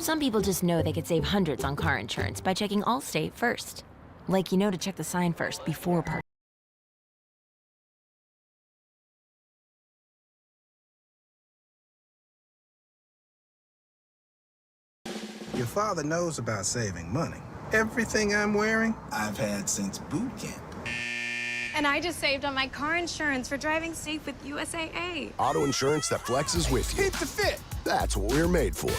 Some people just know they could save hundreds on car insurance by checking Allstate first. Like, you know to check the sign first before purchasing. Your father knows about saving money. Everything I'm wearing, I've had since boot camp. And I just saved on my car insurance for driving safe with USAA. Auto insurance that flexes with you. Keep the fit. That's what we're made for.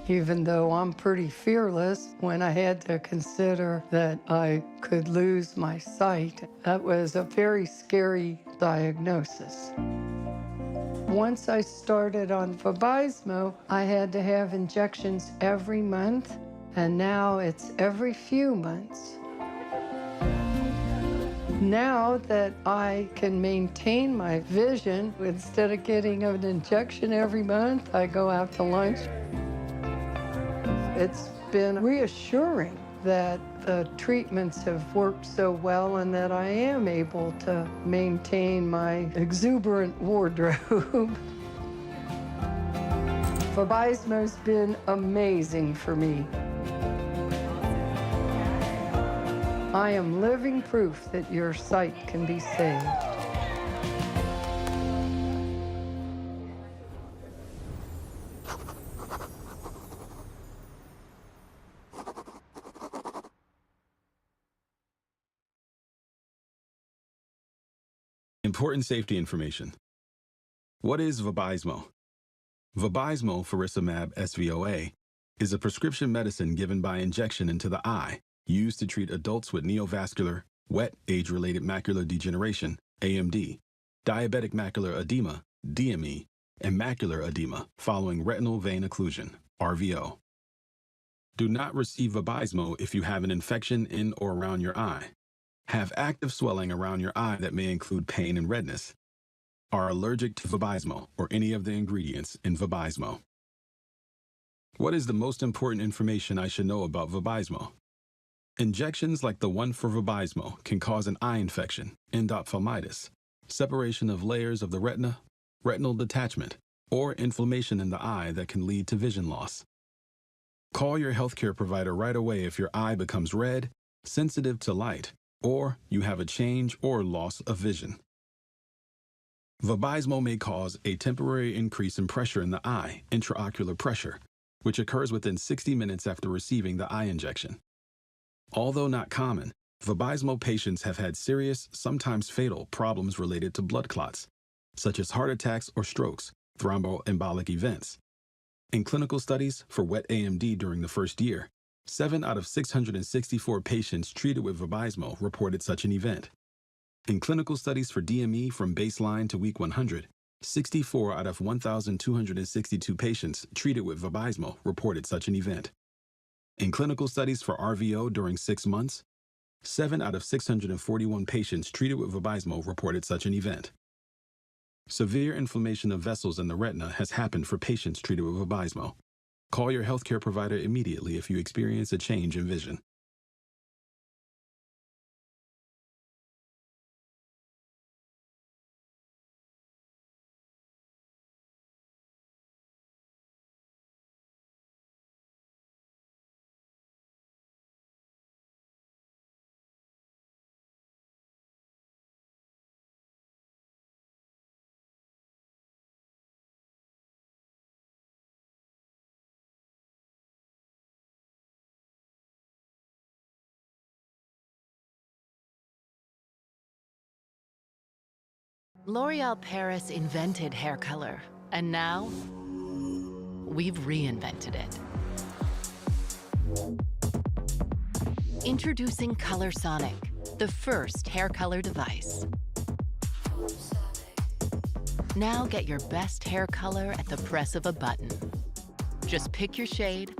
Even though I'm pretty fearless, when I had to consider that I could lose my sight, that was a very scary diagnosis. Once I started on Vabysmo, I had to have injections every month, and now it's every few months. Now that I can maintain my vision, instead of getting an injection every month, I go out to lunch. It's been reassuring that the treatments have worked so well and that I am able to maintain my exuberant wardrobe. Vabysmo's been amazing for me. I am living proof that your sight can be saved. Important safety information. What is Vabysmo? Vabysmo faricimab SVOA is a prescription medicine given by injection into the eye, used to treat adults with neovascular, wet age-related macular degeneration, AMD, diabetic macular edema, DME, and macular edema following retinal vein occlusion, RVO. Do not receive Vabysmo if you have an infection in or around your eye, have active swelling around your eye that may include pain and redness, are allergic to Vabysmo or any of the ingredients in Vabysmo. What is the most important information I should know about Vabysmo? Injections like the one for Vabysmo can cause an eye infection, endophthalmitis, separation of layers of the retina, retinal detachment, or inflammation in the eye that can lead to vision loss. Call your healthcare provider right away if your eye becomes red, sensitive to light, or you have a change or loss of vision. Vabysmo may cause a temporary increase in pressure in the eye, intraocular pressure, which occurs within 60 minutes after receiving the eye injection. Although not common, Vabysmo patients have had serious, sometimes fatal, problems related to blood clots, such as heart attacks or strokes, thromboembolic events. In clinical studies for wet AMD during the first year, 7 out of 664 patients treated with Vabysmo reported such an event. In clinical studies for DME from baseline to week 100, 64 out of 1,262 patients treated with Vabysmo reported such an event. In clinical studies for RVO during 6 months, 7 out of 641 patients treated with Vabysmo reported such an event. Severe inflammation of vessels in the retina has happened for patients treated with Vabysmo. Call your healthcare provider immediately if you experience a change in vision. L'Oréal Paris invented hair color, and now we've reinvented it. Introducing Color Sonic, the first hair color device. Now get your best hair color at the press of a button. Just pick your shade,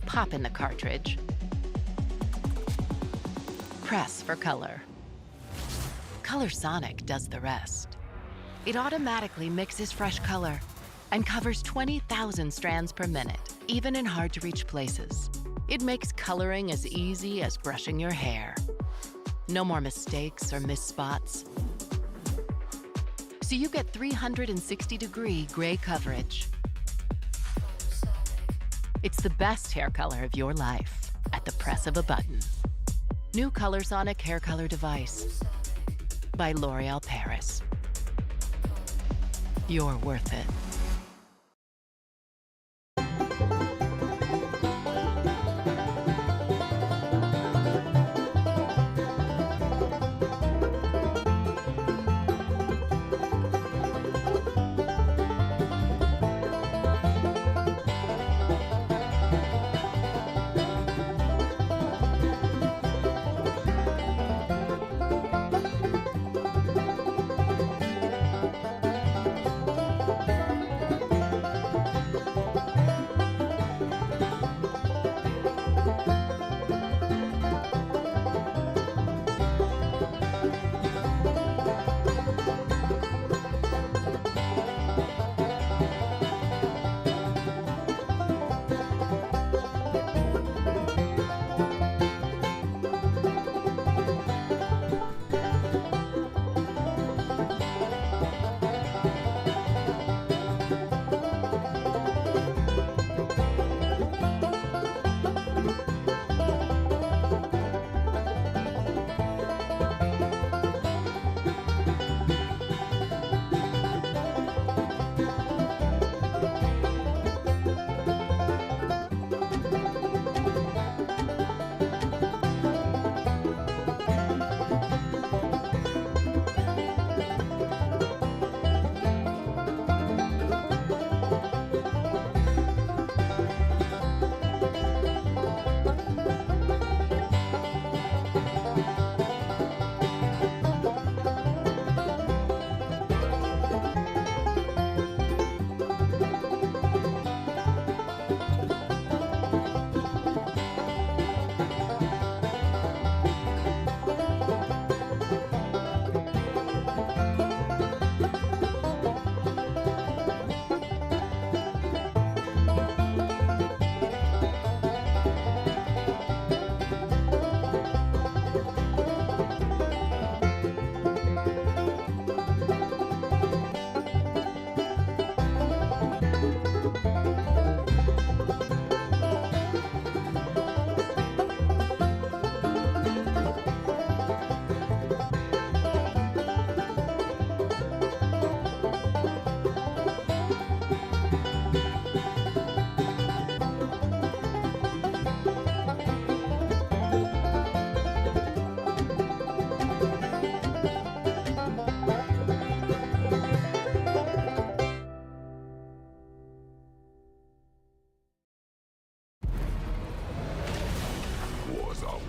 pop in the cartridge, press for color. Color Sonic does the rest. It automatically mixes fresh color and covers 20,000 strands per minute, even in hard-to-reach places. It makes coloring as easy as brushing your hair. No more mistakes or missed spots. So you get 360-degree gray coverage. It's the best hair color of your life at the press of a button. New Color Sonic hair color device by L'Oréal Paris. You're worth it.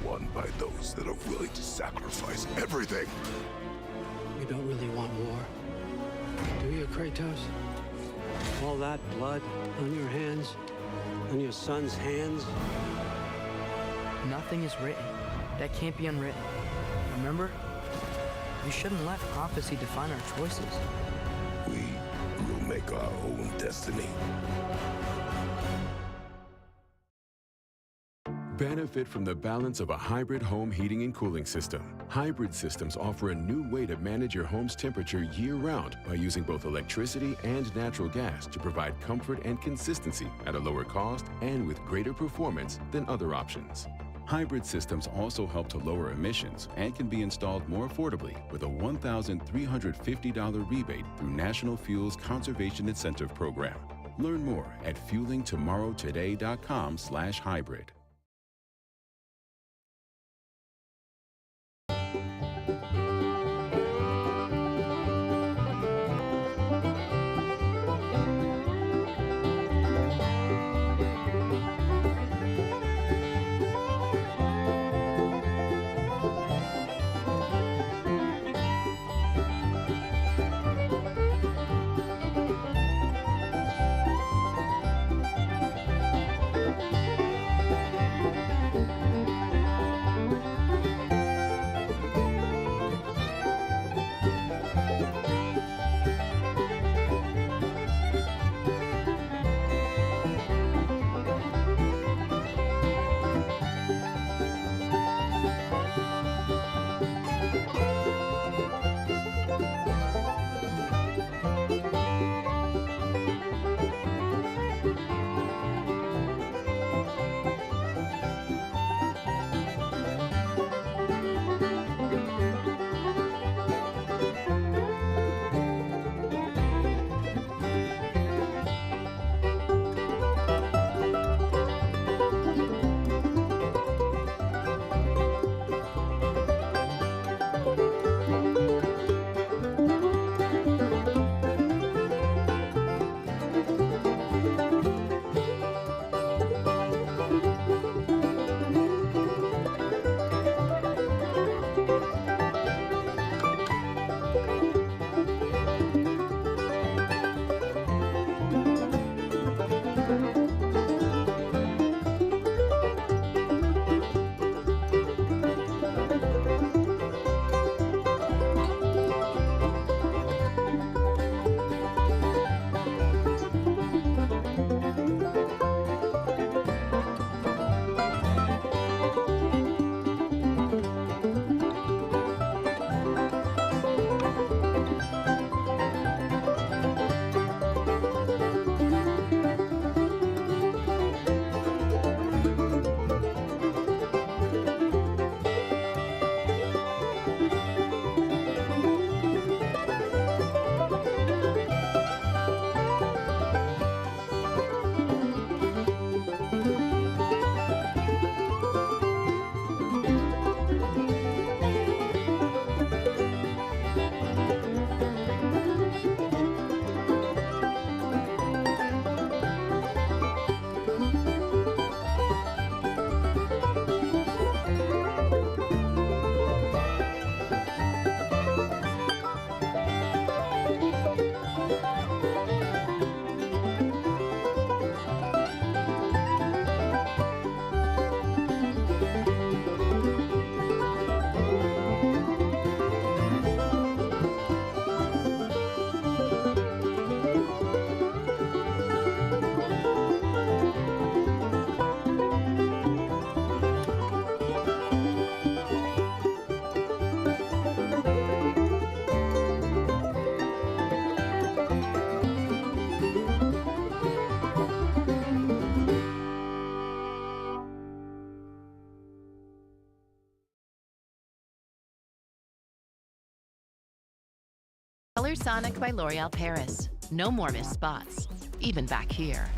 won by those that are willing to sacrifice everything. You don't really want war, do you, Kratos? All that blood on your hands, on your son's hands. Nothing is written that can't be unwritten. Remember? We shouldn't let prophecy define our choices. We will make our own destiny. Benefit from the balance of a hybrid home heating and cooling system. Hybrid systems offer a new way to manage your home's temperature year-round by using both electricity and natural gas to provide comfort and consistency at a lower cost and with greater performance than other options. Hybrid systems also help to lower emissions and can be installed more affordably with a $1,350 rebate through National Fuels Conservation Incentive Program. Learn more at fuelingtomorrowtoday.com/hybrid. Color Sonic by L'Oréal Paris. No more missed spots, even back here.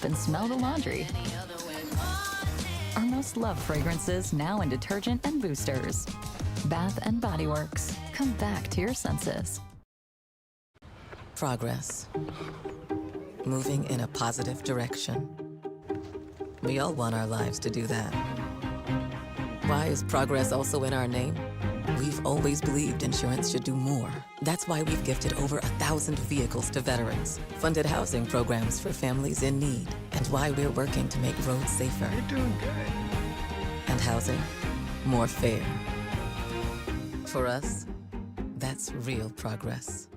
up and smell the laundry. Our most loved fragrances now in detergent and boosters. Bath and Body Works. Come back to your senses. Progress. Moving in a positive direction. We all want our lives to do that. Why is progress also in our name? We've always believed insurance should do more. That's why we've gifted over 1,000 vehicles to veterans, funded housing programs for families in need, and why we're working to make roads safer. You're doing good. And housing more fair. For us, that's real progress.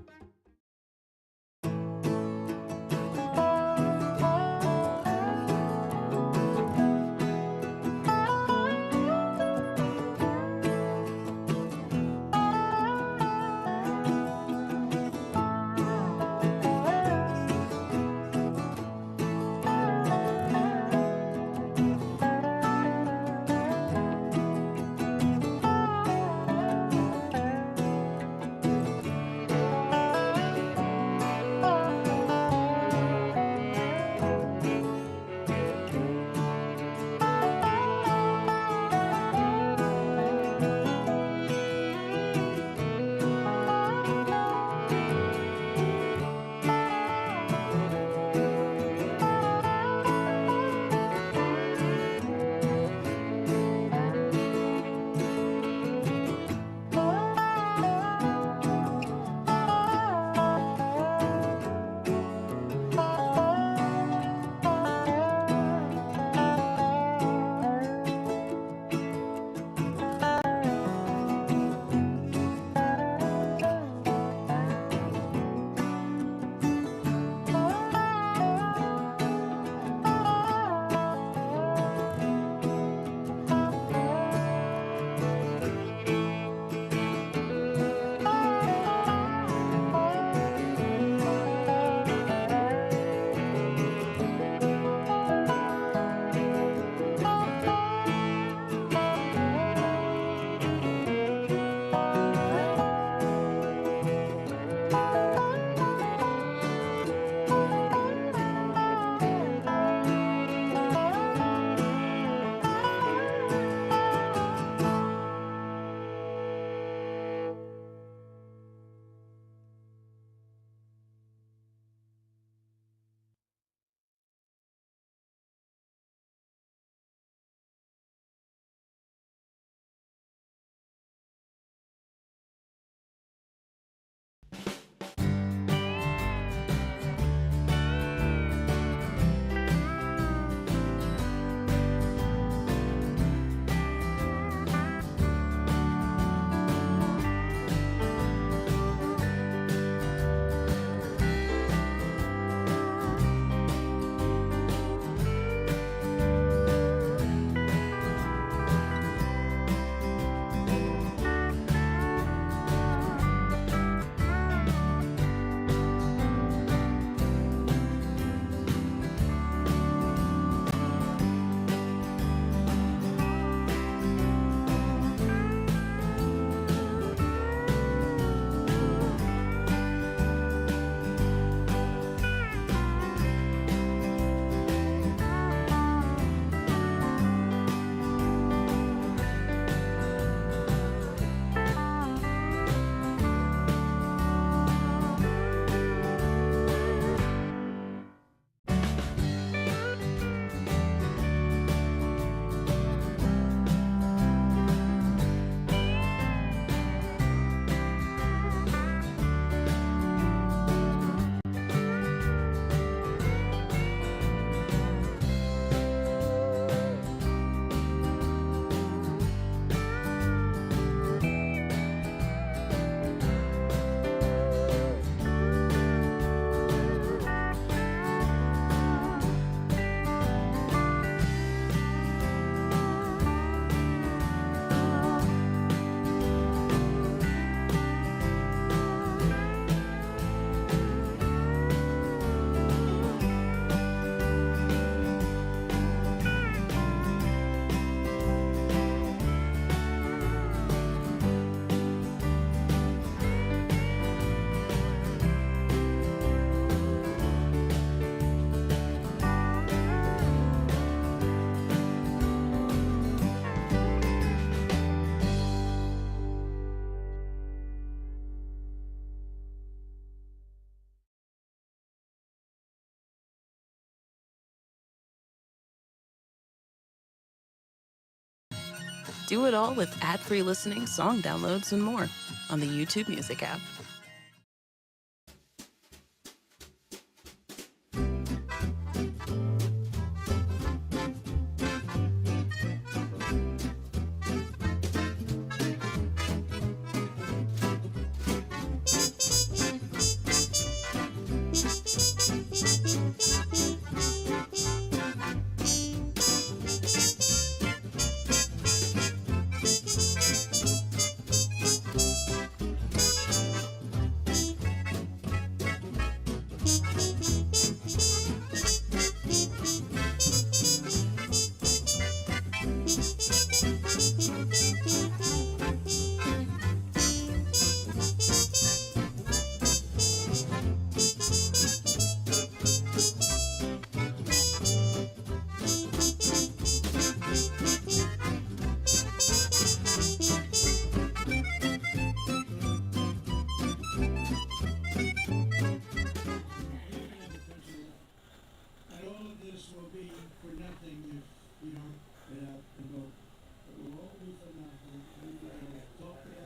Do it all with ad-free listening, song downloads, and more on the YouTube Music app.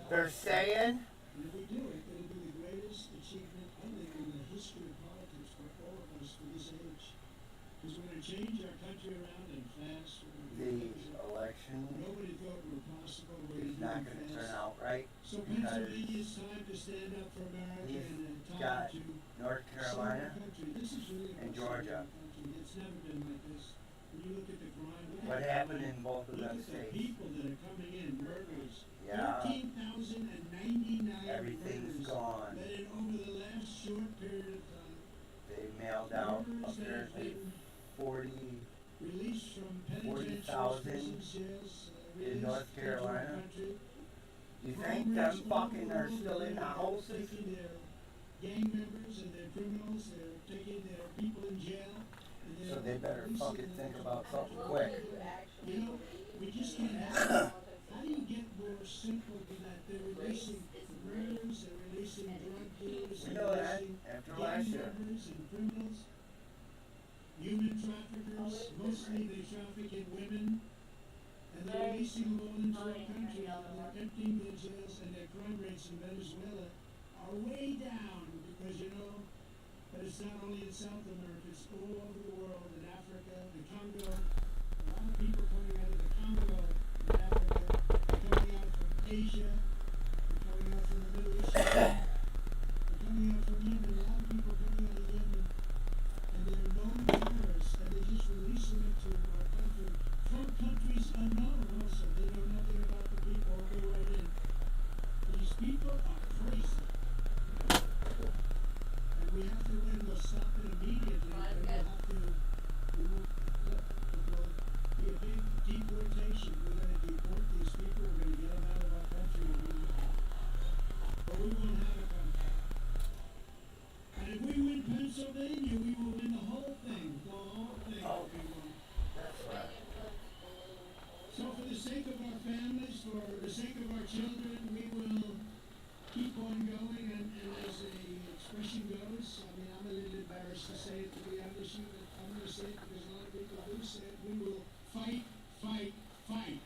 They're saying? And if we do it, it'll be the greatest achievement, I think, in the history of politics for all of us for this age. Because we're going to change our country around and fast. The election nobody thought it were possible. is not going to turn out right. So Pennsylvania's time to stand up for America and time to North Carolina This is really and Georgia. It's never been like this. When you look at the crime, What happened in both of them states? The people that are coming in, murders. Yeah. 13,099 Everything's gone. That in over the last short period of time, they mailed out apparently 40,000 in North Carolina. You think them fucking are still in the houses? Gang members and their criminals, they're taking their people in jail. So they better fucking think about something quick. You know, we just can't have it. How do you get more simple than that? They're releasing murders, they're releasing drug dealers, We they're know that releasing after gang last year. members and criminals, human traffickers. Mostly they traffic in women, and they're releasing them all into our country. And they're emptying their jails, and their crime rates in Venezuela are way down because, you know, but it's not only in South America, it's all over the world, in Africa, the Congo. A lot of people coming out of the Congo, in Africa, coming out from Asia, coming out from the Middle East, coming out from Yemen. A lot of people coming out of Yemen, and they're known terrorists, and they're just releasing them to our country from countries unknown also. They know nothing about the people, they right in. These people are crazy. And we have to win, we'll stop it immediately, and we'll have to, it will be a big deportation. We're going to deport these people, we're going to get them out of our country, but we won't have a country. And if we win Pennsylvania, we will win the whole thing, we won. That's right. So for the sake of our families, for the sake of our children, we will keep on going, and as the expression goes, I mean, I'm a little embarrassed to say it, to be honest with you, but I'm going to say it because a lot of people do say it. We will fight, fight, fight.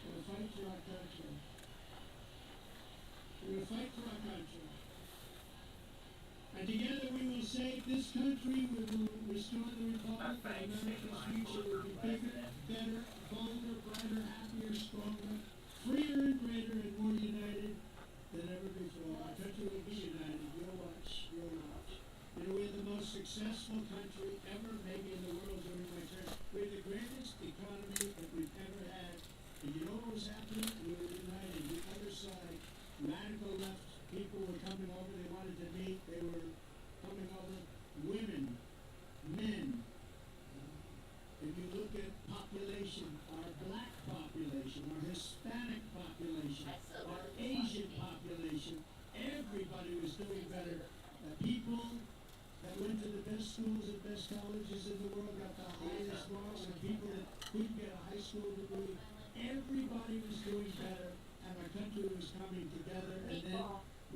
We'll fight for our country. We will fight for our country. And together we will save this country, we will restore the republic, and America's future will be bigger, better, bolder, brighter, happier, stronger, freer and greater, and more united than ever before. Our country will be united. You'll watch. You'll watch. You know, we're the most successful country ever, maybe in the world during my term. We're the greatest economy that we've ever had. And you know what was happening? We were united. The other side, radical left people were coming over. They wanted to meet. They were coming over. Women, men. If you look at population, our black population, our Hispanic population, our Asian population, everybody was doing better. People that went to the best schools and best colleges in the world got the highest marks, and people that couldn't get a high school degree, everybody was doing better, and our country was coming together. And then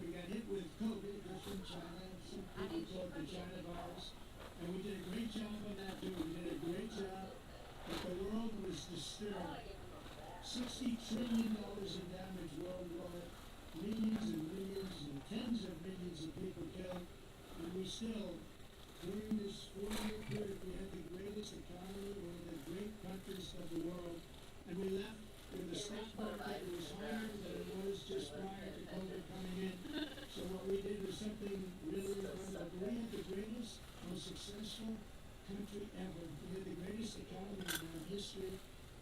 we got hit with COVID, that's from China. Some people call it the China virus. And we did a great job on that too. We did a great job. But the world was disturbed. $60 trillion in damage worldwide, millions and millions and tens of millions of people killed, and we still, during this 4-year period, we had the greatest economy, one of the great countries of the world, and we left with a stock market that was higher than it was just prior to COVID coming in. So what we did was something really remarkable. We had the greatest, most successful country ever. We had the greatest economy in our history,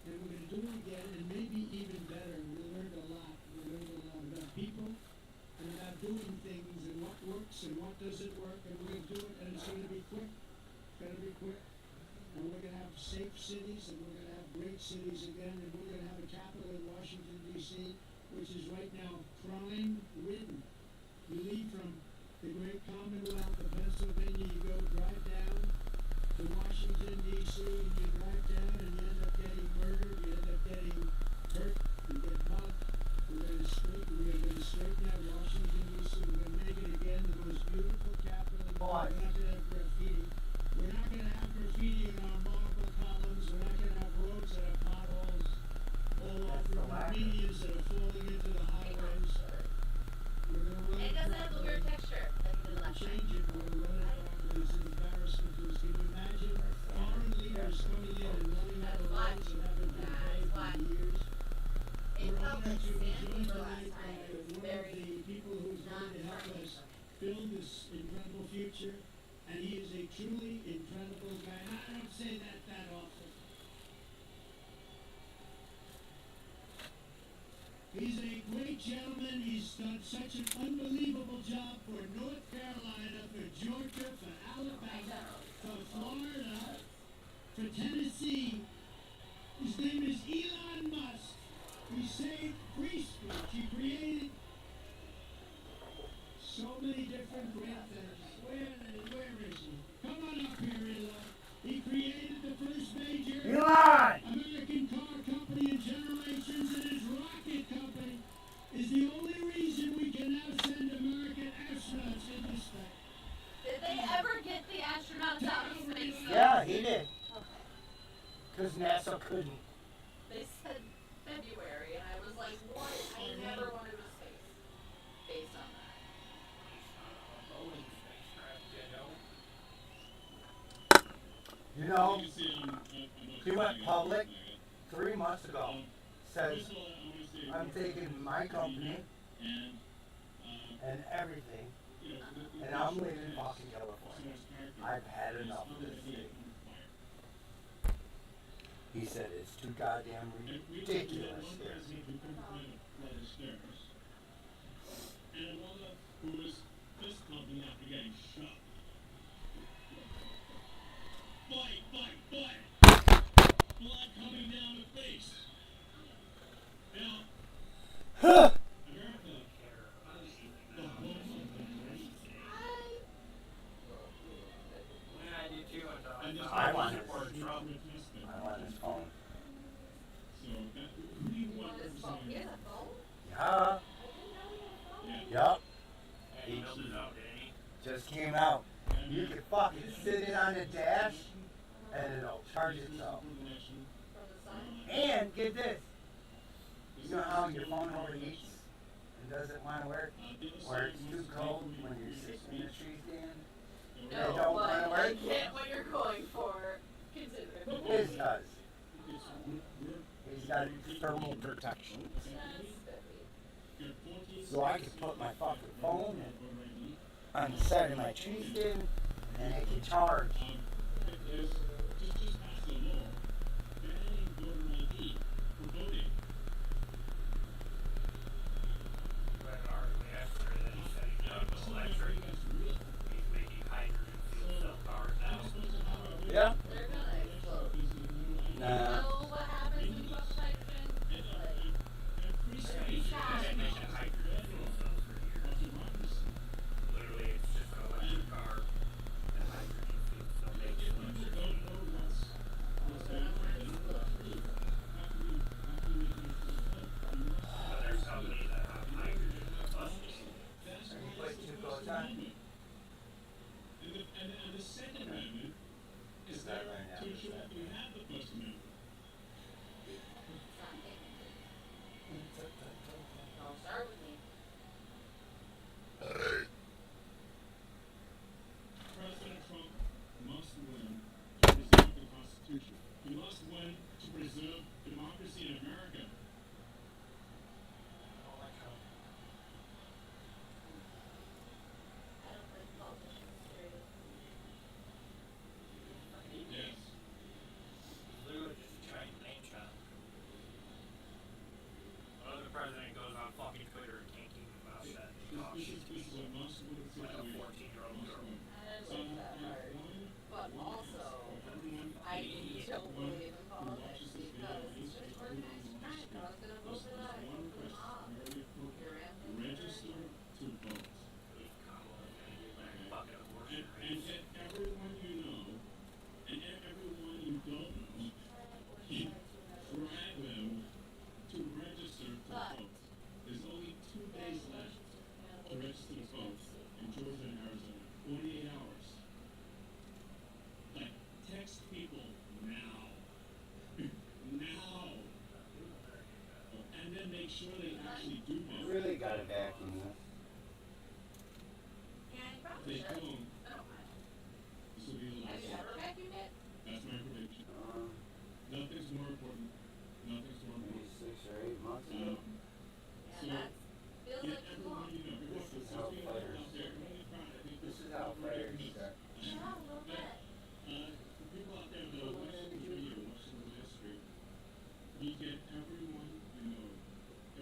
and we're going to do it again, and maybe even better. We learned a lot. We learned a lot about people and about doing things and what works and what doesn't work, and we're going to do it, and it's going to be quick. It's going to be quick. And we're going to have safe cities, and we're going to have great cities again, and we're going to have a capital in Washington, D.C., which is right now crime-ridden. You leave from the great Commonwealth of Pennsylvania, you go drive down to Washington, D.C., and you drive down, and you end up getting murdered, you end up getting hurt, you get mugged. We are going to straighten out Washington, D.C., we're going to make it again the most beautiful capital in the world. We're not going to have graffiti. We're not going to have graffiti in our marble columns. We're not going to have roads that have potholes all over them, medians that are falling into the highways. We're going to run it doesn't have the weird texture. Change it. We're going to run it properly. It's an embarrassment to us. Can you imagine foreign leaders coming in and running out of roads that haven't been paved for years? We're honored to be joined tonight by one of the people who's going to help us build this incredible future. And he is a truly incredible guy. And I don't say that often. He's a great gentleman. He's done such an unbelievable job for North Carolina, for Georgia, for Alabama, for Florida, for Tennessee. His name is Elon Musk. He saved free speech. He created so many different great things. Where is he? Come on up here, Elon. He created the first major American car company in generations, and his rocket company is the only reason we can now send American astronauts into space. Did they ever get the astronauts out of space? Yeah, he did. Because NASA couldn't. They said February, and I was like, what? I never wanted to space based on that. You know, he went public 3 months ago. Says, I'm taking my company and everything, and I'm leaving fucking California. I've had enough of this thing. He said it's too goddamn ridiculous here. And one of who was this company after getting shot. Fight! Blood coming down the face. Now, America. I want his phone. Yeah. Yup. He just came out. You can fucking sit it on the dash and it'll charge itself. And get this. You know how your phone overheats and doesn't want to work? Or it's too cold when you're sitting in the tree stand? No, they don't want to I work? get what you're going for. Consider His does. He's got thermal protection. So I can put my fucking phone on the side of my tree stand and it can charge. Yeah. Nah. and get everyone you know and everyone you don't know, drag them to register to vote. There's only 2 days left to register to vote in Georgia and Arizona. 48 hours. Like, text people now. Now. And then make sure they actually do vote. You really got to vacuum this. They don't. This will be a little. Have you ever vacuumed it? That's my prediction. Nothing's more important. Nothing's more important. 6 or 8 months ago. So, Feels get like everyone you know. This is how fires start. This is how fires start. yeah, a little bit. For people out there that are watching the video, watching the live stream, you get everyone you know,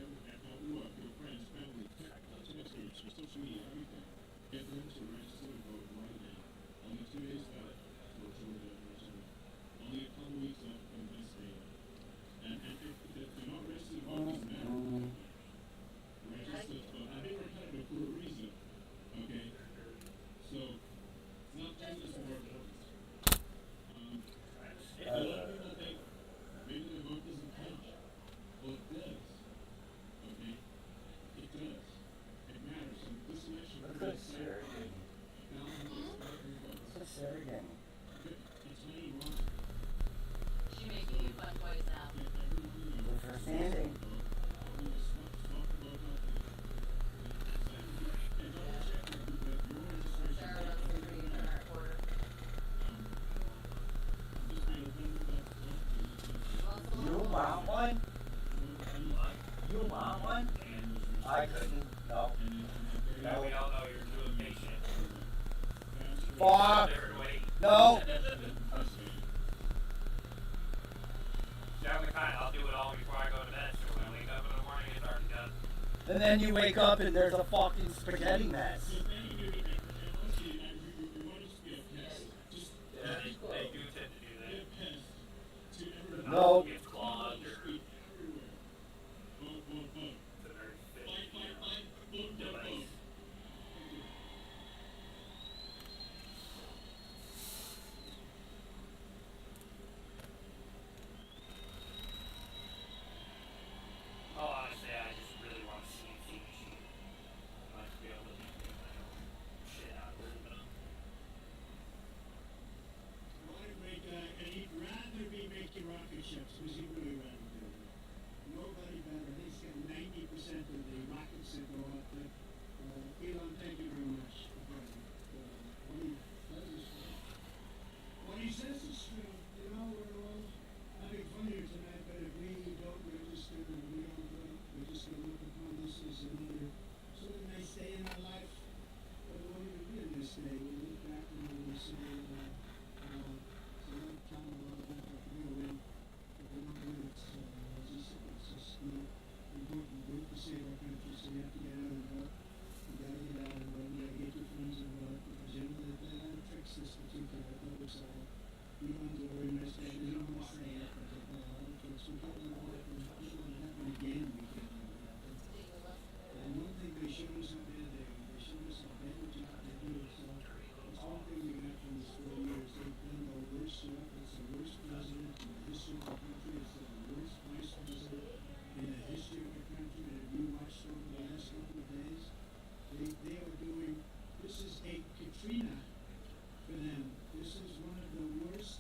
at work, your friends, family, text groups, your social media, everything. Get them to register to vote right now. Only 2 days left for Georgia and Arizona. Only a couple weeks left for Pennsylvania. And if they're not registered to vote, doesn't matter. Register to vote. I think we're kind of for a reason. Okay? So, it's not just as more important. A lot of people think maybe the vote doesn't count. Well, it does. Okay? It does. It matters. And this election, we're going to say, What's Sarah getting? She making you fun toys now. With her standing. Sarah doesn't agree in her quarter. You want one? You want one? I couldn't. No. Yeah, we all know you're too impatient. Fuck. No. Yeah, I'm the kind. I'll do it all before I go to bed. So when I wake up in the morning, it's already done. And then you wake up and there's a fucking spaghetti mess. Yeah, they do tend to do that. No. Gets clogged or device. Oh, honestly, I just really want to see a CNC machine. I like to be able to make my own shit out of it. What a great guy, and he'd rather be making rocket ships, because he really rather do it. Nobody better. He's got 90% of the rockets that go up there. Elon, thank you very much for joining. What he says is true. You know, we're all having fun here tonight, but if we don't register and we don't vote, we're just going to look upon this as another sort of nice day in our life. But what are we going to do in this day? We look back and we say, so don't count a lot of that, but we'll win. If we don't win, it's just not important. Vote to save our country, so you have to get out and vote. You gotta get out and vote. You gotta get your friends and vote, because you know that they have tricks this particular vote, so Elon's a very nice guy. They don't want to say it, but a lot of folks who get in vote, and people don't happen again, we can't let it happen. And one thing they showed us out there, they showed us a better job they do, so it's one thing we got from this 4 years. They've done the worst job. It's the worst president in the history of the country. It's the worst vice president in the history of the country. And if you watched over the last couple of days, they are doing, this is a Katrina for them. This is one of the worst,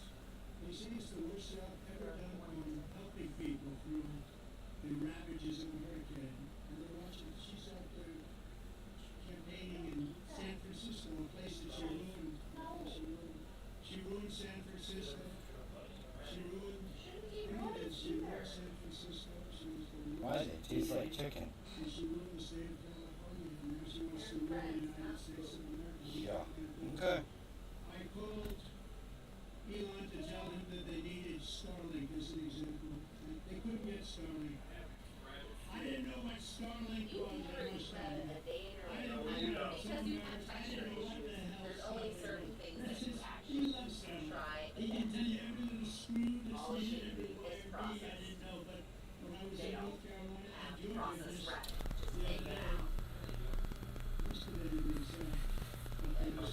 they say it's the worst job ever done on helping people through the ravages of a hurricane. And they're watching, she's out there campaigning in San Francisco, a place that she ruined. She ruined San Francisco. She ruined San Francisco. She was the worst. Why does it taste like chicken? And she ruined the state of California, and now she wants to ruin the United States of America. Yeah. Okay. I called Elon to tell him that they needed Starlink as an example. They couldn't get Starlink. I didn't know what Starlink was. I didn't know what the hell Starlink was. That's just, he loves Starlink. He can tell you every little screw that's needed, every wire bee. I didn't know, but when I was in North Carolina, I joined this the other day. Yesterday, it was,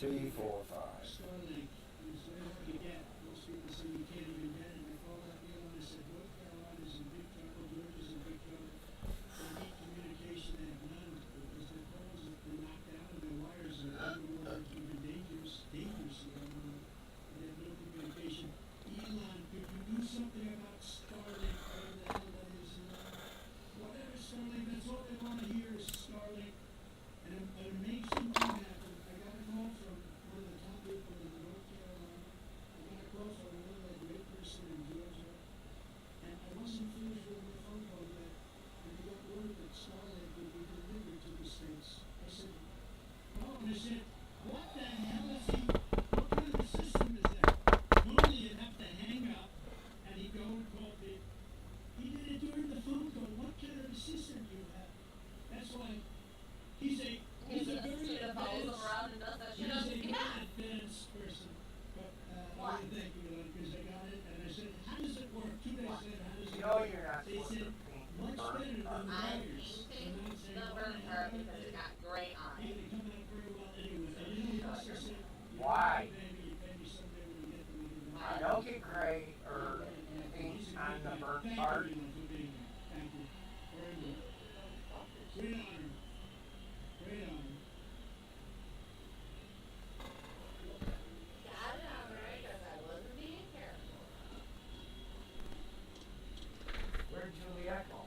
3, 4, 5. Starlink is very hard to get. Most people say you can't even get it. I called up Elon and I said, North Carolina's in big trouble, Georgia's in big trouble. They need communication, they have none because their poles have been knocked out and their wires are underwater, even dangerous. They have no communication. Elon, could you do something about Starlink? Whatever the hell that is. Whatever Starlink, that's all they want to hear is Starlink. And an amazing thing happened. I got a call from one of the top people in North Carolina. I got a call from another great person in Georgia. And I wasn't finished with my phone call yet. And I got word that Starlink would be delivered to the States. I said, oh, and I said, what the hell is he? What kind of a system is that? Normally you'd have to hang up and he'd go and call me. He did it during the phone call. What kind of a system do you have? That's why he's a very advanced person. But I didn't thank you, because I got it and I said, how does it work? 2 days later, how does it work? They said, much better than the wires. And I said, because it got gray on yeah, it. they come out very well anyway. And you know, he also said, Why? you pay me someday when you get them. I don't get gray or ink on the burnt part. Thank you. Very good. Great honor. Great honor. Got it on there because I wasn't being careful. Where'd Juliet go?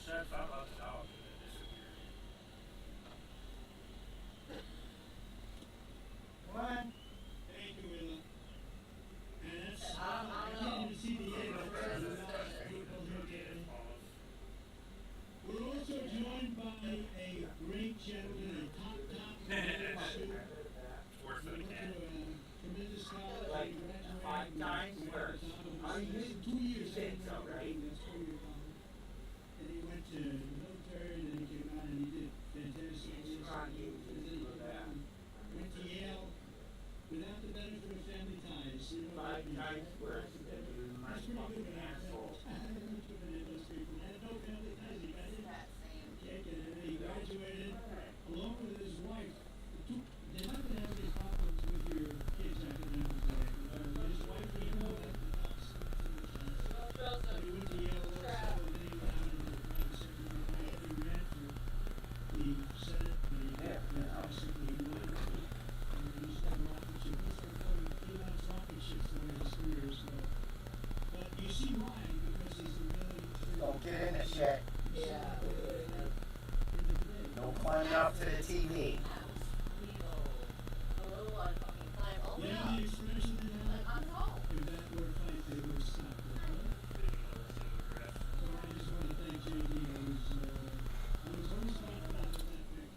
Said something about the dog and it disappeared. What? Thank you, Willa. And that's, I can't even see the end of it. We're also joined by a great gentleman, a top suit. Worse than a cat. Tremendous college, Like he graduated. 5 times worse. Are you 2 years think so, in right? that's 4-year college. And he went to the military, and then he came out and he did fantastic. It's on you. And then he came out and went to Yale without the benefit of family ties. You know, 5 times worse than you, my that's pretty good. fucking asshole. I don't know those people. And no family ties. He got it. Can't get it. And he graduated along with his wife. They're not going to have any problems with your kids academically. His wife came out and he went to Yale also, and then he went out and private secretary. He ran for the Senate. He won. And he's got a rocket ship. He's sort of he wants rocket ships for his career. So. But you see why? Because he's a really Don't get in the shit. Don't climb up to the TV. You know the expression in that? If that were a fight, they would stop it. So I just want to thank JD. I was always confident in that pick.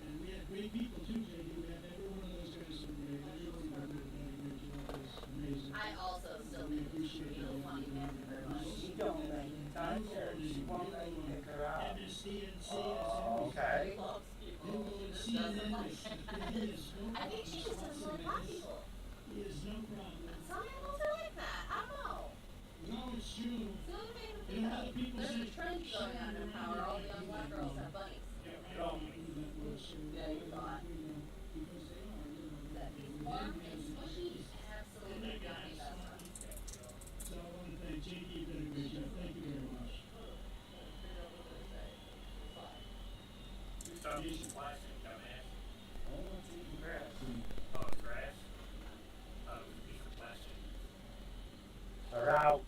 And we had great people too, JD. We had every one of those guys were great. Everybody got a great job. It was amazing. I also still We think she's appreciate real everything funny. you Thank do. you very much. She don't make time there. She won't let you pick her out. MSDNC, Oh, okay. Loves people. CNN. I think she just doesn't like black people. He has no problem. Some animals are like that. I don't know. No, it's true. So they You know, other people there's say a trend going on in power. All the young black girls have bunnies. Yeah, you thought. Because they are, you know. That is warm and squishy. Absolutely yummy. That's one. So I want to thank JD. You did a great job. Thank you very much. Stop using plastic, dumbass. Oh, it's eating grass. Oh, it's grass? Oh, it was a piece of plastic. They're out.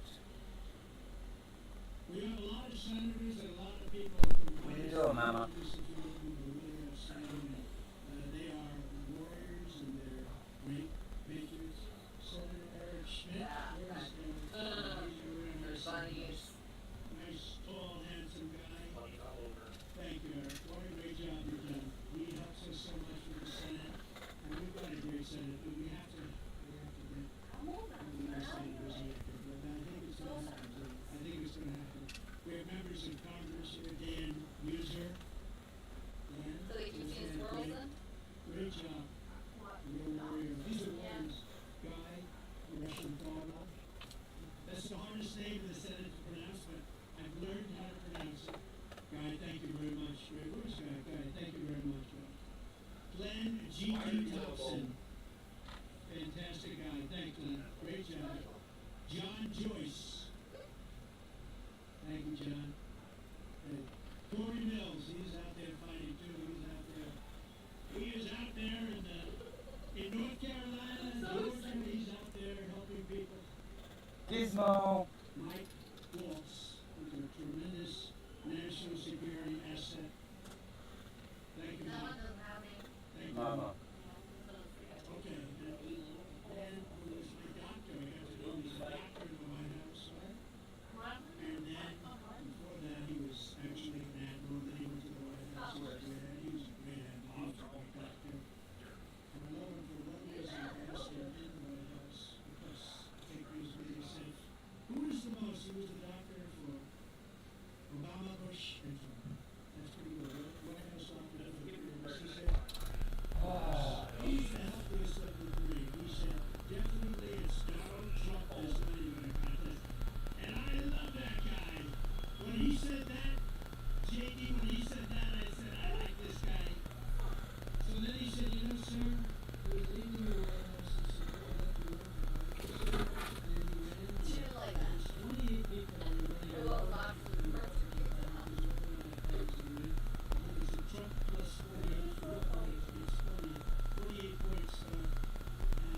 We have a lot of senators and a lot of people from. What are you doing, Mama? They are warriors and they're great patriots. Senator Eric Schmidt. There's bunnies. Nice, tall, handsome guy. Bunnies all over. Thank you, Eric. What a great job you've done. He helps us so much with the Senate. And we've got a great Senate, but we have to get our senators elected. But I think it's going to happen. I think it's going to happen. We have members of Congress here, Dan User, John. Corey Mills, he's out there fighting too. He's out there. He is out there in North Carolina, Georgia. He's out there helping people. Gizmo. Mike Waltz is a tremendous national security asset. Thank you, Mike. Thank you, Mama. Okay, and who was my doctor? I got to know he was a doctor in the White House, right? And then, before that, he was actually an admiral. Then he went to the White House. He was a great admiral. He was a great doctor. And I love him for 1 year as an ambassador in the White House because I think he was really safe. Who was the most? He was the doctor for Obama, Bush, and Trump. That's pretty good. White House doctor for the three of us. He said, he's the healthiest of the three. He said, definitely it's Donald Trump. There's not even a contest. And I love that guy. When he said that, JD, when he said that, I said, I like this guy. So then he said, you know, sir, we're leaving the White House. He said, we'll let you work. And then he went in. There was 28 people that were running around. It's a Trump plus 48 it's 48 points. And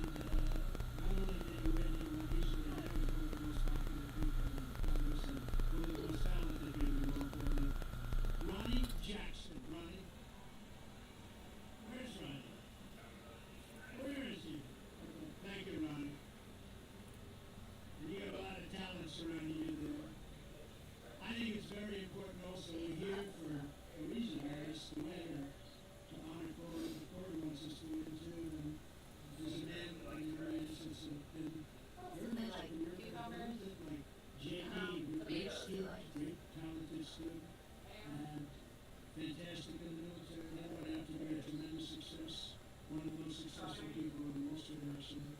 not only did he win, he won easily. Now he's one of the most popular people in Congress and one of the most talented people, more importantly. Ronnie Jackson. Ronnie? Where's Ronnie? Where is he? Thank you, Ronnie. And you have a lot of talent surrounding you there. I think it's very important also here for a reason, Harris, to win, to honor Corey. Corey wants us to win too. And there's a man like Marius that's been very much like JD, great student, great talented student, and fantastic in the military. That went out to be a tremendous success. One of the most successful people in Wall Street, actually.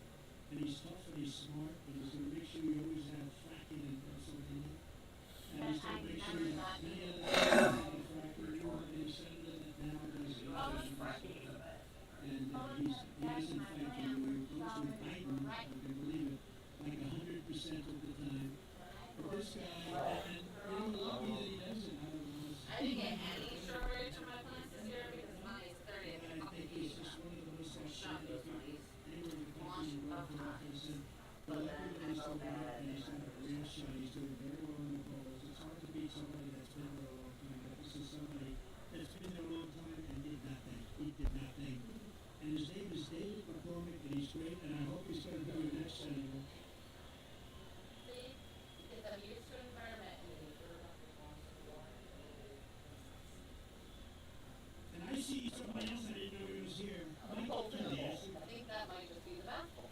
And he's tough and he's smart, but he's going to make sure you always have fracking in Pennsylvania. And he's going to make sure that many other things have fracking. You are a senator that now does fracking. And he hasn't fighting anywhere close to Biden, I can believe it, like 100% of the time. But this guy, and you're lucky that he doesn't. I don't know. I didn't get any strawberries from my plants this year because mine is 30th. I think he's just one of the most outstanding people anywhere in the country you run for office. And the lucky that he's still there and he's got a real shot. He's doing very well in the polls. It's hard to beat somebody that's been there a long time, but this is somebody that's been there a long time and did nothing. He did nothing. And his name is David McCormick, and he's great, and I hope he's going to be your next senator. See, because I'm used to environment. And I see somebody else I didn't know he was here. Michael Kelly. I think that might just be the baffle.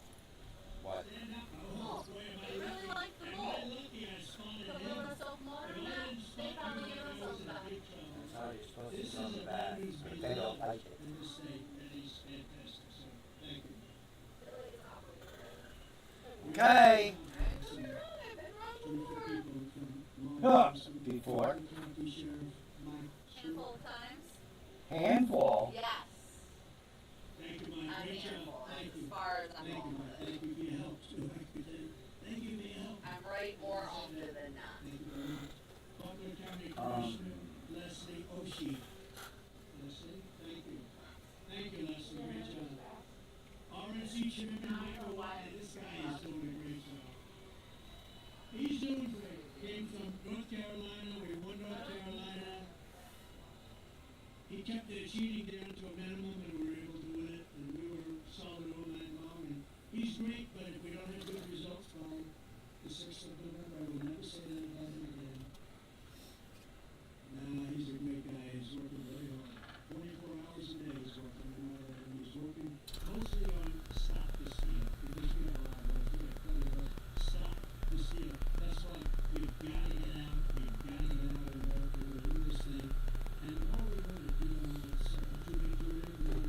What? Stand up. Oh, boy, am I really like the Am bull. I lucky I spotted But him? when we're self-modern If I now, didn't they spot probably him, give I themselves was in back. big trouble. That's how you're supposed This to is on the a back, man who's but been they don't loved like it. in this state, and he's fantastic. So, thank you. Okay. Huh. Terrific people from Before. County Sheriff Mike Handful of times. Handful. Yes. Thank you, Mike. I'm Great job. handful, Thank you. as far as I'm Thank you, home. Mike. Thank you for your help, too. Thank you for your help. I'm right more often than not. Thank you very much. Butler County Commissioner Leslie Oshie. Leslie, thank you. Thank you, Leslie. Great job. RNC Chairman Michael Wiley. This guy is doing a great job. He's doing great. Came from North Carolina. We won North Carolina. He kept their cheating down to a minimum, and we were able to win it. And we were solid all night long. And he's great, but if we don't have good results by the 6th of November, I will never say that about him again. Nah, he's a great guy. He's working very hard. 24 hours a day he's working. And he's working mostly on stop the steal. Because we have a lot of those. We got plenty of those. Stop the steal. That's why we've got to get out. We've got to get out of America. We're doing this thing. And all we want to do is to make sure everyone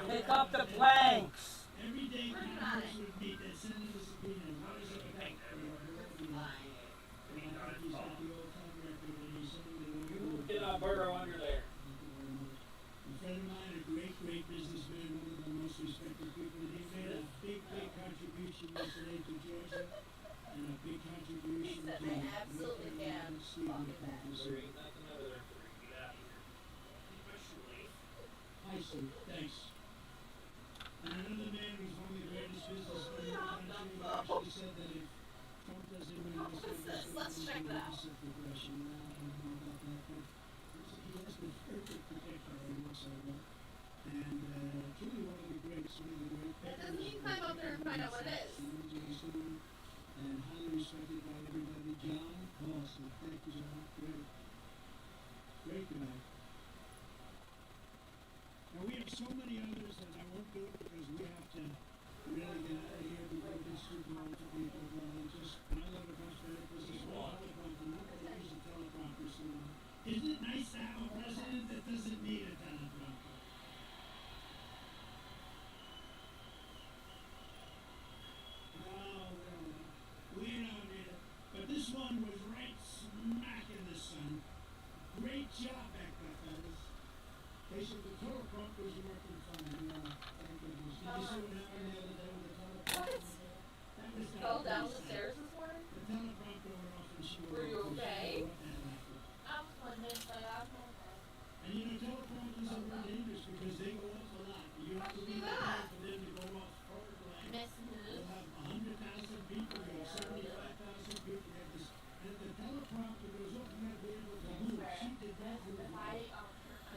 Pick up the planks. Every day Congress would meet and send us a subpoena. What is it? Get a burrow under there. A friend of mine, a great businessman, one of the most respected people, he made a big contribution yesterday to Georgia, and a big contribution to they absolutely can. There ain't nothing over there for you. Get out of here. Hi, Steve. Thanks. And another man who's one of the greatest businessmen in the country actually said that if Trump doesn't win this country, Let's check it out. progression. Now, I don't know about that, but he has the perfect protector on one side, right? And truly one of the greats, one of the great. Doesn't he climb up there and find out what it is? And highly respected by everybody. John Paulson. Thank you, John. Great guy. Now we have so many others that I won't do because we have to really get out of here before this Super Bowl to people. I love it much better because it's all teleprompter. Nobody uses a teleprompter. So isn't it nice to have a president that doesn't need a teleprompter? We don't need it. But this one was right smack in the sun. Great job back there, fellas. They said the teleprompters are working fine. Thank goodness. Did you see what happened the other day with the teleprompter? That was Fell down the stairs this morning? The teleprompter went off and she Were you okay? I was wondering, but I'm okay. And you know, teleprompters are very dangerous because they go off a lot. You have to be there for them to go off forward line. You'll have 100,000 people, you have 75,000 people. And the teleprompter goes off, you have to be able to move. She did not move.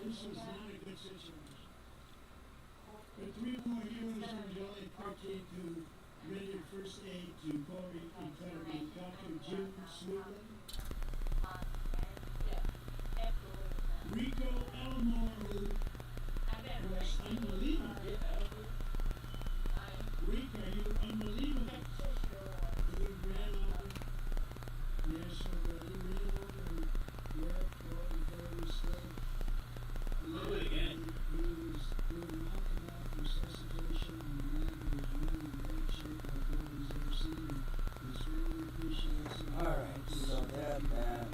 This was not a good situation. But 3 more heroes from July 13 who rendered first aid to Corey and Clary. Dr. Jim Sweetland, Rico Elmore, who was unbelievable. Rico, you unbelievable. He ran over. Yes, he ran over and worked very slow. Do it again. He was doing mouth-to-mouth resuscitation, and the man was really in great shape like nobody's ever seen him. His family appreciates him. All right, so that man.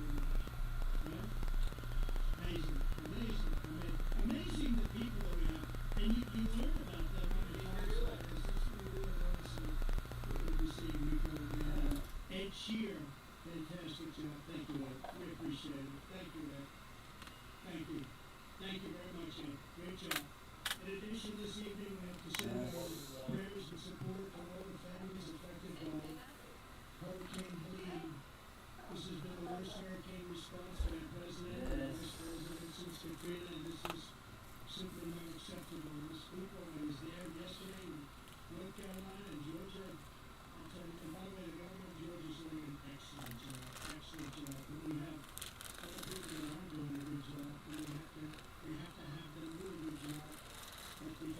Amazing. Amazing the people that we have. And you learn about them on the outside. That's what we really want to see. We're going to be seeing Rico again. Ed Shear, fantastic job. Thank you, Ed. We appreciate it. Thank you, Ed. Thank you. Thank you very much, Ed. Great job. In addition, this evening we have to send our prayers and support to all the families affected by Hurricane Helene. This has been the worst hurricane response by a president and vice president since Katrina, and this is simply not acceptable. This people, I was there yesterday in North Carolina and Georgia. I'll tell you, and by the way, the government of Georgia is doing an excellent job. Excellent job. But we have other people that aren't doing a good job, and we have to have them do a good job. But the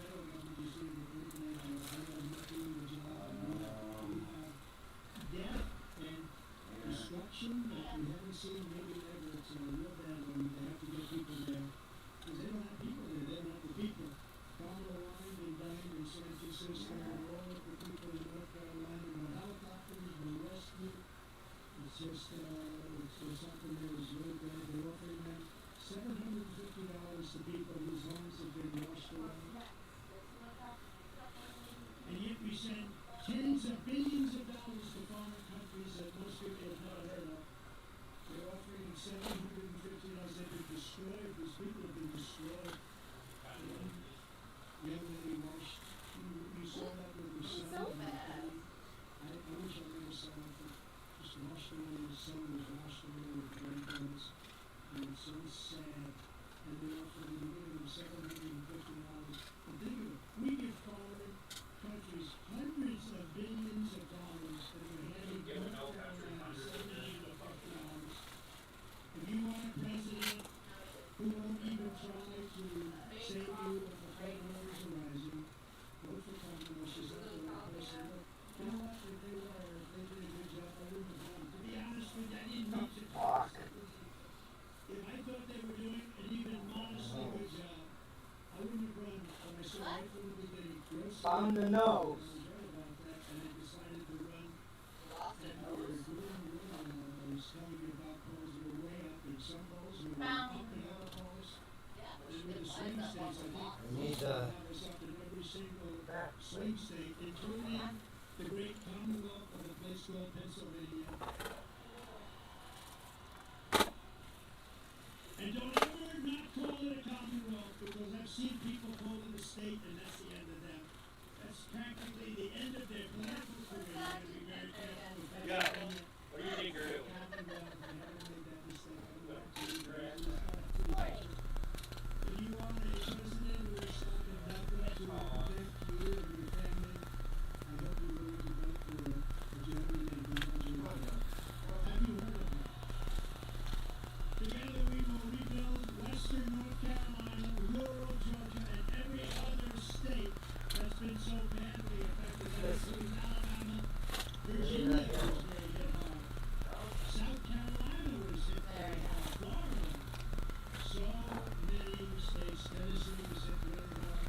On the nose. We need swing state, including the great Commonwealth of a place called Pennsylvania. And don't ever not call it a Commonwealth, because I've seen people call it a state, and that's the end of them. That's practically the end of their political career. You gotta be very careful with that. Yeah. What do you think you're doing? Commonwealth, I haven't made that mistake. I'm going to do that. If you want a president who is something nothing to protect you and your family, I hope you're willing to vote for a gentleman named Elijah Wood. Have you heard of him? Together we will rebuild western North Carolina, rural Georgia, and every other state that's been so badly affected. Including Alabama, Virginia was very hit hard. South Carolina was hit very hard. Florida. So many states, Tennessee was hit really hard.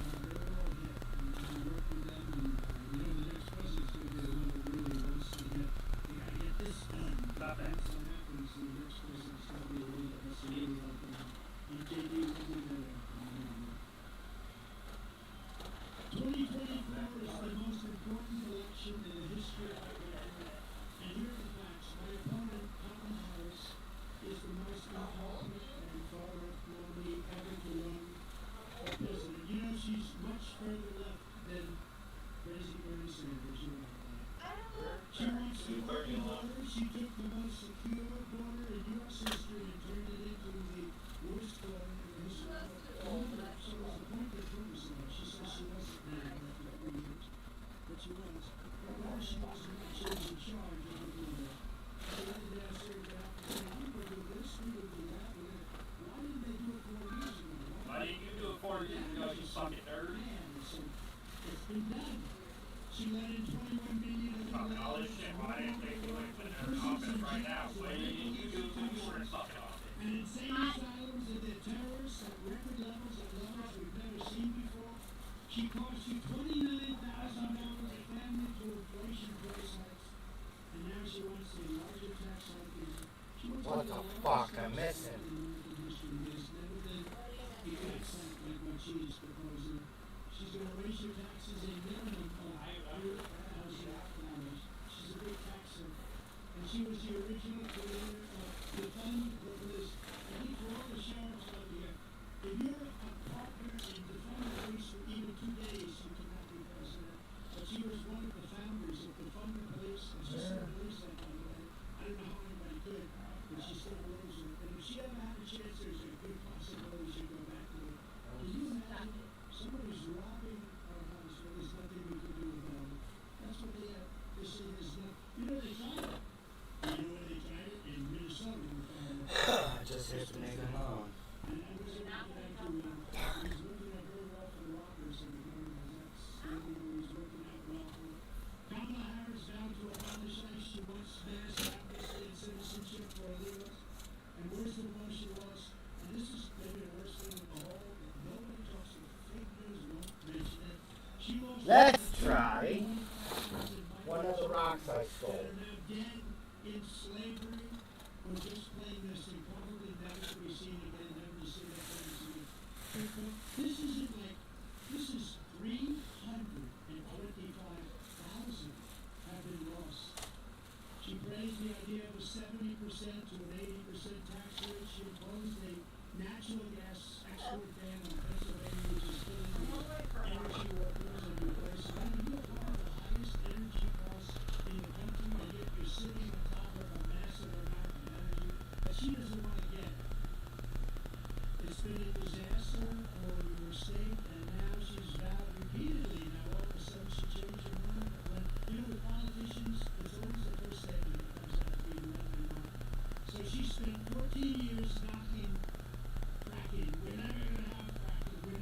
They were all hit. And we worked with them, and the next president's going to be the one that really wants to get, we got to get this done. Stop that. That's what happens. The next president's going to be the one that has to really help them. And JD will do that. 2024 is the most important election in the history of our country. And here are the facts. My opponent, Kamala Harris, is the most incompetent and far-left nominee ever to run for president. You know, she's much further left than President Bernie Sanders. You know that. She wants to open borders. She took the most secure border in U.S. history and turned it into the worst border in the history of the world. So was the point that Trump was about. She says she wasn't mad after 3 years, but she was. But now she wasn't. She was in charge of the border. So the other day I served it out and said, I'm going to do this, we will do that. Why didn't they do it 4 years ago? Why didn't you do it 4 years ago, you fucking nerd? So it's been done. She let in 21 million. Fucking all this shit, why didn't they do it when they're in office right now? Why didn't you do it when you were in fucking office? And insane asylums and their terrorists at record levels we've never seen before. She cost you $29,000 a family through inflation price hikes. And now she wants a larger tax hike. What the fuck? I'm missing. There's never been a tax hike like what she's proposing. She's going to raise your taxes a minimum of $100,000. She's a big taxer. And she was the original creator of the fund that was, I think for all the sheriffs out here, if you're a partner in the fund police for even 2 days, you cannot be president. But she was one of the founders of the fund police, and she still believes that, by the way. I don't know how anybody could, but she still believes it. And if she ever had a chance, there's a good possibility she'd go back to it. Can you imagine somebody's robbing our house when there's nothing we can do about it? That's what they have. They say there's no, you know, they tried it. You know where they tried it? In Minnesota. I just hit the nigga alone. And I was able to get him to, he's working out very well for the robbers in the government. That's he's working out well for. Kamala Harris vowed to abolish ICE. She wants mass amnesty and citizenship for illegals. And worse than what she was, and this is maybe the worst thing of all, that nobody talks about. Fake news won't mention it. She lost. Let's try one of the rocks I stole. That are now dead in slavery or just plain missing, probably never to be seen again, never to see their friends again. This isn't like, this is 325,000 have been lost. She praised the idea of a 70% to an 80% tax rate. She imposed a natural gas export ban on Pennsylvania, which is killing the energy workers and your places. I mean, you have one of the highest energy costs in the country, and yet you're sitting on top of a massive amount of energy that she doesn't want to get. It's been a disaster for your state, and now she's vowed repeatedly. Now all of a sudden she changed her mind. But when, you know, with politicians, it's always the first statement that comes out of being right or not. So she spent 14 years knocking fracking. We're never going to have fracking. We're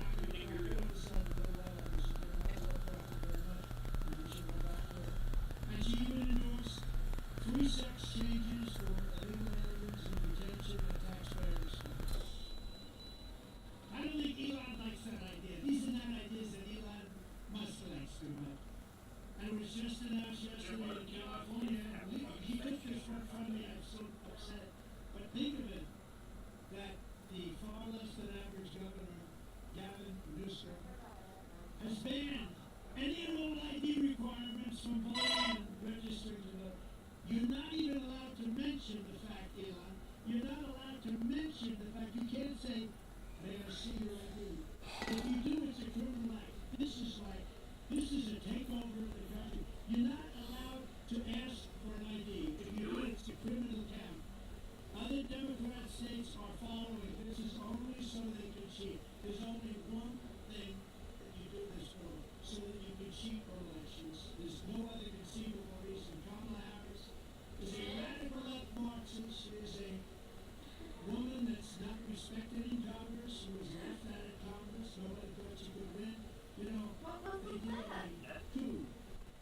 has banned any and all ID requirements from voting and registering to vote. You're not even allowed to mention the fact, Elon. You're not allowed to mention the fact. You can't say, may I see your ID? If you do, it's a criminal act. This is a takeover of the country. You're not allowed to ask for an ID. If you do, it's a criminal count. Other Democrat states are following. This is only so they can cheat. There's only one thing that you do this for, so that you can cheat for elections. There's no other conceivable reason. Kamala Harris is a radical left Marxist. She is a woman that's not respected in Congress. She was laughed at in Congress. Nobody thought she could win. You know, they did a coup.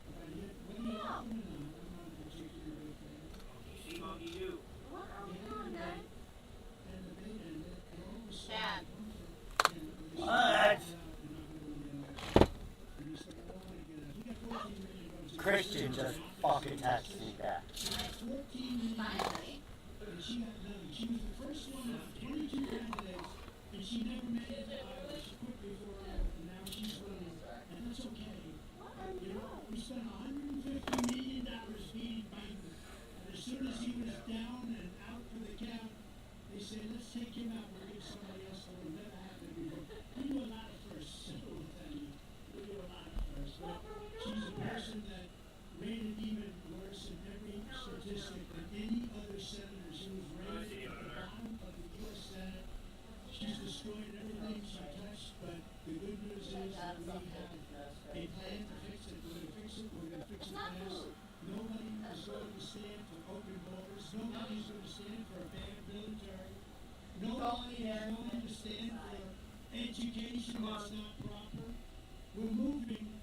Whether you like them or not, I'm not a particular big fan. Monkey see, monkey do. What are we doing, Dad? And the big end, and all of a sudden, Dad. What? Christian just fucking texted me back. Finally. And she had none. She was the first one of 22 candidates, and she never made it to Iowa. She quit before Iowa, and now she's running. And that's okay. You know, we spent $150 million beating Biden. And as soon as he was down and out for the count, they said, let's take him out and give somebody else that will never happen before. We do a lot of firsts, I will tell you. We do a lot of firsts. But she's a person that made it even worse in every statistic than any other senator. She was rated at the bottom of the U.S. Senate. She's destroyed everything she touched, but the good news is that we have a plan to fix it. We're going to fix it. We're going to fix it fast. Nobody is going to stand for open borders. Nobody is going to stand for a bad military. Nobody is going to stand for education that's not proper. We're moving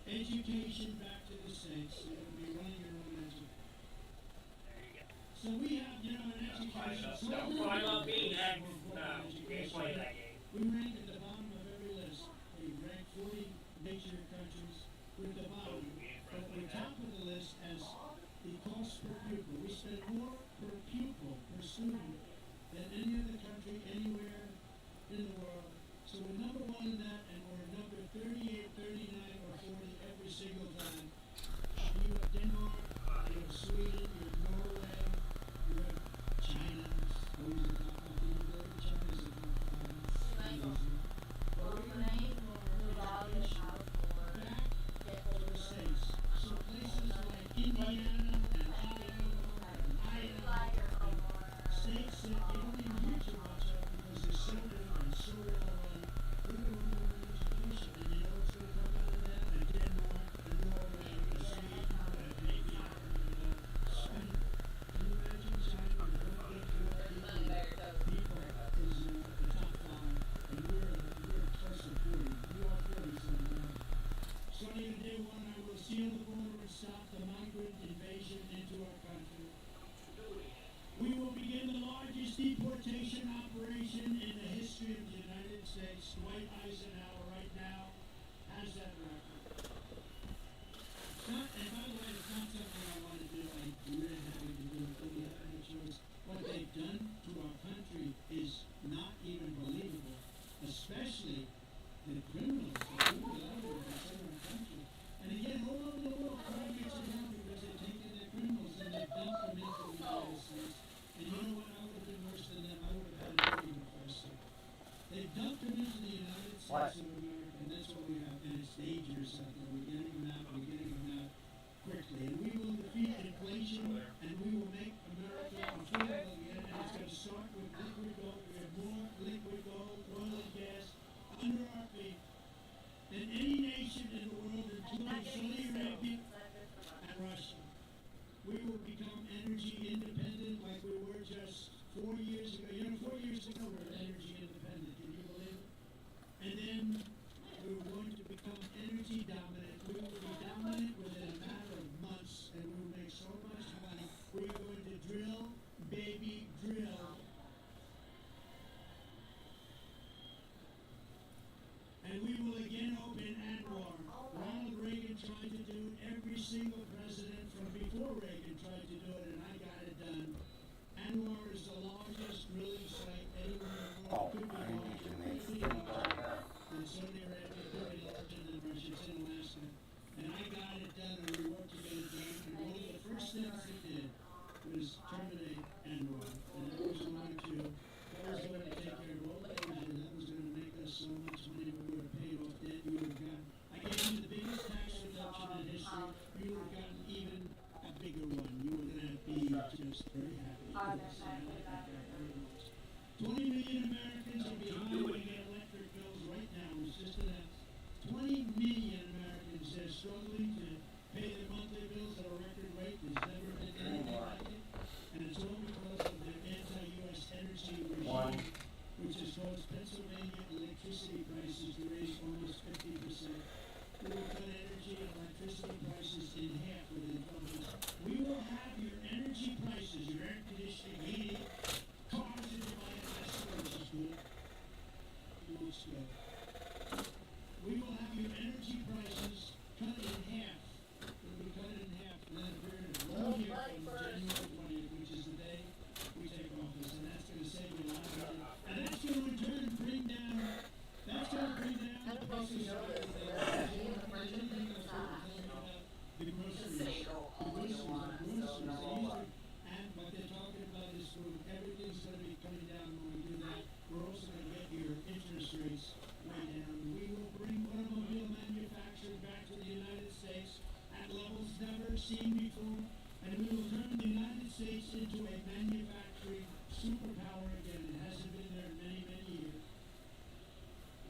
education back to the states. You're going to be running your own education. So we have, you know, an education. Don't find out me next. No, you can't play that game. We rank at the bottom of every list. We rank 40 major countries. We're at the bottom. But we're top of the list as the cost per pupil. We spend more per pupil, per student, than any other country anywhere in the world. So we're number one in that, and we're number 38, 39, or 40 every single time. You have Denmark, you have Sweden, you have Norway, you have China. Always a top country. China's a top country. But we're going to move our education back to the States. So places like Indiana and Iowa and states that you don't even hear too much of because they're so good and so well run. We're going to move our education, and you know what's going to come out of that? And Denmark and Norway and Sweden and maybe Spain. Can you imagine China with 1.4 people is the top five, and we're close to 40. We are 40 now. Starting on day one, I will seal the border and stop the migrant invasion into our country. We will begin the largest deportation operation in the history of the United States. Dwight Eisenhower right now has that record. It's not, and by the way, it's not something I want to do. I really having to do it, but we have no choice. What they've done to our country is not even believable, especially the criminals that do it all over our country. And again, all over the world, crime gets around because they're taking their criminals and they dump them into the United States. And you know what? I would have been worse than them. I would have had a baby first. They dumped them into the United States of America, and that's what we have. And it's dangerous out there. We're getting them out. We're getting them out quickly. And we will defeat inflation, and we will make America affordable again. And it's going to start with liquid gold. We have more liquid gold, oil and gas under our feet than any nation in the world, including Saudi Arabia and Russia. We will become energy independent like we were just 4 years ago. You know, 4 years ago we were energy independent. Can you believe it? And then we're going to become energy dominant. We will be dominant within a matter of months, and we will make so much money. We're going to drill, baby, drill. And we will again open ANWR. Ronald Reagan tried to do it. Every single president from before Reagan tried to do it, and I got it done. ANWR is the largest drilling and you would have paid off debt. You would have gotten, I gave you the biggest tax reduction in history. You would have gotten even a bigger one. You were going to be just very happy. 20 million Americans are behind on their electric bills right now. It was just announced. 20 million Americans are struggling to pay their monthly bills at a record rate. There's never been anything like it. And it's all because of their anti-U.S. energy regime, which has caused Pennsylvania electricity prices to raise almost 50%. We will cut energy and electricity prices in half within 12 months. We will have your energy prices, your air conditioning, heating, cars in your life, that's which is good. Looks good. We will have your energy prices cut in half. It will be cut in half within a period of 1 year from January 20th, which is the day we take office. And that's going to save you a lot of money. And that's going to in turn bring down the prices of everything. The groceries. And what they're talking about is food. Everything's going to be coming down when we do that. We're also going to get your interest rates way down. We will bring automobile manufacturing back to the United States at levels never seen before. And we will turn the United States into a manufacturing superpower again. It hasn't been there in many, many years.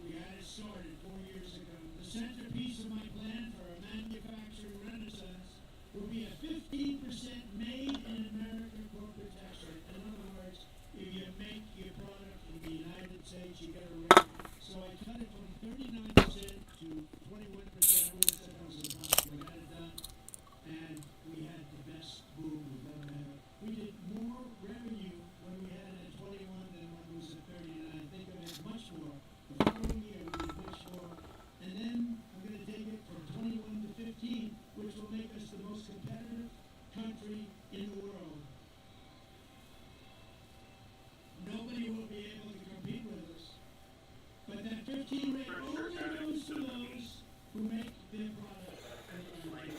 We had it started 4 years ago. The centerpiece of my plan for a manufacturing renaissance will be a 15% made in America corporate tax rate. In other words, if you make your product in the United States, you get a rate. So I cut it from 39% to 21%. I would have said that was impossible. We got it done, and we had the best boom we've ever had. We did more revenue when we had it at 21 than when it was at 39. Think of it, much more. The following year, we did much more. And then I'm going to take it from 21 to 15, which will make us the most competitive country in the world. Nobody will be able to compete with us. But that 15 rate only goes to those who make their product. Otherwise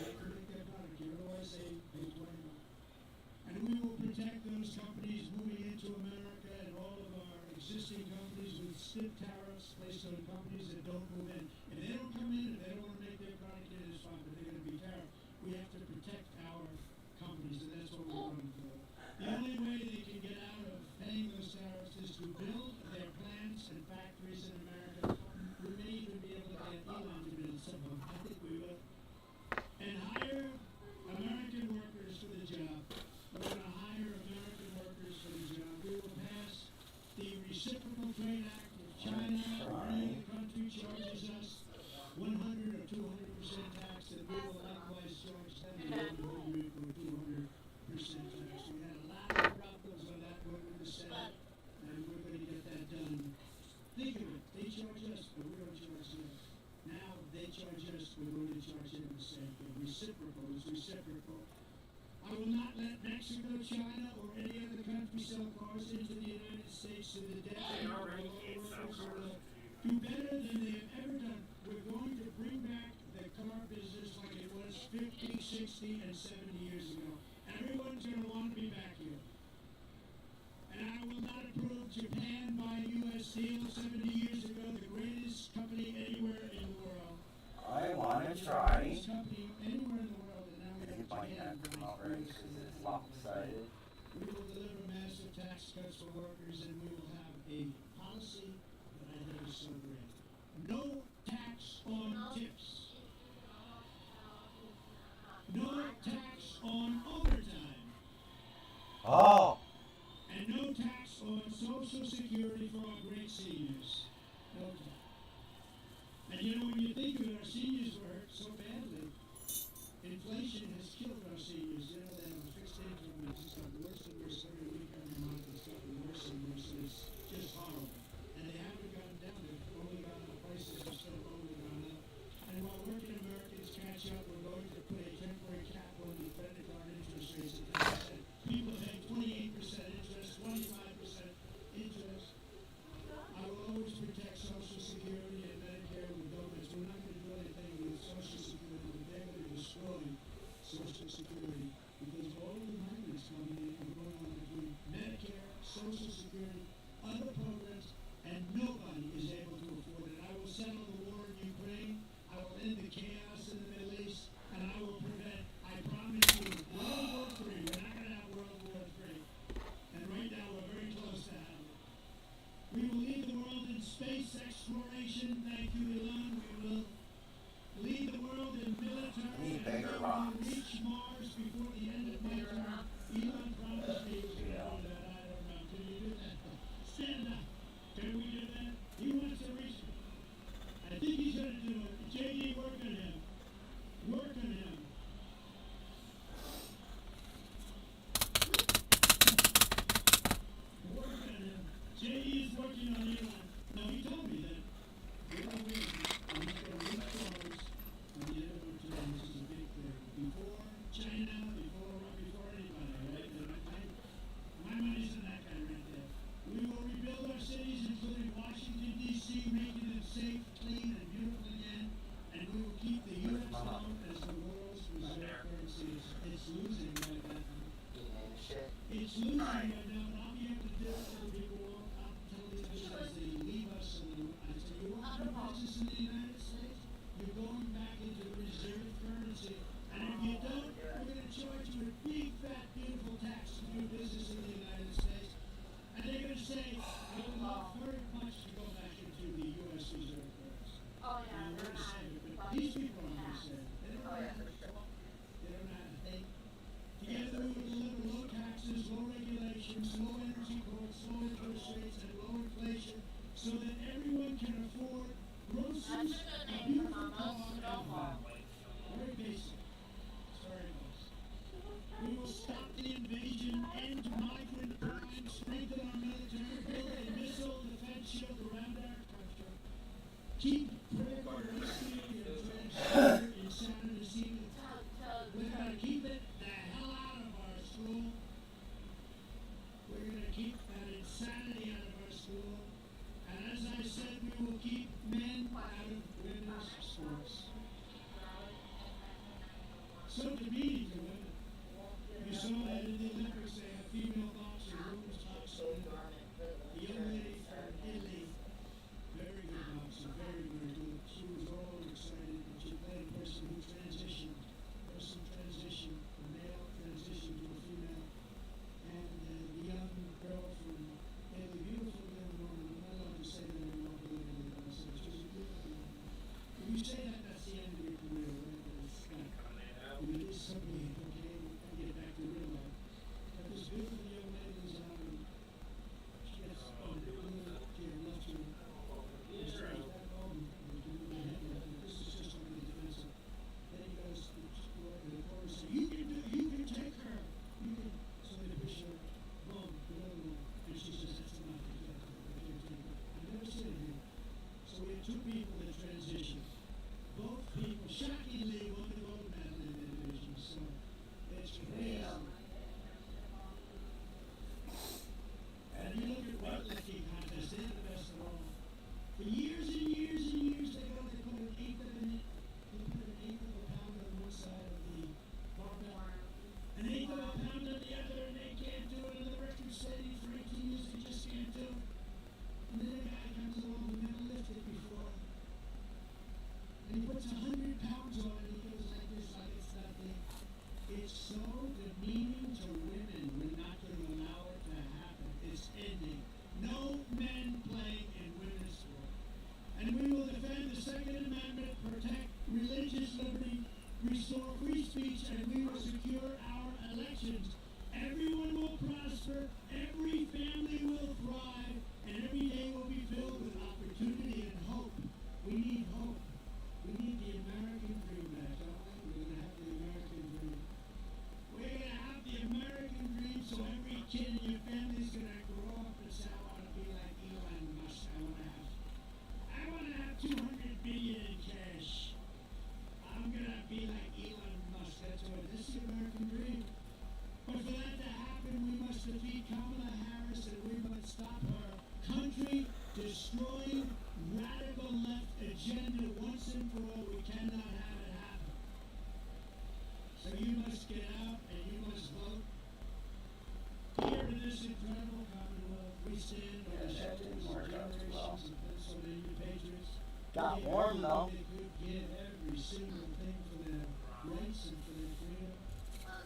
they pay 21. And we will protect those companies moving into America and all of our existing companies with stiff tariffs placed on companies that don't move in. If they don't come in, if they don't want to make their product in, it's fine, but they're going to be tariffed. We have to protect our companies, and that's what we're running for. The only way they can get out of paying those tariffs is to build their plants and factories in America. We may even be able to get Elon to build some of them. I think we will. And hire American workers for the job. We're going to hire American workers for the job. We will pass the Reciprocal Trade Act with China. Any other country charges us 100 or 200% tax, and we will likewise charge them 100 or 200% tax. We had a lot of problems on that one with the Senate, and we're going to get that done. Think of it. They charge us, but we don't charge them. Now they charge us, we're going to charge them the same thing. Reciprocal is reciprocal. I will not let Mexico, China, or any other country sell cars into the United States to the detriment of our workers who will do better than they have ever done. We're going to bring back the car business like it was 50, 60, and 70 years ago. Everyone's going to want to be back here. And I will not approve Japan buying U.S. Steel 70 years ago, the greatest company anywhere in the world. I want to try. The greatest company anywhere in the world, and now we have Japan buying U.S. Steel. Lopsided. We will deliver massive tax cuts for workers, and we will have a policy that I think is so great. No tax on tips. No tax on overtime. Oh! And no tax on Social Security for our great seniors. No tax. And you know, when you think of it, our seniors were hurt so badly. Inflation has killed our seniors. You know, they have a fixed income. It's just gotten worse and worse every week, every month. It's gotten worse and worse. And it's just horrible. And they haven't gotten down. They've only gotten the prices are still only gone up. And while working Americans catch up, we're going to put a temporary cap on the credit card interest rates at 10%. People pay 28% interest, 25% interest. I will always protect Social Security and Medicare with donuts. We're not going to do anything with currency. And if you don't, we're going to charge you a big, fat, beautiful tax to do business in the United States. And they're going to say, I would love very much to go back into the U.S. Reserve currency. Oh, yeah. And we're going to say, but these people aren't going to say it. They don't know how to talk. They don't know how to think. Together we will deliver low taxes, low regulations, low energy costs, low interest rates, and low inflation so that everyone can afford groceries, a beautiful car, and home. Very basic. Very basic. We will stop the invasion, end migrant crime, strengthen our military, build a missile defense shield around our country, keep progressing and transgender insanity. We're going to keep it the hell out of our school. We're going to keep that insanity out of our school. And as I said, we will keep men out of women's sports. So demeaning to women. You saw that in the Olympics, they have female boxer, women's boxer. The young lady from Italy, very good boxer, very, very good. She was all excited, but she played a person who transitioned. Person transition from male transition to a female. And the young girl from Italy, beautiful young woman, I'm not allowed to say that anymore politically, but I said she was a beautiful young woman. When you say that, that's the end of your career, right? It's like, you release somebody, okay, and get back to real life. But this beautiful young lady is on, she gets on the left to your left ear. It's right. This is just something defensive. Then he goes to the chorus, you can take her. You can, so they push her, boom, another one. And she says, that's enough, I can't take her. I've never seen it here. So we have two people that transition. Both people, shockingly, won the gold medal in their division. So it's crazy. And you look at weightlifting contests, they're the best of all. For years and years and years, they put an eighth of a minute. They put an eighth of a pound on one side of the barbell, an eighth of a pound on the other, and they can't do it. And the record setting for 18 years, they just can't do it. And then a guy comes along who never lifted before. And he puts 100 pounds on it, and he goes like this, like it's nothing. It's so demeaning to women. We're not going to allow it to happen. It's ending. No men playing in women's sport. And we will defend the Second Amendment, protect religious liberty, restore free speech, and we will secure our elections. Everyone will prosper, every family will thrive, and every day will be filled with opportunity and hope. We need hope. We need the American dream back, don't we? We're going to have the American dream. We're going to have the American dream so every kid in your family is going to grow up and say, I want to be like Elon Musk. I want to have 200 billion in cash. I'm going to be like Elon Musk. That's what this is the American dream. But for that to happen, we must defeat Kamala Harris and we must stop her country destroying radical left agenda once and for all. We cannot have it happen. So you must get out and you must vote. Here in this incredible Commonwealth, we stand on the shoulders of generations of Pennsylvania patriots. Got warm though. They could give every single thing for their rights and for their freedom.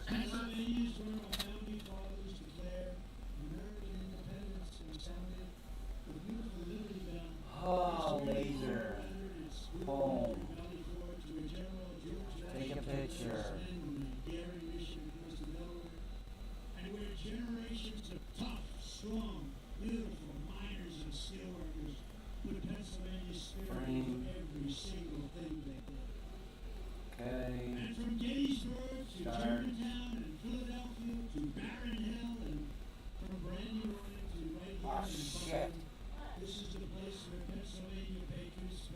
Pennsylvania is where our founding fathers declared American independence and sounded the beautiful Liberty Bell. Oh, laser. Home. Take a picture. And we're generations of tough, strong, beautiful miners and steelworkers put Pennsylvania's spirit into every single thing they did. Okay. And from Gettysburg to Germantown and Philadelphia to Barron Hill and from Brandywine to right here in Boston, this is the place where Pennsylvania patriots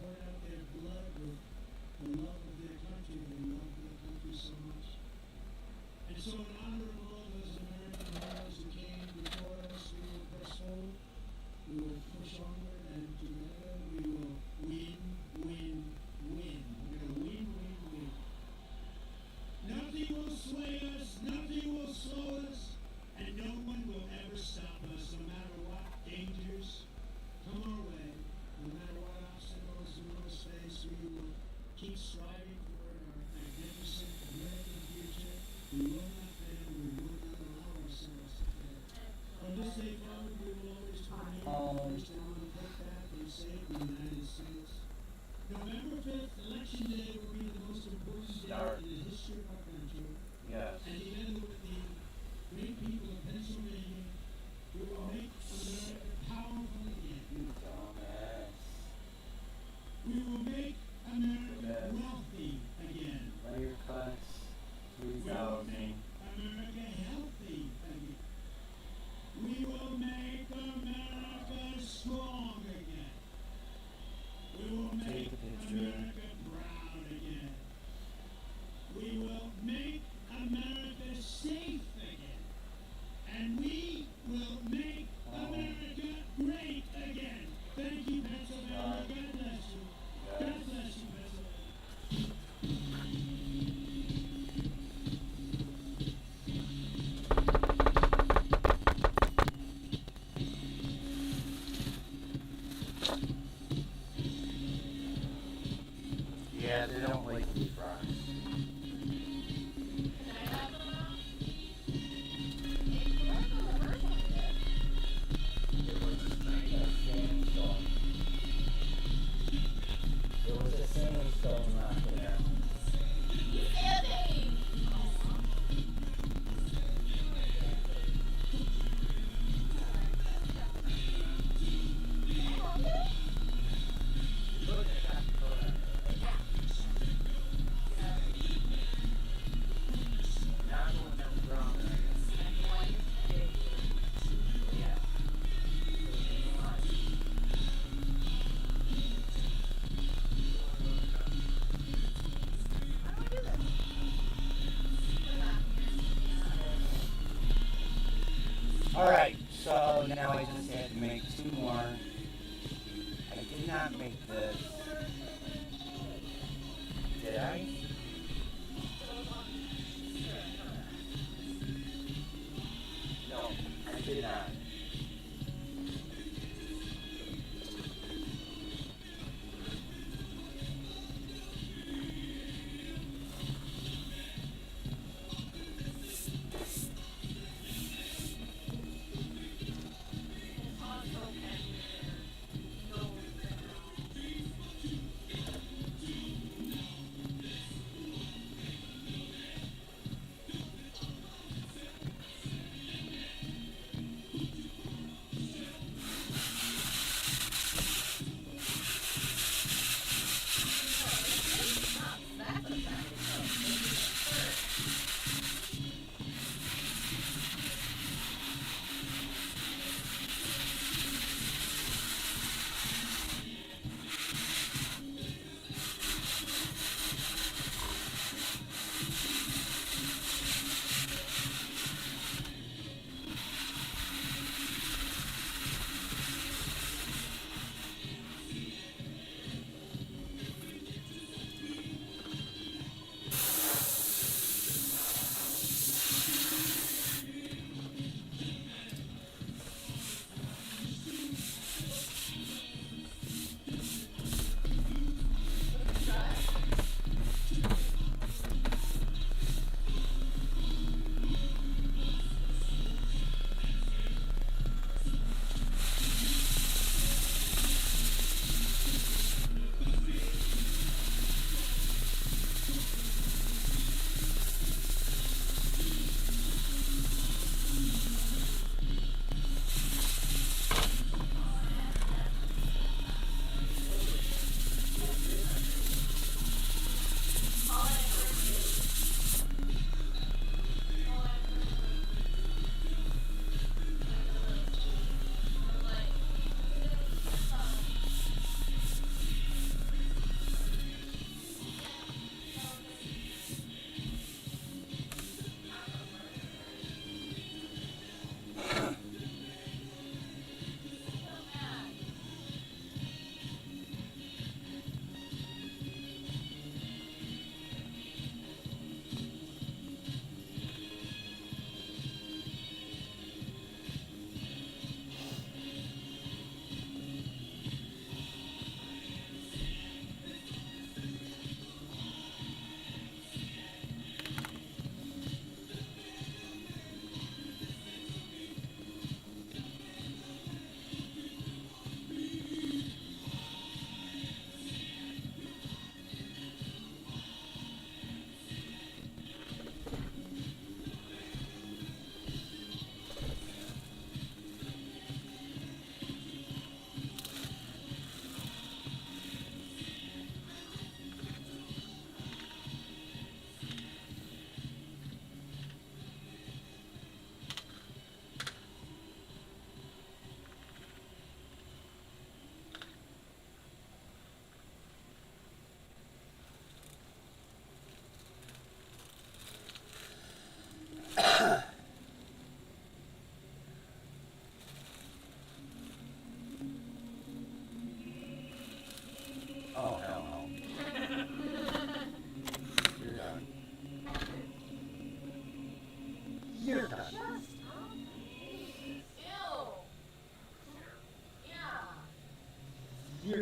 election day will be the most important day in the history of our country. Yes. And together with the great people of Pennsylvania, we will make America powerful again. We will make America wealthy again. Clear cuts, We will make America healthy again. We will make America strong again. We will make America proud again. We will make America safe again. And we will make America great again. Thank you, Pennsylvania. God bless you. God bless you, Pennsylvania. Yeah, they don't like deep fries. There was a singing stone out there. Alright, so now I just had to make two more. I did not make this. Did I? No, I did not.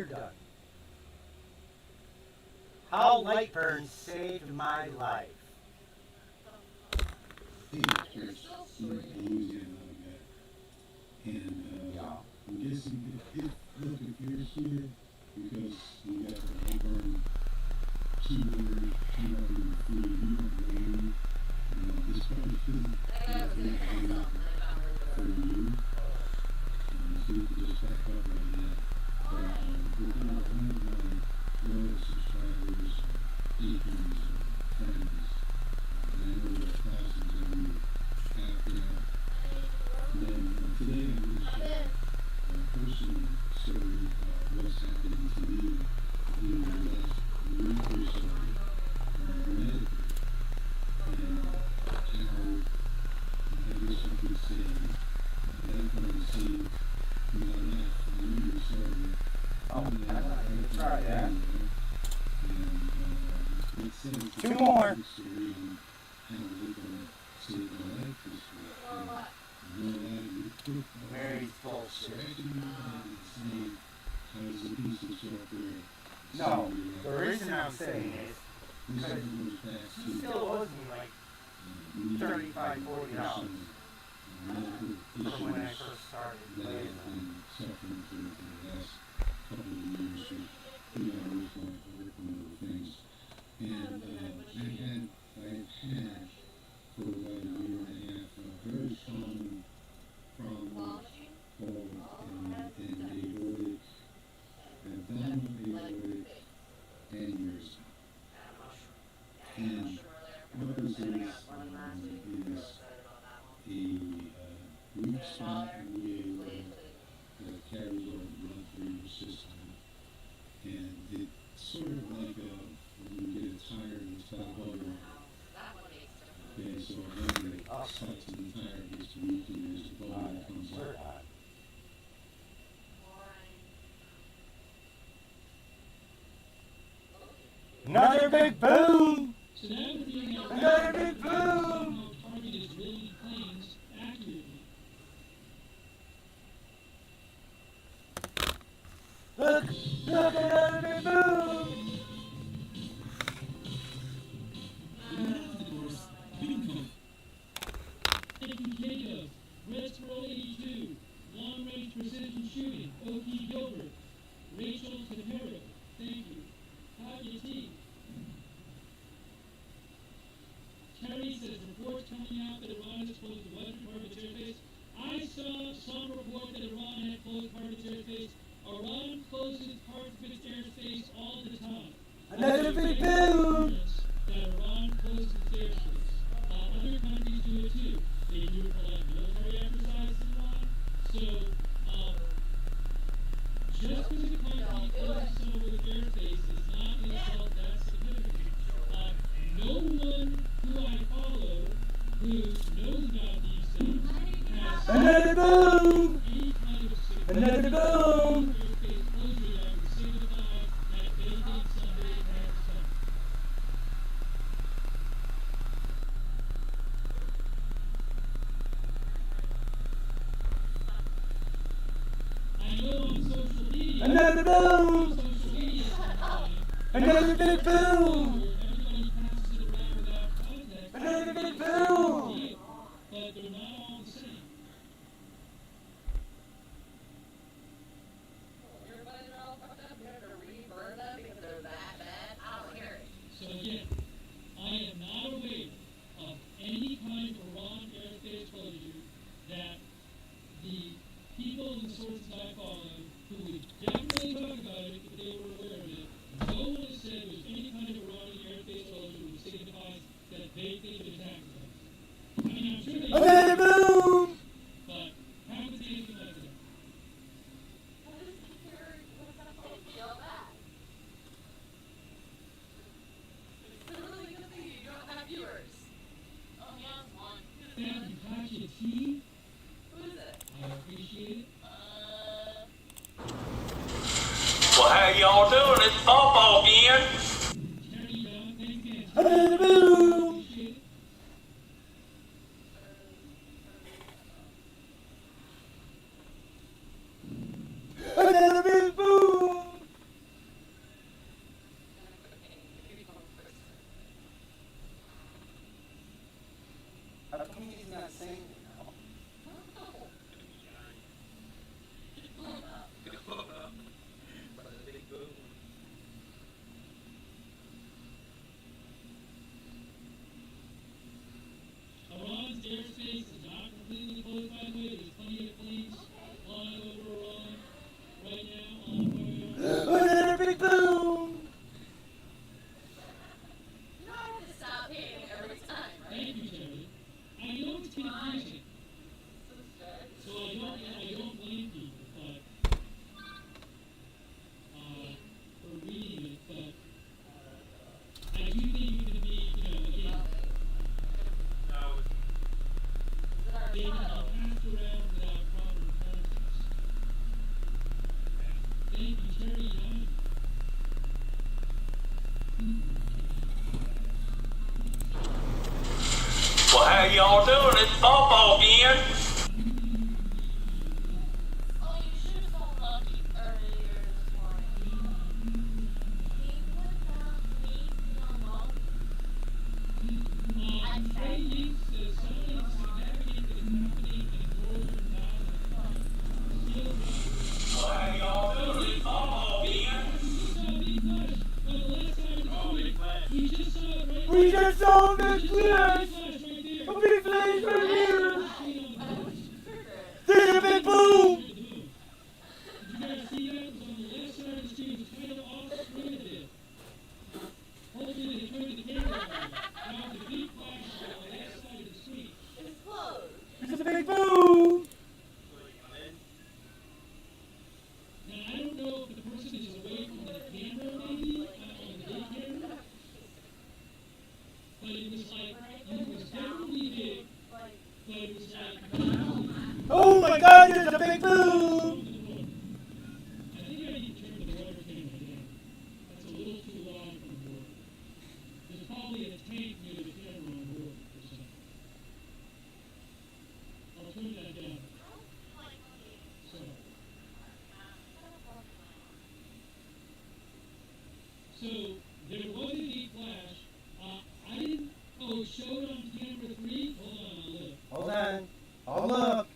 done. How Lightburn saved my life. And I'm guessing look, if you're here because you got the Lightburn keyword came up in your feed, you don't blame, this probably shouldn't be a big deal for you. So you can just back up right now. But one of my loyal subscribers, patrons, friends, and I know there are thousands of you out there. And then today I'm going to share a personal story about what's happening to me in the last week or so medically. And how, I guess you could say, Lightburn saved my life. I know you saw the I'm not going to try that. Two more. Very bullshit. No, the reason I'm saying is because he still owes me like $35, $40 from when I first started playing them. Couple of years we got to work on other things. And I've had for about a year and a half a very common problem called an aortic, abdominal aortic aneurysm. And what this is a weak spot in the aorta that carries all the blood through your system. And it's sort of like when you get a tire and it's got a butter on it. Okay, so when it cuts and the tire gets weak and there's a butter that comes out. Another big boom! So now we're doing another big boom! Targeted rolling planes accurately. Look, another big boom! Taking Red Squirrel 82, Long Range Precision Shooting, O.K. Gilbert, Rachel Tapero, thank you. Tanya T. Terry says reports coming out that Iran has closed the western part of its airspace. I saw some report that Iran had closed part of its airspace. Iran closes parts of its airspace all the time. Another big boom! That Iran closes its airspace. Other countries do it too. They do it for like military exercises and Iran. So, just because a country closes some of its airspace is not in itself that significant. No one who I follow who knows about these things has another boom! any kind of significant Another boom! airspace closure that would signify that they think somebody has something. I know on social media. Another boom! Social media sometimes. Another big boom! Everybody passes it around without context. Another big boom! But they're not all the same. Everybody's all fucked up. You have to reword them because they're that bad. I don't hear it. So again, I am not aware of any kind of Iran airspace closure that the people and the sources I follow who would definitely talk about it if they were aware of it, no one has said there's any kind of Iranian airspace closure which signifies that they think it attacks us. I mean, I'm sure they Another boom! but haven't seen anything like that. What is security? What's that called? Kill that. He's not saying Iran's airspace is not completely closed, by the way. There's plenty of planes flying over Iran right now on Another big boom! You don't have to stop hitting every time, right? Thank you, Terry. I know it's confusing. So I don't blame people, but for reading it, but I do think you can be, again, they can be passed around without proper context. Thank you, Terry. Well, how y'all doing? It's Bobo again. Oh, you should have phoned Lucky earlier this morning. He would not leave me alone. I'm Training says something significant is happening in northern Gaza. Well, how y'all doing? It's Bobo again. We just saw it right We just saw a big flash! A big flash right here! There's a big boom! Did you guys see that? It was on the left side of the street. It was kind of off screen a bit. Hopefully they turned the camera on. Now the big flash on the left side of the street. It's closed. There's a big boom! Now I don't know if the person is away from the camera maybe, on the big camera. But it was like, it was definitely big, but it was like, Oh my god, there's a big boom! I think I need to turn the water camera down. That's a little too loud for board. There's probably a tank near the camera on board or something. I'll turn that down. So. So, there was a deep flash. I didn't, it showed on camera 3. Hold on, I'll look. Hold on. I'll look.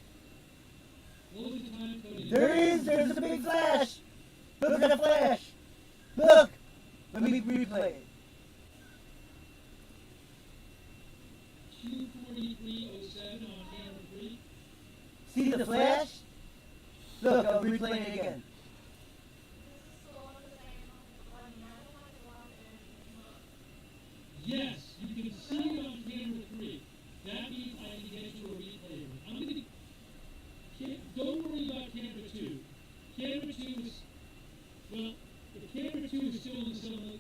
What was the time code? There is! There's a big flash! Look at the flash! Look! Let me replay it. 2:43:07 on camera 3. See the flash? Look, I'll replay it again. Yes, you can see it on camera 3. That means I can get you a replay. I'm gonna. Don't worry about camera 2. Camera 2 is. Well, if camera 2 is showing some.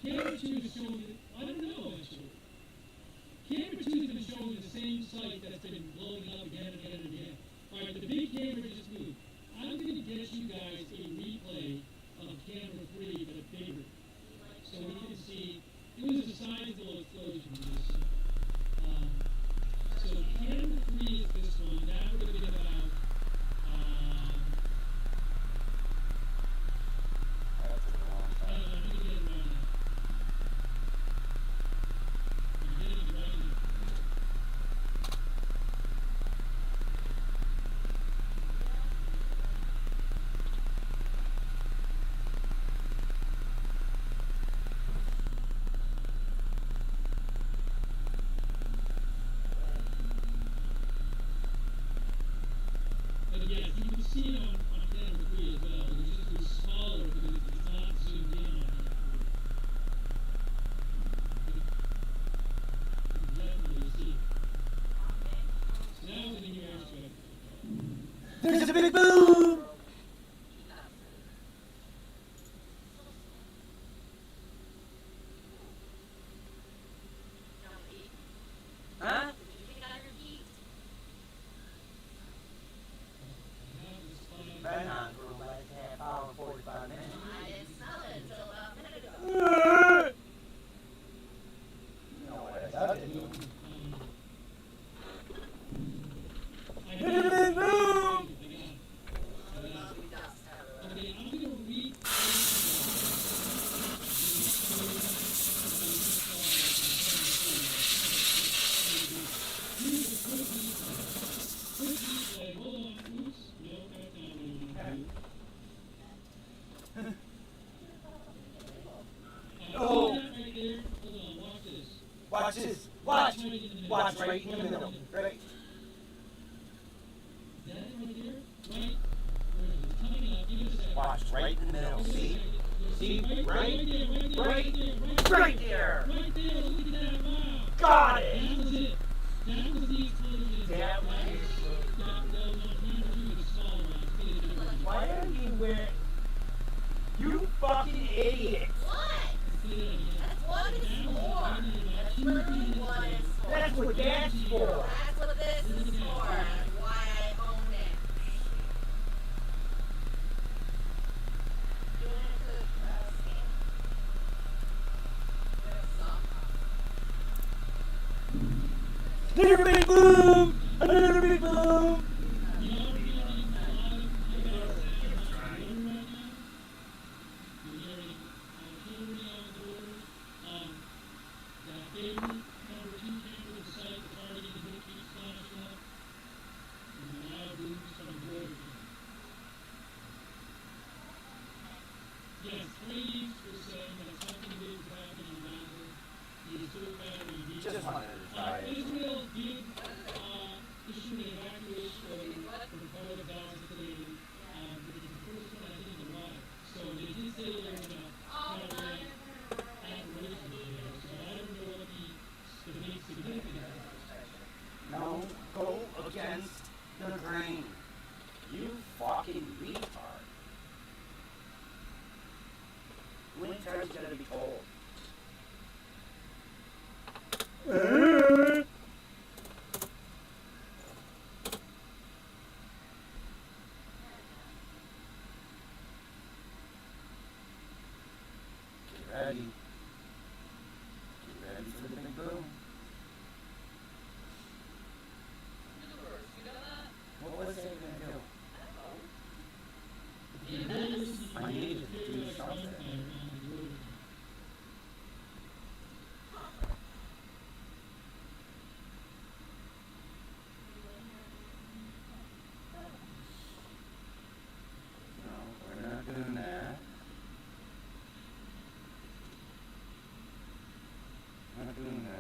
Camera 2 is showing. I don't know actually. Camera 2 has been showing the same site that's been blowing up again and again and again. Alright, the big camera just moved. I'm gonna get you guys a replay of camera 3, but bigger. So we can see. It was a sizable explosion. So camera 3 is this one. That would have been about. I'm gonna get it right now. I'm getting it right now. Watch this. Watch. Watch right in the middle. Right. Watch right in the middle. See? See? Right there. Got it. That was why are you wearing? You fucking idiot. That's what it's for. That's literally what it's for. That's what that's for. That's what this is for. That's why I own it. Doing it to the Another big boom! Another big boom! Just wanted to try it. Israel did issue an evacuation from part of Gaza today, which is the first one I think in a while. So they did say they were going to have an operation there. So I don't know what the big significance is. No, go against the grain. You fucking retard. How many times you gotta be told? Get ready. Get ready for the big boom. What was it gonna do? I needed to do something. No, we're not doing that. Not doing that.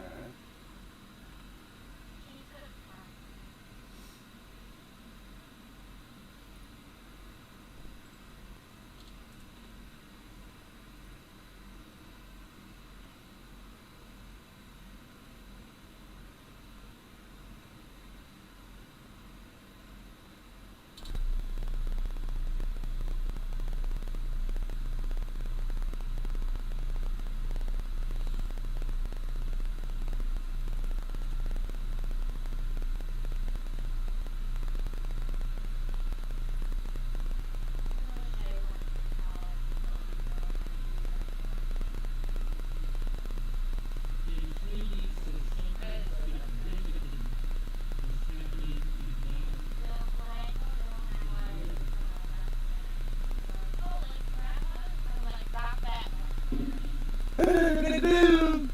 Big boom!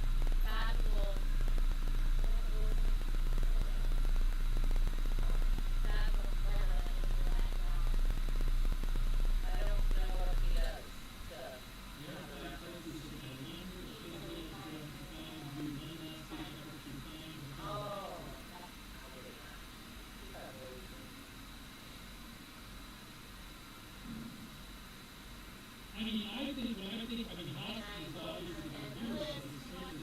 I mean, hospitals obviously are very serious.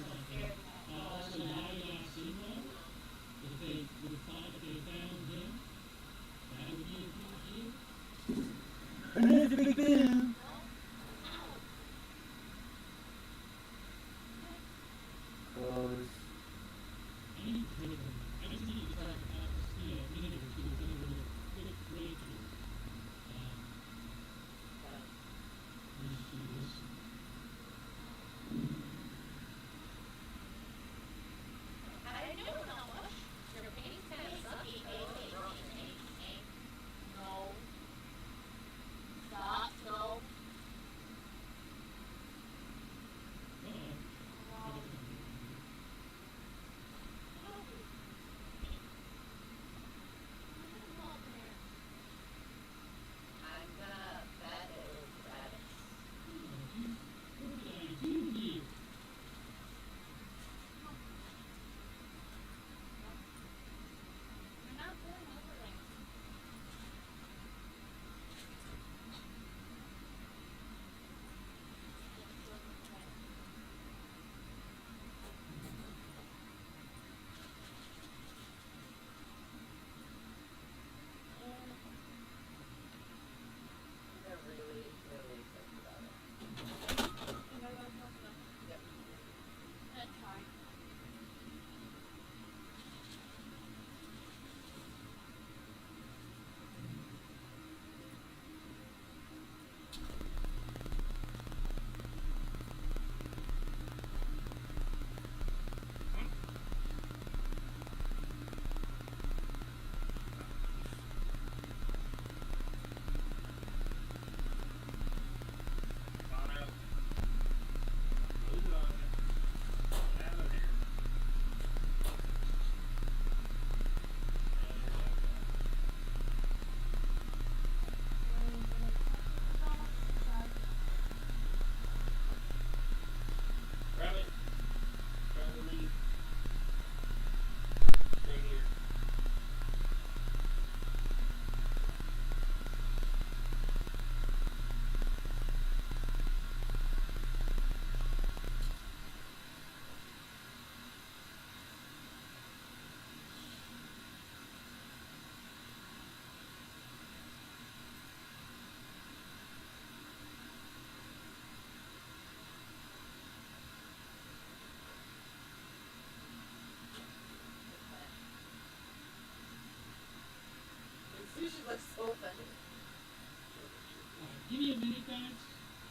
minute, guys.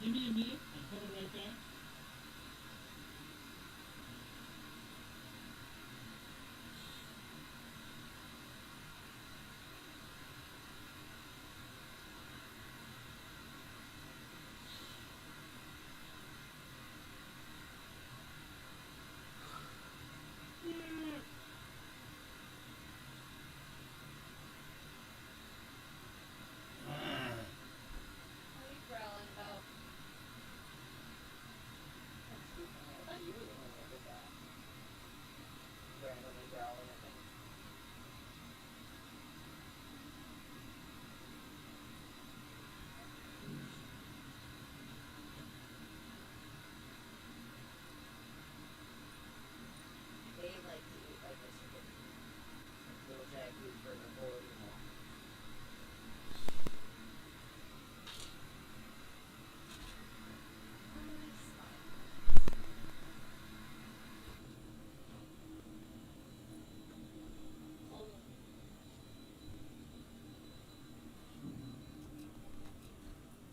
Give me a minute. I'm coming right back.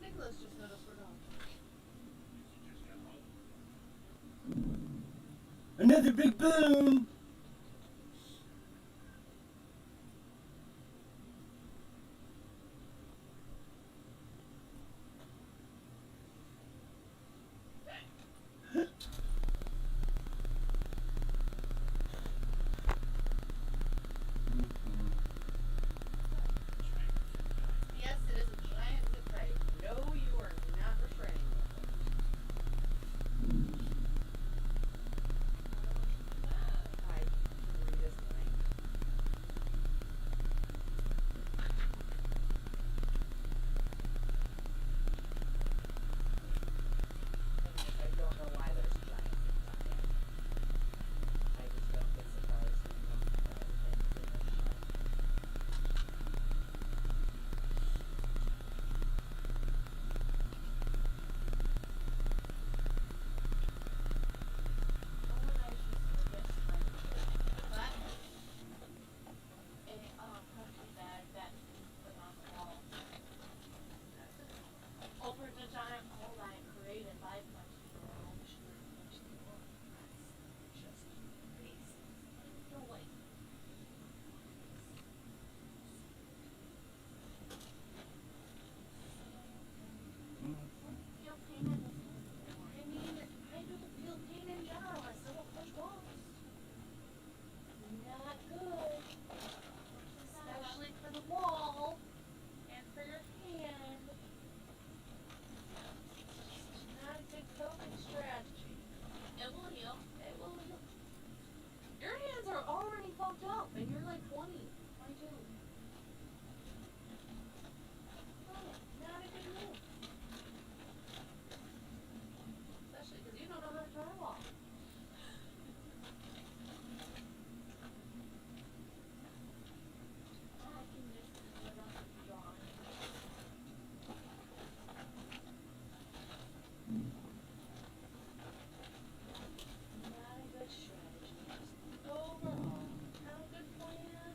Nicholas just noticed we're gone. Another big boom! Yes, it is a giant zip tie. No, you are not refraining with it. I can read his mind. I don't know why there's giant zip tie. I just don't get surprised when everything's in a shot. Over the giant hole I created by much just crazy. No way. Feel pain in this anymore. I mean, I don't feel pain in general. I still don't push walls. Not good. Especially for the wall and for your hand. Not a good coping strategy. It will heal. It will heal. Your hands are already fucked up and you're like 20, 22. Not a good move. Especially because you don't know how to drywall. I can just live off of drawing. Not a good strategy. Overall, not a good plan.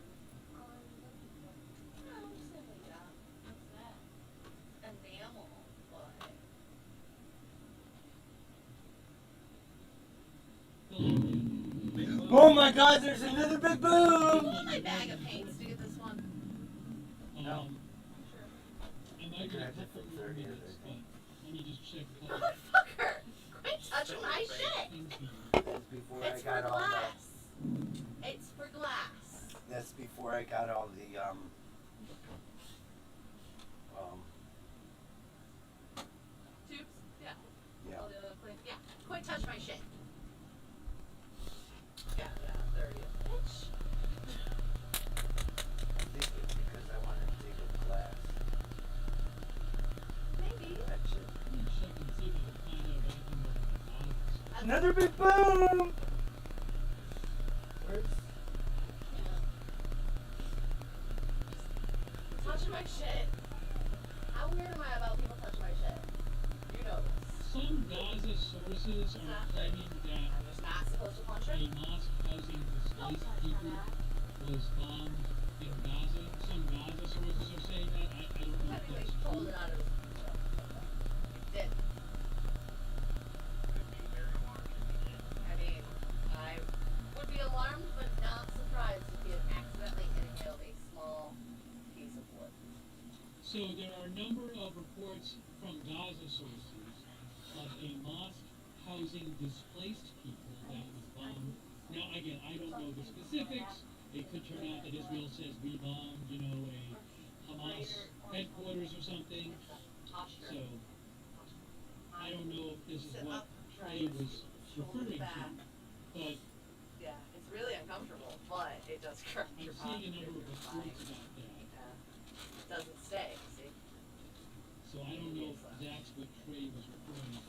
No, simply not. What's that? Enamel, but. Oh my god, there's another big boom! You want my bag of paints to get this one? No. I might get a couple more minutes, but let me just check. Motherfucker! Quit touching my shit! Before It's for glass. It's for glass. That's before I got all the, Tubes? Yeah. Yeah. All the other places? Yeah. Quit touching my shit. Yeah, there you go. Bitch. I think it's because I wanted to take a class. Maybe. That's it. Let me check and see if I can find out anything more about the Another big boom! Where's... Touching my shit. How weird am I about people touching my shit? You know this. Some Gaza sources are claiming that I'm just not supposed to punch a it. mosque housing displaced people was bombed in Gaza. Some Gaza sources are saying that. I don't know I if think that's they pulled true. it out of his. did. I mean, I would be alarmed but not surprised if he had accidentally inhaled a small piece of wood. So there are a number of reports from Gaza sources of a mosque housing displaced people that was bombed. Now, again, I don't know the specifics. It could turn out that Israel says we bombed, you know, a Hamas headquarters or something. So, I don't know if this is what Trey was referring to, but Yeah, it's really uncomfortable, but it does correct your I'm seeing a posture. number of reports about that. It doesn't stay, see? So I don't know if that's what Trey was referring to.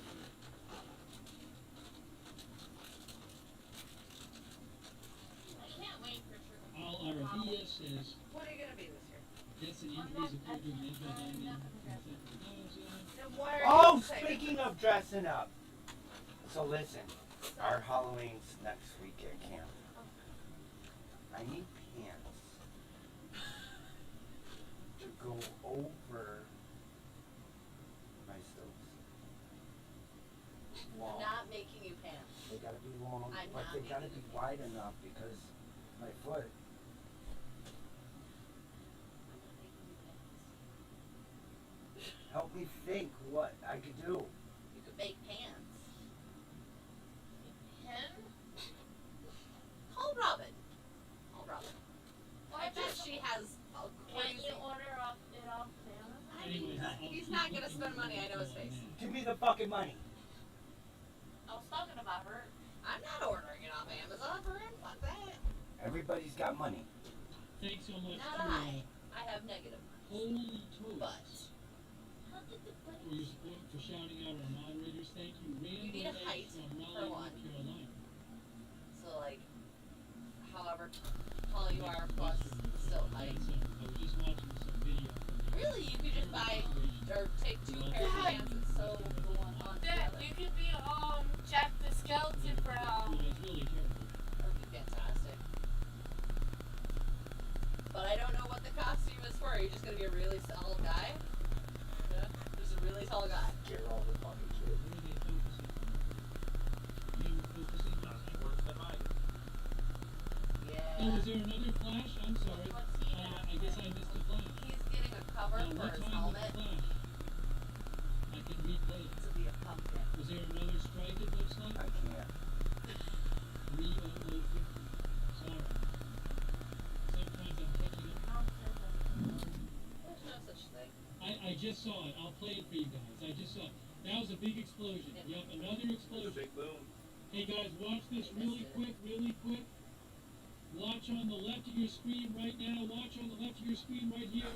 I can't wait for sure. Al-Arabiya says What are you gonna be this year? deaths and injuries occurred during the Israel bombing in central Gaza. Then why are Oh, you saying speaking of dressing up. So listen, our Halloween's next week at camp. I need pants to go over my stilts. I'm Long. not making you pants. They gotta be long, I'm but not they gotta making be you wide enough because my foot. Help me think what I could do. You could make pants. Him? Call Robin. Call Robin. Well, I bet she has a Can't crazy. you order off it off Amazon? I mean, he's not gonna spend money. I know his face. Give me the fucking money. I was talking about her. I'm not ordering it off Amazon for him. Fuck that. Everybody's got money. Thanks so much Not to I have negative. Holy Toast But for your support for shouting out our moderators. Thank you, you need a Randall height H. from for Raleigh, one. North Carolina. So like, however tall you are plus still height. I was just watching some video. Really, you could just buy or take 2 pairs of pants and sew the one on Dad, together. you could be Jack the Skeleton for It's really terrible. That would be fantastic. But I don't know what the costume is for. Are you just gonna be a really tall guy? Yeah, just a really tall guy. Get all the fucking shit. Where are they focusing? You focusing on Worse than mine. Yeah. Oh, is there another flash? I'm sorry. I guess I missed the flash. He's getting a cover Now, for what his time was the helmet flash? I can replay it. to be a pumpkin. Was there another strike, it looks like? I can't. 3:00:50. Sorry. Sometimes I'm catching up. There's no such thing. I just saw it. I'll play it for you guys. I just saw it. That was a big explosion. Yep, another explosion. Big boom. Hey guys, watch this really quick, really quick. Watch on the left of your screen right now. Watch on the left of your screen right here.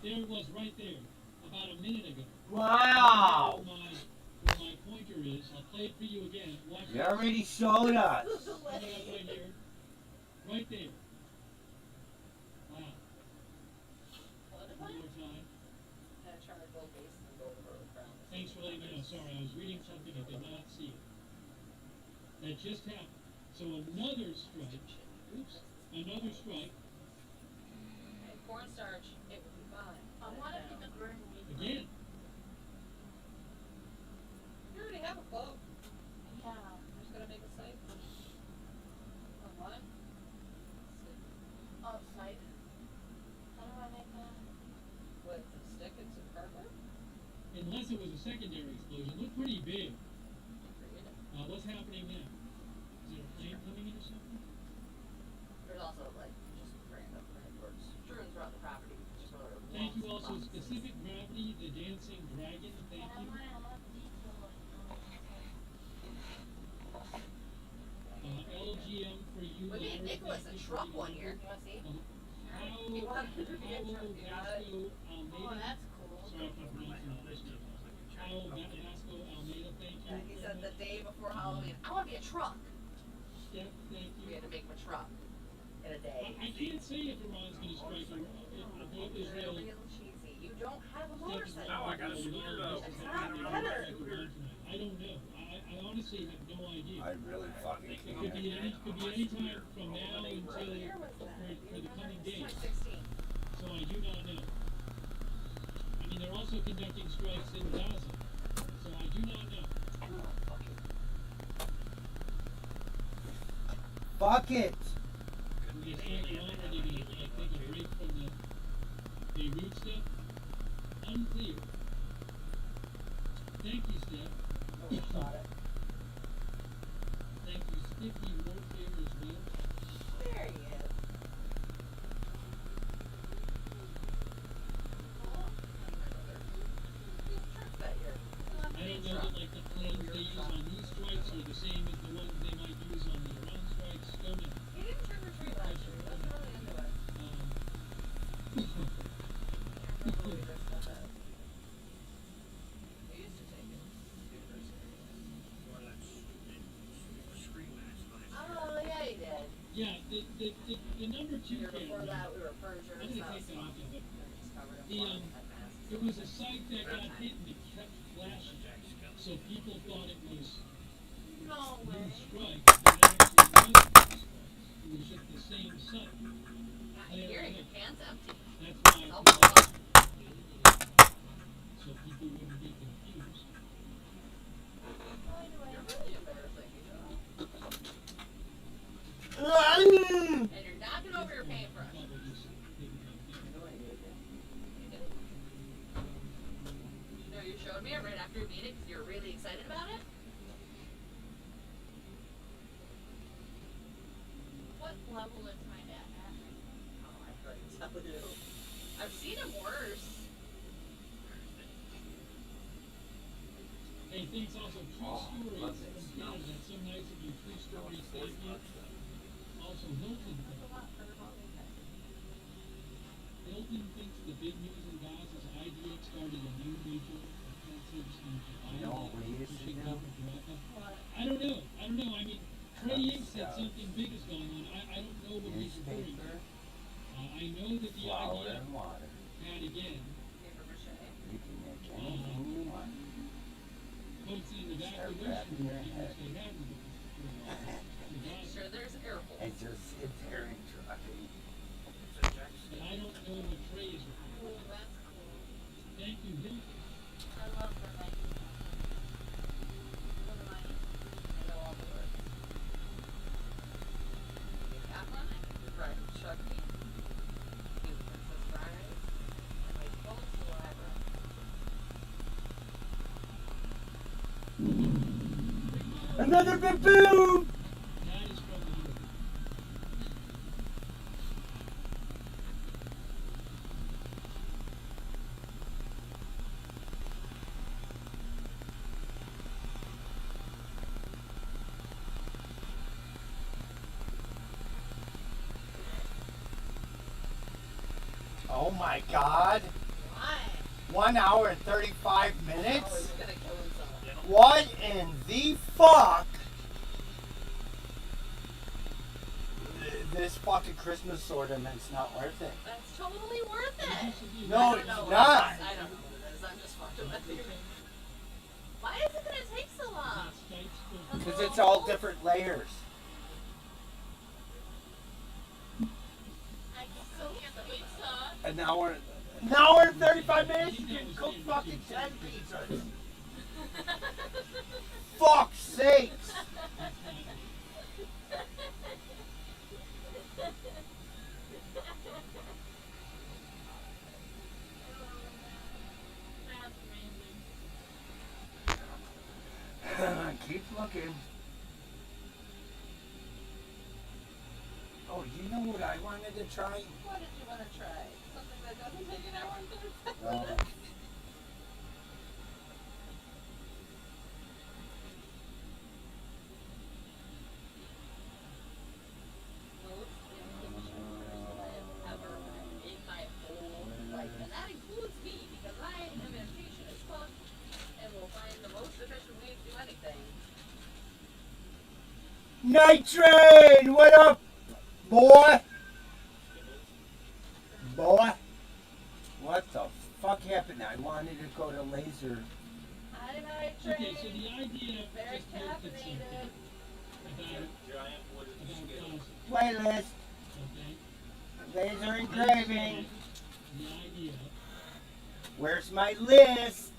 There it was, right there. About a minute ago. Wow! Where my pointer is. I'll play it for you again. Watch You this. already showed us. Coming up right here. Right there. Wow. One more time. Charcoal base and go over the crown. Thanks for letting me know. Sorry, I was reading something. I did not see it. That just happened. So another strike. Oops. Another strike. And cornstarch, it would be fine. I want to be the Grim Reaper. Again. You already have a boat. Yeah. I'm just gonna make a site. Online. Oh, site. How do I make that? With the stick and some cardboard. Unless it was a secondary explosion. Looked pretty big. What's happening now? Is there a plane coming in or something? There's also like just random birds strewn throughout the property. Just sort of Thank you lost also, boxes. Specific Gravity, the Dancing Dragon, thank you. LGM for you. We made Nicholas a truck one year. You wanna see? He wanted to be a truck. You got it. Oh, that's cool. Sorry if I'm pronouncing that first name. Kyle Vasco Almeida, thank you. Yeah, he said the day before Halloween, I want to be a truck. Yeah, thank you. We had to make him a truck in a day. I can't say if Iran's going to strike Israel. Real cheesy. You don't have a motorcycle. Now I got a scooter. It's not better. I don't know. I honestly have no idea. I really fucking It can't. could be any time from now until for the coming days. 2016. So I do not know. I mean, they're also conducting strikes in Gaza. So I do not know. Fuck it. We're gonna start along, or they're gonna like take a break from the Beirut stuff. Unclear. Thank you, Steph. Thank you, Sticky Warfare as well. There he is. I don't know that like the planes they use on these strikes are the same as the ones they might use on the Iran strikes. Don't know. He didn't trick or treat last year. He wasn't really into it. Can't believe this stuff is. We used to take it super serious. Oh, yeah, he did. Yeah, the number 2 Year before camera. that, we were Persians. I'm gonna take that off of it. It was a site that got hit and it kept flashing. So people thought it was No way. new strike, but it actually wasn't. It was just the same site. Here, your can's empty. That's why Help us out. so people wouldn't be confused. You're really embarrassing, you And you're knocking over your paintbrush. No, you showed me it right after your meeting because you were really excited about it. What level is my dad at? Oh, I couldn't tell you. I've seen him worse. Hey, thanks also. True stories from Canada. So nice of you. True stories. Thank you. Also, Hilton. Hilton thinks the big news in Gaza is IDF started a new major offensives in July. I don't know. I mean, Trey Inc said something big is going on. I don't know what he's referring to. I know that the IDF had again. Posted an evacuation plan, which they hadn't before. Sure, there's air holes. And just sit there and try. But I don't know what Trey is referring to. That's cool. Thank you, Hilton. I love the night. What am I? I know all the words. Kaplan, Bride of Chucky, Princess Bride, and my phone saliva. Another big boom! That is from the Hilton. Oh my god. Why? 1 hour and 35 Oh, minutes? he's gonna kill himself. What in the fuck? This fucking Christmas ornament's not worth it. That's totally worth it. No, I don't it's know what not. it is. I don't know what it is. I'm just fucking with you. Why is it gonna take so long? Because it's all different layers. I can still get the pizza. An hour and 35 minutes? You can cook fucking 10 pizzas. Fuck's sakes. Keep looking. Oh, you know what I wanted to try? What did you want to try? Something that doesn't take an hour and 35 minutes? Most impatient person I have ever met in my whole life. And that includes me, because I am impatient as fuck and will find the most efficient way to do anything. Night Train! What up, boy? Boy? What the fuck happened? I wanted to go to laser. Hi, Night Train. Okay, so the idea Very just looked at something caffeinated. about Playlist. okay. Laser engraving. The idea Where's my list?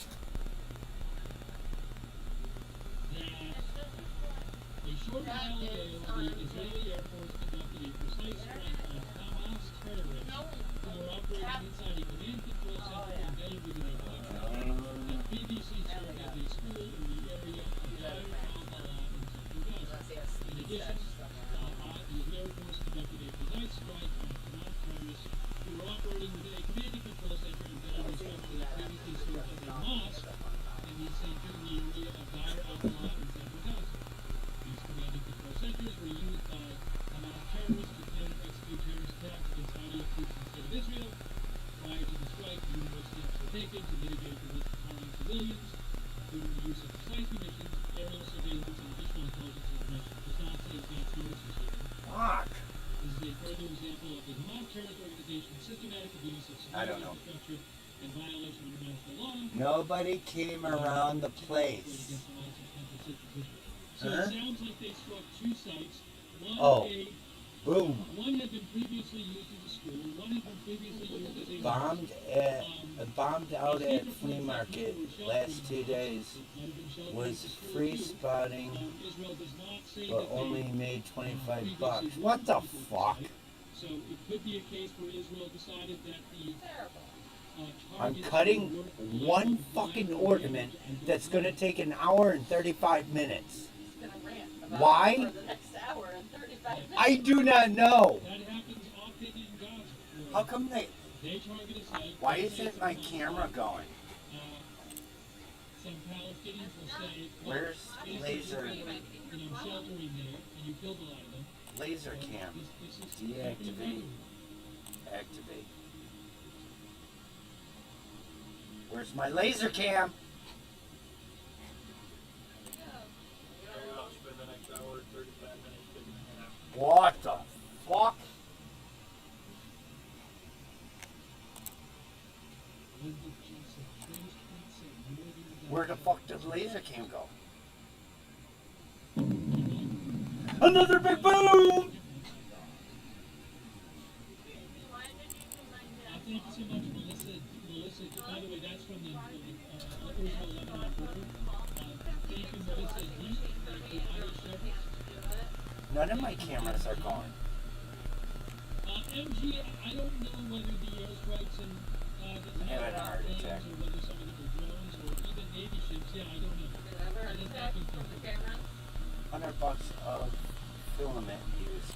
short while ago, the Israeli Air Force conducted a precise strike on Hamas terrorists who were operating inside a command control center embedded within a bunker that previously served as a school in the area of Deir al-Balah in central Gaza. In addition, the Air Force conducted a precise strike on Hamas terrorists who were operating within a command and control center embedded in a structure that previously served as a mosque in the center in the area of Deir al-Balah in central Gaza. These command and control centers were used by Hamas terrorists to plan and execute terrorist attacks against IDF troops in the state of Israel. Prior to the strike, numerous steps were taken to mitigate the risk of harming civilians, including the use of precise munitions, aerial surveillance, and additional intelligence information. Does not say advance notices here. Fuck. This is a further example of the Hamas terrorist organization's systematic abuse of civilian infrastructure and violation of international law. Nobody came around the place. So it sounds like they struck two sites. Boom. One had been previously used as a school. One had been previously used as a Bombed out at flea market last 2 days. Was free spotting, but only made $25. What the fuck? So it could be a case where Israel decided that the I'm cutting one fucking ornament that's gonna take an hour and 35 minutes. Why? I do not know. How come they? Why isn't my camera going? Where's laser? Laser cam. Deactivate. Activate. Where's my laser cam? What the fuck? Where the fuck did the laser cam go? Another big boom! Thank you so much, Melissa. By the way, that's from the Israel-Lebanon border. Thank you, Melissa. The Irish shepherds. None of my cameras are gone. MG, I don't know whether the airstrikes and I had a heart attack. or whether some of them were drones or even Navy ships. Yeah, I don't know. I just happened to. $100 of filament used.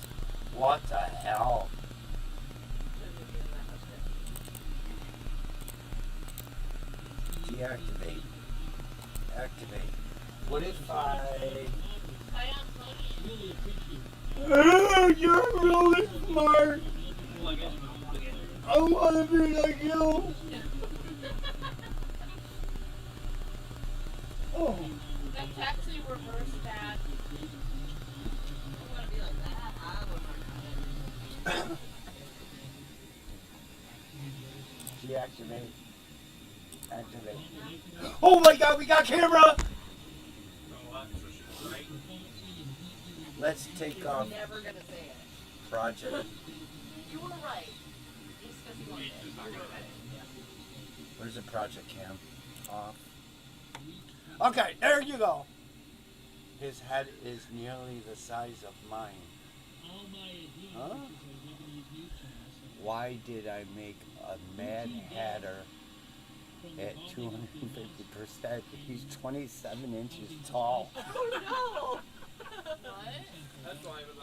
What the hell? Deactivate. Activate. What if I... Oh, you're really smart. I want to be like you. Oh. That taxi reverse that. I want to be like that. I would not. Deactivate. Activate. Oh my god, we got camera! Let's take off Never gonna say it. project. You were right. Just because you wanted it. You were right. Where's the project cam? Off. Okay, there you go. His head is nearly the size of mine. Huh? Why did I make a Mad Hatter at 250%? He's 27 inches tall. Oh no! What? That's why it was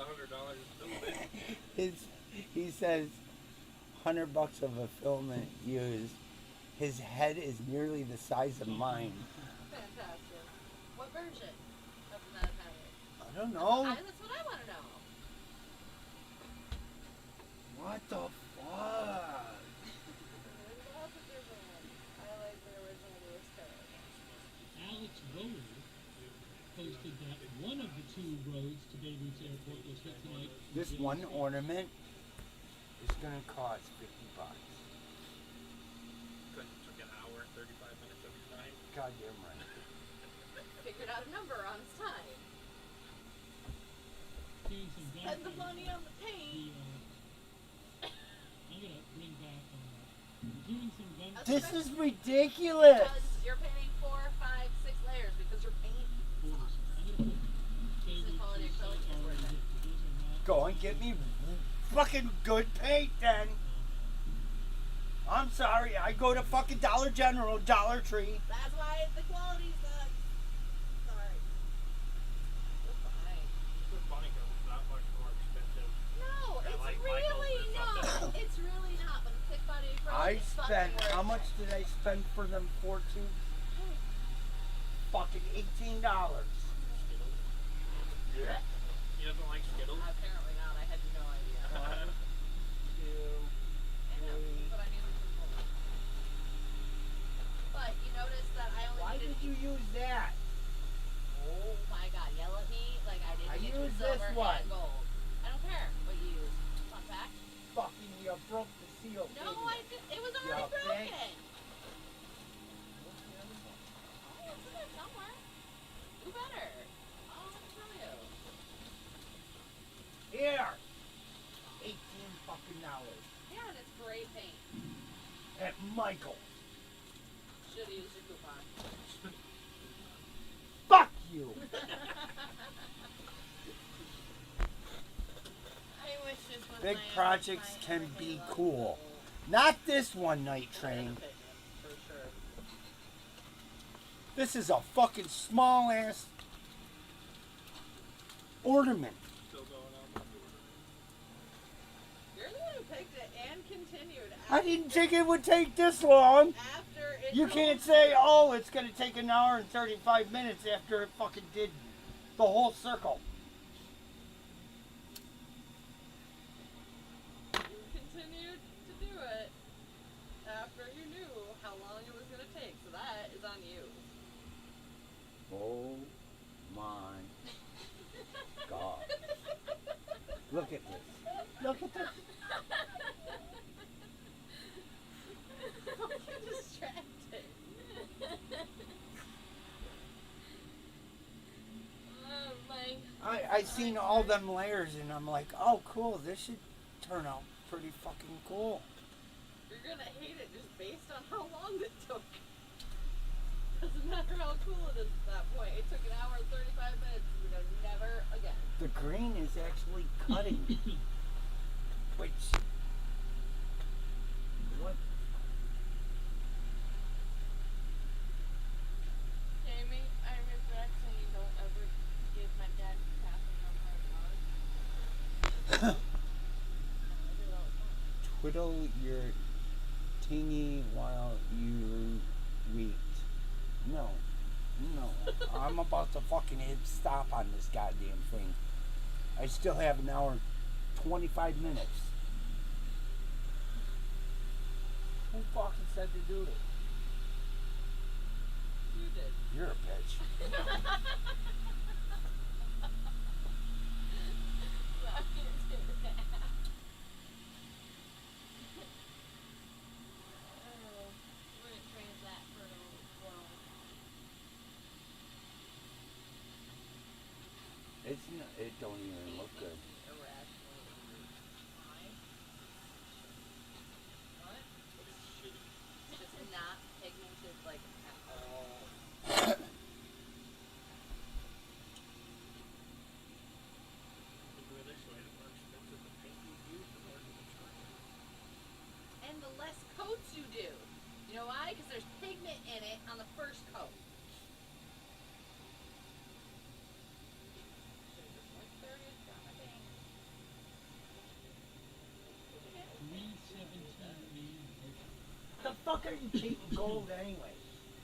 $100. He says $100 of a filament used. His head is nearly the size of mine. Fantastic. What version of the Mad Hatter? I don't know. That's what I want to know. What the fuck? Alex Roller posted that one of the two roads to Beirut's airport was hit tonight. This one ornament is gonna cost $50. Took an hour and 35 minutes of your time. Goddamn right. Figured out a number on his time. Spend the money on the paint. I'm gonna bring back doing some gun. This is ridiculous. Because you're painting 4, 5, 6 layers because you're painting. This is quality Go and get me fucking good paint then. I'm sorry, I go to fucking Dollar General, Dollar Tree. That's why the quality sucks. Sorry. We're fine. The Bunnyville is not much more expensive. No, than, it's like, really Michael's or not. something. It's really not. But the thick body acrylic I is spent, fucking worth how it. much did I spend for them 4 tubes? Fucking $18. Yeah. He doesn't like Skittles? Apparently not. I had no idea. 1, 2, I know, but I needed to pull it. But you notice that I only Why needed. did you use that? Oh my god, yell at me like I didn't I get you used silver this one. and gold. I don't care what you use. Fun fact. Fucking, you broke the seal. No, I did. It was already Yeah, broken. thanks. Oh, it's in there somewhere. Do better. Oh, let me show you. Here. $18 fucking dollars. Yeah, and it's great paint. At Michael's. Should have used your coupon. Fuck you. I wish this was Big my projects my can everyday be logo. cool. Not this one, Night Train. For sure. This is a fucking small ass ornament. You're the one who picked it and continued. I didn't think it would take this long. After it You can't say, oh, it's going to take an hour and 35 minutes after it fucking did the whole circle. You continued to do it after you knew how long it was going to take. So that is on you. Oh my God. Look at this. Look at this. Don't get distracted. Oh my. I seen all them layers and I'm like, oh cool, this should turn out pretty fucking cool. You're going to hate it just based on how long it took. Doesn't matter how cool it is at that point. It took an hour and 35 minutes. You're going to never again. The green is actually cutting. Which, what? Jamie, I regret saying don't ever give my dad passing on my card. Twiddle your tingy while you wait. No. I'm about to fucking hit stop on this goddamn thing. I still have an hour and 25 minutes. Who fucking said to do it? You did. You're a bitch. It don't even look good. It's not pigmented like at all. And the less coats you do. You know why? Because there's pigment in it on the first coat. The fuck are you painting gold anyway?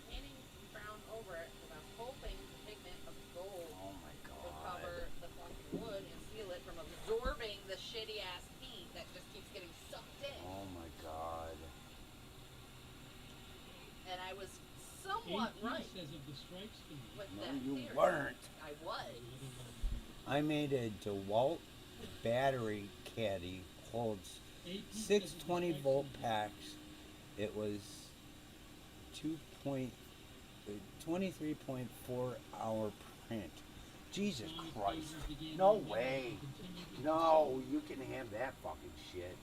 Painting brown over it, and I'm hoping the pigment of gold Oh my will God. cover the funky wood and seal it from absorbing the shitty ass paint that just keeps getting sucked in. Oh my God. And I was somewhat right says of the stripes to me. with No, that you theory. weren't. I was. I made a DeWalt battery caddy, holds 620 volt packs. It was 23.4 hour print. Jesus Christ. No way. No, you can have that fucking shit.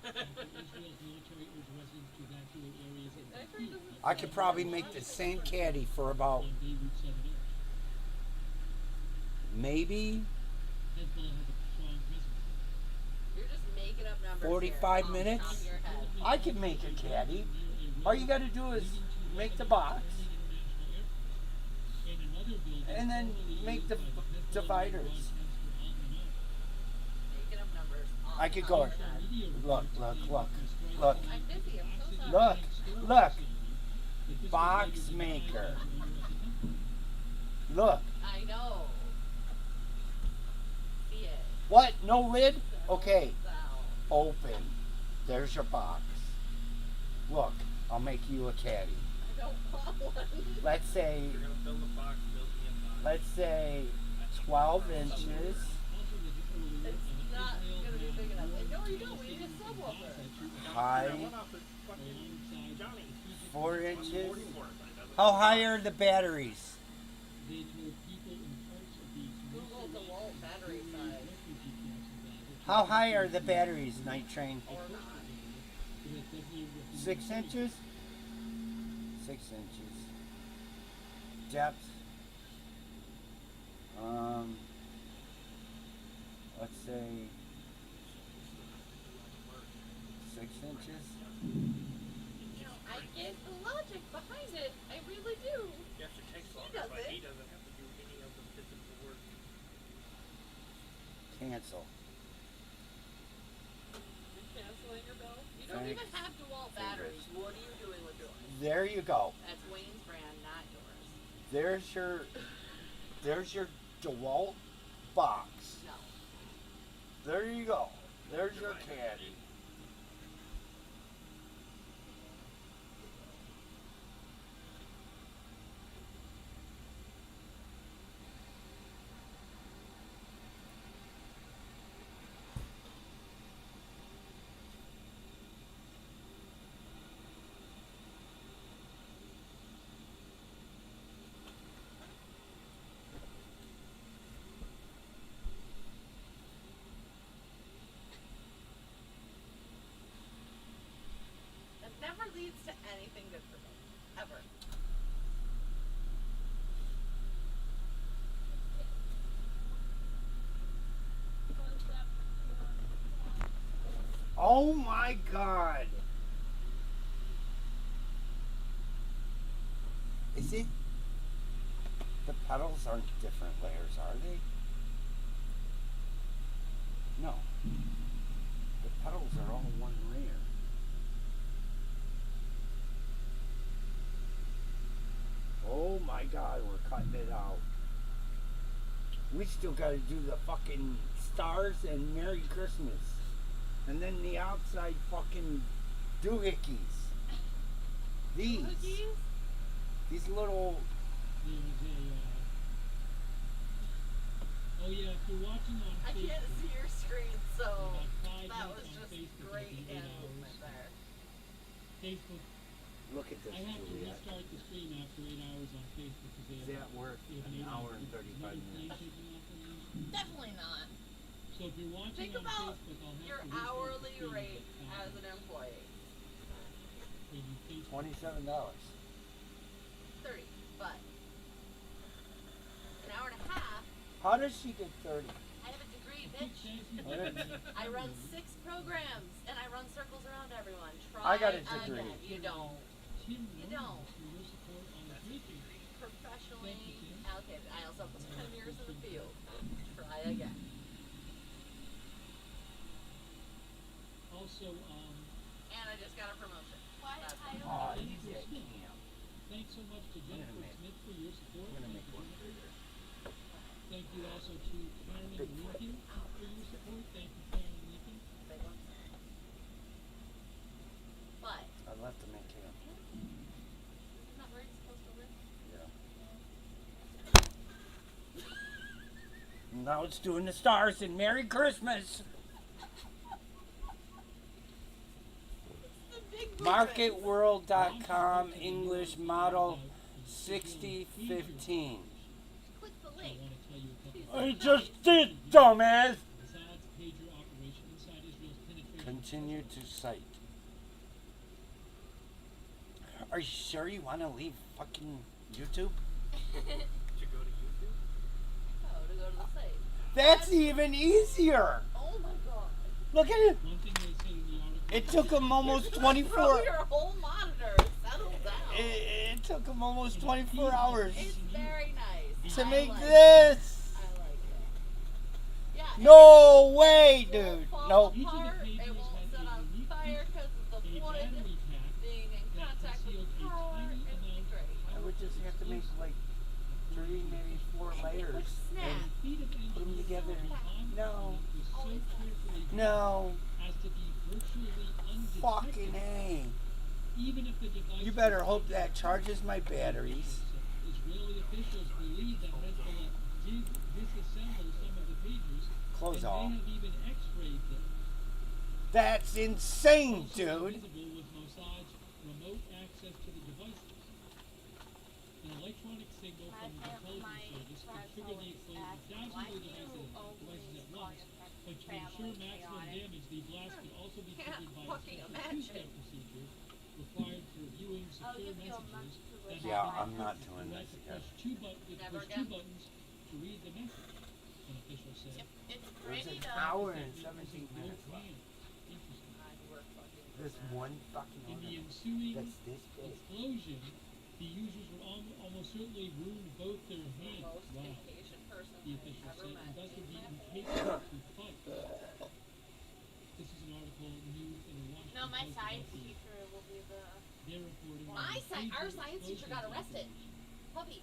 I could probably make the same caddy for about maybe 45 minutes? I can make a caddy. All you got to do is make the box and then make the dividers. I could go. Look. Look. Box maker. Look. I know. See it. What? No lid? Okay. Open. There's your box. Look, I'll make you a caddy. I don't want one. Let's say 12 inches. It's not gonna be big enough. And no, you don't. We need a subwoofer. High. 4 inches. How high are the batteries? Google DeWalt battery size. How high are the batteries, Night Train? 6 inches? 6 inches. Depth. Let's say 6 inches. I get the logic behind it. I really do. Yes, it takes longer, but he doesn't have to do any of the physical work. Cancel. You're canceling your bill? You don't even have DeWalt batteries. What are you doing with yours? There you go. That's Wayne's brand, not yours. There's your DeWalt box. No. There you go. There's your caddy. That never leads to anything good for me. Ever. Oh my God. Is it? The petals aren't different layers, are they? No. The petals are all one layer. Oh my God, we're cutting it out. We still gotta do the fucking stars and Merry Christmas. And then the outside fucking doohickeys. These. Cookies? These little... Oh yeah, if you're watching on I Facebook, can't see your screen, so about 5 that minutes was on just Facebook great every 8 hand hours. movement there. Facebook, Look at this, I have to Juliet. restart the stream after 8 hours on Facebook because they Is that worth they have an an hour and there's 35 another minutes? plane taking off from you. Definitely not. So if you're watching Think on about Facebook, I'll have your to restart hourly the stream rate at as an employee. $27. 30, but an hour and a half. How does she get 30? I have a degree, bitch. What? I run 6 programs and I run circles around everyone. Try I got a degree. again. You don't. You don't. Professionally allocated. I also have 10 years in the field. Try again. Also, And I just got a promotion. That's Oh, it. you did. Damn. thanks so much to Jennifer Smith for your support. I'm gonna make one bigger. Thank you also to Karen Lincoln for your support. Thank you, Karen Lincoln. Big one. But I left them in camp. isn't that where it's supposed to live? Yeah. Now it's doing the stars and Merry Christmas. Marketworld.com English model 6015. Click the link. I just did, dumbass. Continue to cite. Are you sure you want to leave fucking YouTube? To go to YouTube? Oh, to go to the site. That's even easier. Oh my god. Look at it. It took him almost 24. Bro, your whole monitor. Settle down. It took him almost 24 hours It's very nice. to I make like this. It. I like it. Yeah. No way, dude. It won't Nope. fall apart. It won't set on fire because of the wood being in contact with the power. It's great. I would just have to make like 3, maybe 4 layers Snap. and put them together. No. Always snap. No. Has to be virtually undetected. Fucking A. Even if the device You better hope that charges my batteries. Israeli officials believe that Hezbollah did disassemble some of the pages, Close and all. they have even X-rayed them. That's insane, Also dude. visible was Mossad's remote access to the devices. An electronic signal from the intelligence service could trigger the explosion of thousands of devices at once, but to ensure maximum damage, the blast could also be triggered by a two-step procedure required for viewing secure messages. That Yeah, has I'm been not encrypted. doing The this right to again. push two buttons to read the message, an official said. It's There's pretty an though. hour and 17 minutes left. Interesting. This one fucking In the ornament. ensuing That's this big. explosion, the users would almost certainly wound both their hands. Most Wow, impatient person the I've official ever said, met and thus would be in my incapable to fight. This is an article new in the Washington No, my Post science about the- teacher will be the. They're reporting Our that major science teacher got explosions arrested. Puppy.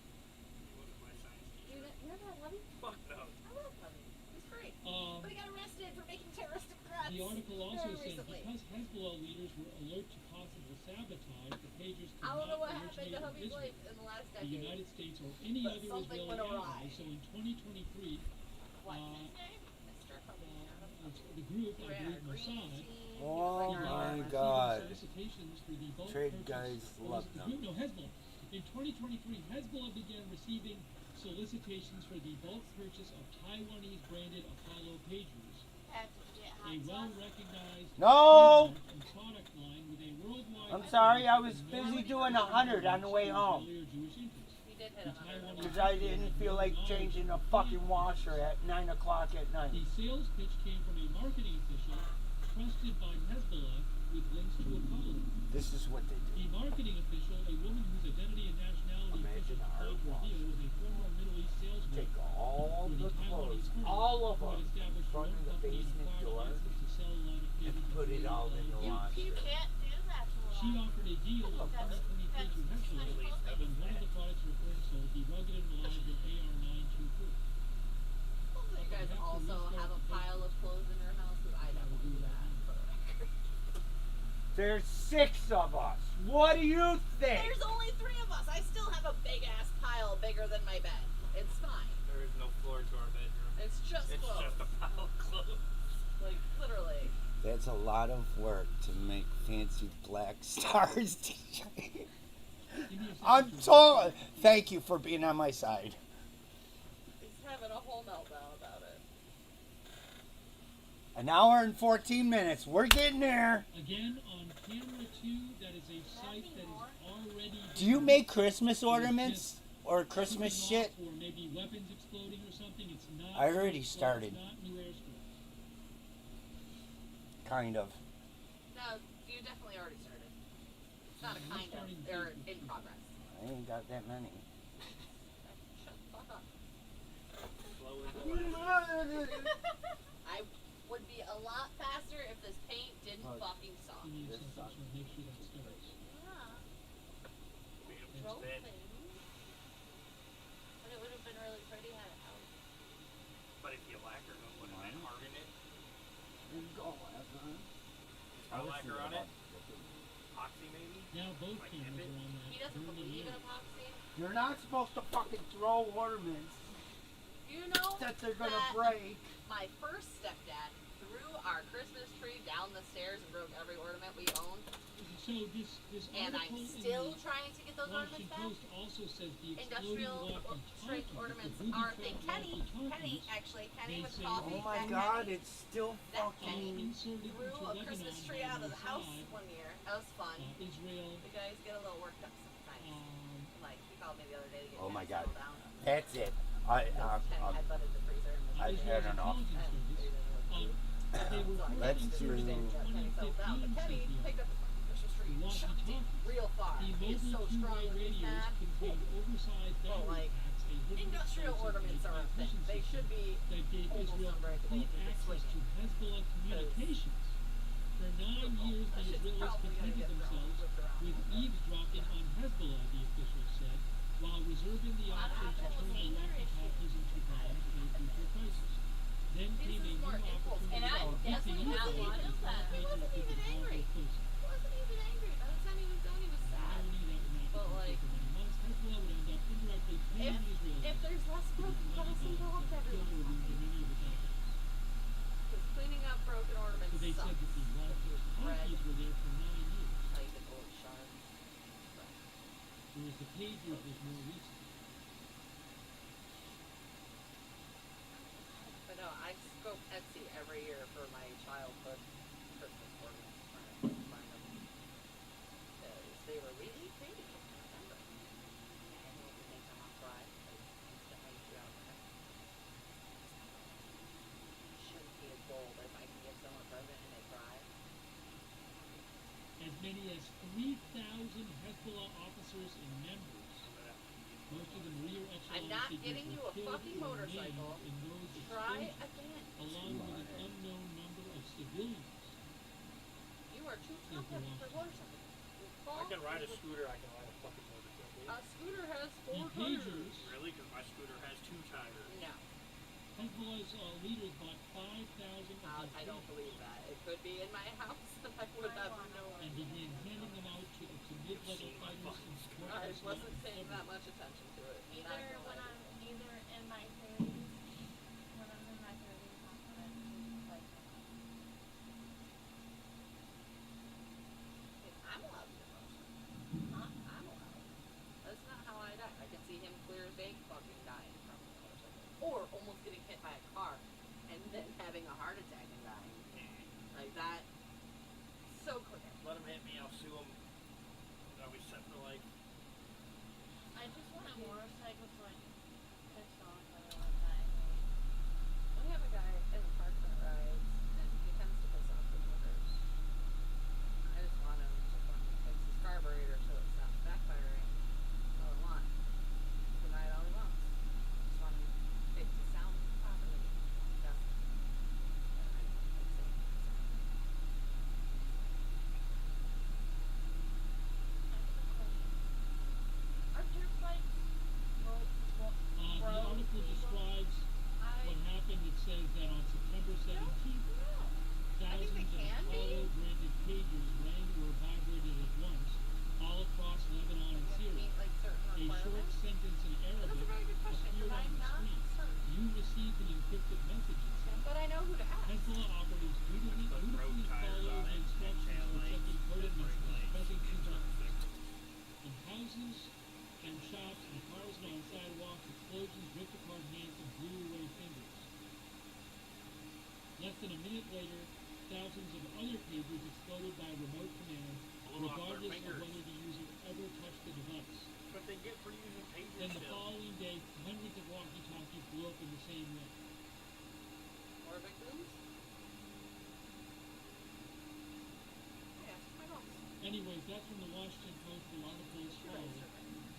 What was my science teacher? You never had Puppy? Fuck no. I love Puppy. He's great. Um, But he got arrested for making terroristic threats. The article also very said recently. because Hezbollah leaders were alert to possible sabotage, the pagers could I don't know not what happened originate to in Hubby's Israel, life in the last the decade. United States, or any But other something Israeli went awry. ally. So in 2023, What's uh, his name? Mr. Puppy. the group, I Ran believe our green Mossad, team. Oh Like my our- God. solicitations for the bulk Trade purchase- guys or love the them. group- No, Hezbollah. In 2023, Hezbollah began receiving solicitations for the bulk purchase of Taiwanese branded Apollo pagers, Had to get a hot sauce. well-recognized No! trademark and product line with a worldwide. I'm sorry, I was network busy of doing 100 on the way home. Israeli or Jewish interests. He did hit The 100. Taiwanese Because I didn't feel like changing a fucking washer at 9 o'clock at night. The sales pitch came from a marketing official trusted by Hezbollah with links to Apollo. This is what they do. The marketing official, a woman whose identity and nationality Imagine officials our failed to reveal, was a former Middle East sales rep Take all for the the clothes, Taiwanese firm all of who had them, established front her own of the company and basement acquired door, license to sell a line of and pages put it all in the You washer. can't do that to a She lot. offered a deal of 2023 to Hezbollah, and one of the products her firm sold, the rugged and reliable AR-924. Hopefully you guys also have a pile of clothes in your house, because I don't do that. For the record. There's 6 of us. What do you think? There's only 3 of us. I still have a big ass pile bigger than my bed. It's fine. There is no floor to our bedroom. It's just It's clothes. just a pile of clothes. Like literally. That's a lot of work to make fancy Black Stars t-shirt. I'm told. Thank you for being on my side. He's having a whole meltdown about it. An hour and 14 minutes. We're getting there. Again, on camera 2, that is a site that is already... Do you make Christmas ornaments or Christmas shit? Or maybe weapons exploding or something. It's not... I already started. It's not new airstrip. Kind of. No, you definitely already started. It's not a kind of. They're in progress. I ain't got that many. Shut the fuck up. Slow as I would be a lot faster if this paint didn't fucking suck. You need something to make sure that starts. Yeah. Rolling. But it would have been really pretty had it out. But if you lacquer them, wouldn't that harden it? I Is lacquer on it? Epoxy maybe? Now both Like cameras Epic? are on that. He doesn't believe in epoxy. You're not supposed to fucking throw ornaments You know that they're gonna that break. my first stepdad threw our Christmas tree down the stairs and broke every ornament we owned. So this And article I'm in still the trying to get those ornaments Washington back. Post also says the exploding Industrial strength walkie-talkie, ornaments the are a thing. booby-trap Kenny walkie-talkies, actually, Kenny they with say, coffee. Oh my that god, Kenny, it's still that fucking. Kenny inserted threw into a Lebanon Christmas by tree out of the house Mossad, one year. That was fun. Israel. The guys get a little worked up sometimes. Like he called me the other day to get Oh my Kenny god, settled down. that's it. Kenny headbutted the freezer and was I like, don't know. Intelligence service, they were Let's Kenny's do. understanding that Kenny settled down. But Kenny picked up the fucking Christmas tree and chucked it real far. He is so strong with his hand. Well, like, industrial ornaments are a thing. They should be almost unbreakable if you can swing it. Hezbollah communications. For 9 years, the Israelis contented themselves with eavesdropping on Hezbollah, the officials said, while reserving the option to turn the walkie-talkies into bombs in a future crisis. Then came a new opportunity And I definitely to feel that. He wasn't even angry. He wasn't even angry. By the time he was done, he was sad. But like, if there's less broken glass involved, everyone's happy. Because cleaning up broken ornaments So they sucks. said that the walkie-talkies were there for 9 years, Like the old shards. whereas the pagers was more recent. But no, I scope Etsy every year for my childhood Christmas ornaments, trying to find them. Because they were really pretty. I remember. And it would make them all cry. Like, instantly throughout that. Shouldn't be as bold if I can give someone a present and they cry. As many as 3,000 Hezbollah officers and members, most of them rear echelon I'm not figures, getting you were a killed fucking or motorcycle. maimed in those Try explosions, again. along with an unknown number of civilians. You are too tough for motorcycles. I can ride a scooter, I can ride a fucking motorcycle. A scooter has The 4 tires. pagers, Really? Because my scooter has 2 tires. No. Hezbollah's leaders bought 5,000 of I don't believe that. It could be in my house, and I would have no and idea. began handing them out to mid-level fighters and support I personnel wasn't and paying that celebrities. much attention to it. Either when I'm either in my 30s, when I'm in my 30s, I'm gonna like I'm allowed to get motorcycle. I'm allowed. That's not how I die. I can see him clear as day fucking dying from a motorcycle. Or almost getting hit by a car and then having a heart attack and dying. Like that. So clear. Let him hit me, I'll sue him. I'll be set for life. I just want a motorcycle so I can piss off everyone that We have a guy in the park that rides, and he tends to piss off the motors. I just want him to fucking fix his carburetor so it's not backfiring. All I want. He can ride all he wants. Just want him to fix the sound properly. That's it. And I don't fix it. Are dirt bikes The article describes what happened. It says that on September 17th, thousands of Apollo-branded pagers rang or vibrated at once all across Lebanon and Syria. A short sentence in Arabic appeared on the screen. You received an encrypted message. It said. But I know who to ask. Hezbollah operatives dutifully follow the instructions for checking coded messages, pressing two buttons. In houses and shops and cars and on sidewalks, explosions ripped apart hands and blew away fingers. Less than a minute later, thousands of other pagers exploded by remote command, regardless of whether the user ever touched the device. What they get for using pagers Then the still. following day, hundreds of walkie-talkies blew up in the same way. More victims? Yeah, my dogs. Anyways, that's from the Washington Post. The article is called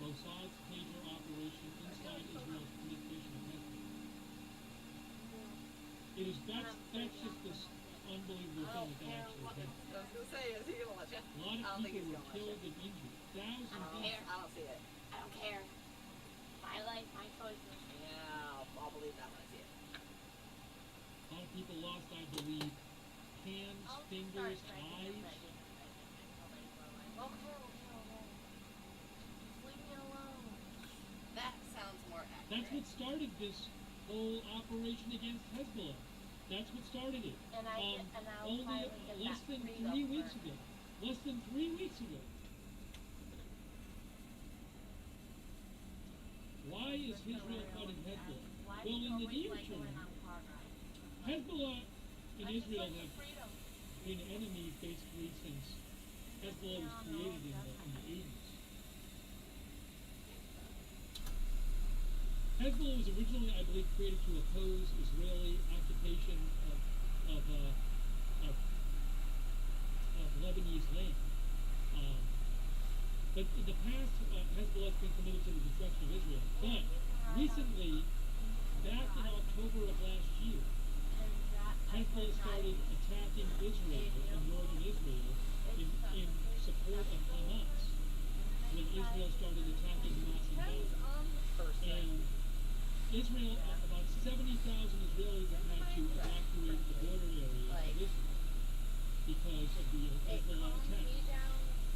Mossad's Pager Operation Inside Israel's Communication of Hezbollah. It is, that's just this unbelievable thing that actually happened. I was gonna say, is he gonna let you? A lot of people were killed and injured. Thousands I don't care. I don't see it. I don't care. My life, my choices. Yeah, I'll believe that when I see it. A lot of people lost, I believe, hands, fingers, eyes. Leave me alone. That sounds more accurate. That's what started this whole operation against Hezbollah. That's what started it. And I will Only finally get less that than freedom 3 weeks for- ago. Less than 3 weeks ago. Why is Israel fighting Hezbollah? Why Well, do you in the always near like term, going on car rides? Hezbollah and I just Israel like the have freedom. been enemies basically since Hezbollah was created in the 80s. Hezbollah was originally, I believe, created to oppose Israeli occupation of But in the past, Hezbollah has been committed to the destruction of Israel. But recently, back in October of last year, Hezbollah started attacking Israel in northern Israel in support of Hamas. When Israel started attacking Hamas in Gaza. And Israel, about 70,000 Israelis have had to evacuate the border area of Israel because of the Hezbollah attacks.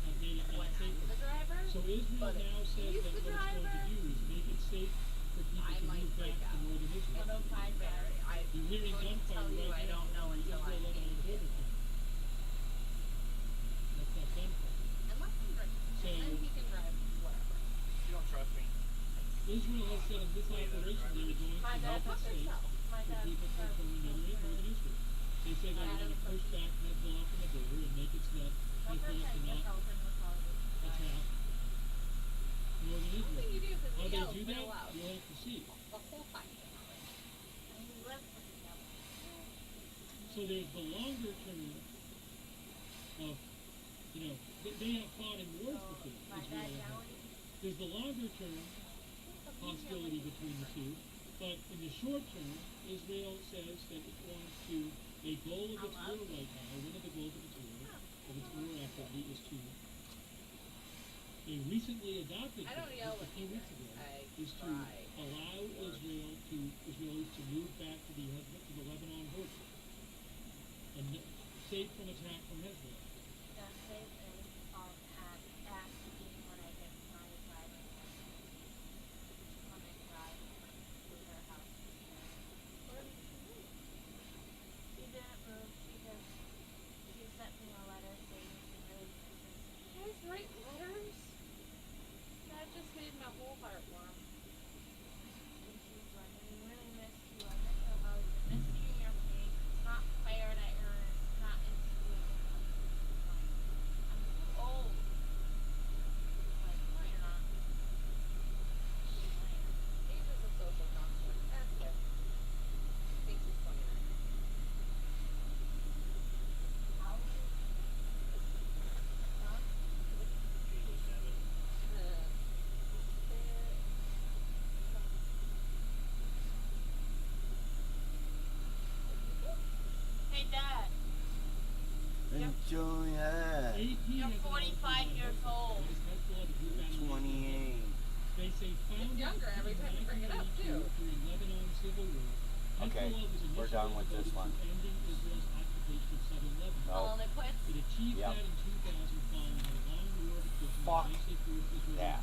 Have made it not safe. So Israel now says that what it's going to do is make it safe for people to move back to northern Israel. You're hearing gunfire right now on the Israel-Lebanon border. That's that gunfire. So You don't trust me. Israel has said in this operation they were going to help it safe for people from northern Israel. They say they're going to push back Hezbollah from the border and make it so that Hezbollah cannot attack northern Israel. How they do that, we'll have to see. So there's the longer term of, they have fought in wars before, Israel and Hezbollah. There's the longer term hostility between the two, but in the short term, Israel says that it wants to, a goal of its war right now, one of the goals of its war activity is to, a recently adopted goal, just a few weeks ago, is to allow Israelis to move back to the Lebanon border, and safe from attack from Hezbollah. Enjoy that. You're 45 years old. 28. It's younger every time you bring it up, too. Okay, we're done with this one. No. Yep. Fuck that.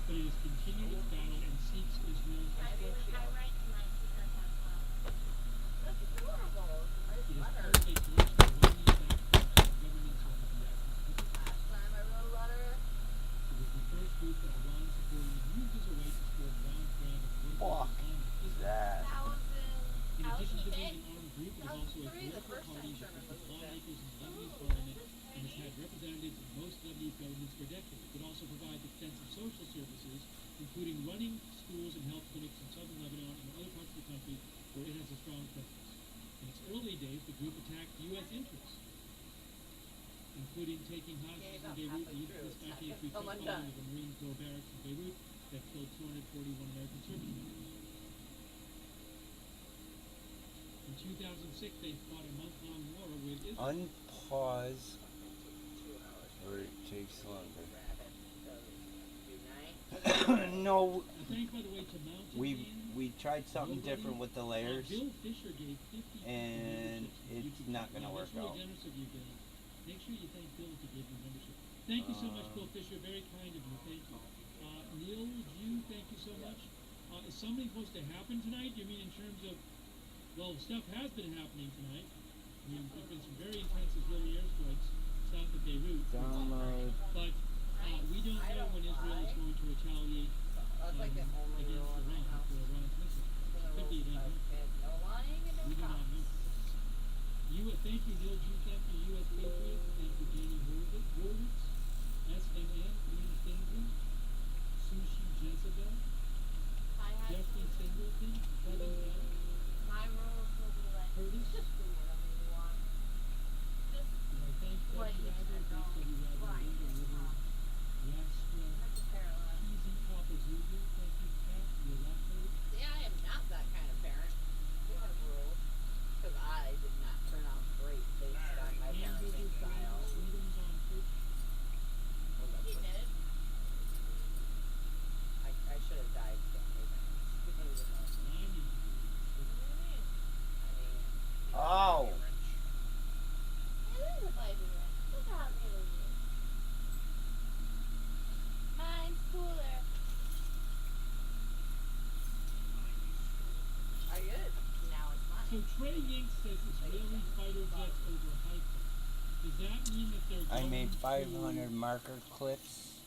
But it has continued its battle and seeks Israel's destruction. That's adorable. It is part of a collection of widely adopted governments over the Last time I wrote a letter. It was the first group that Iran supported and used as a way to score Iran's brand of political That. In addition to being an armed group, it is also a political party that consists of lawmakers in the Lebanese parliament and has had representatives in most Lebanese governments for decades. It also provides extensive social services, including running schools and health clinics in southern Lebanon and other parts of the country where it has a strong presence. In its early days, the group attacked U.S. interests, including taking hostages in Beirut and using this 1983 truck bombing of the Marine Corps barracks in Beirut that killed 241 American service members. In 2006, they fought a month-long war with Israel. Unpause, or it takes longer. No, Thanks, by the way, to Mountain we tried something different with the layers, Bill Fisher gave 50 and it's not gonna work out. Generous of you, Bill. Make sure you thank Bill to give you membership. Thank you so much, Bill Fisher. Very kind of you. Thank you. Neil Jew, thank you so much. Is something supposed to happen tonight? You mean in terms of, well, stuff has been happening tonight. I mean, there's been some very intense Israeli airstrikes south of Beirut. Download. But we don't know when Israel is going to retaliate against Iran for Iran's missiles. Could be at any time. We do not know. Thank you, Neil Jew. Thank you, U.S. Patriots. Thank you, Jamie Horwitz. SNN, Ian Stanley. Sushi Jezebel. Jeffrey Singleton. Kevin L. My rules will be like, Curtis. just do whatever you want. Just Thank what you Rabbit, said, Big W. Rabbit, right. Rat Trey Yink says Israeli fighter jets overhyped it. Does that mean that they're I going made to 500 marker clips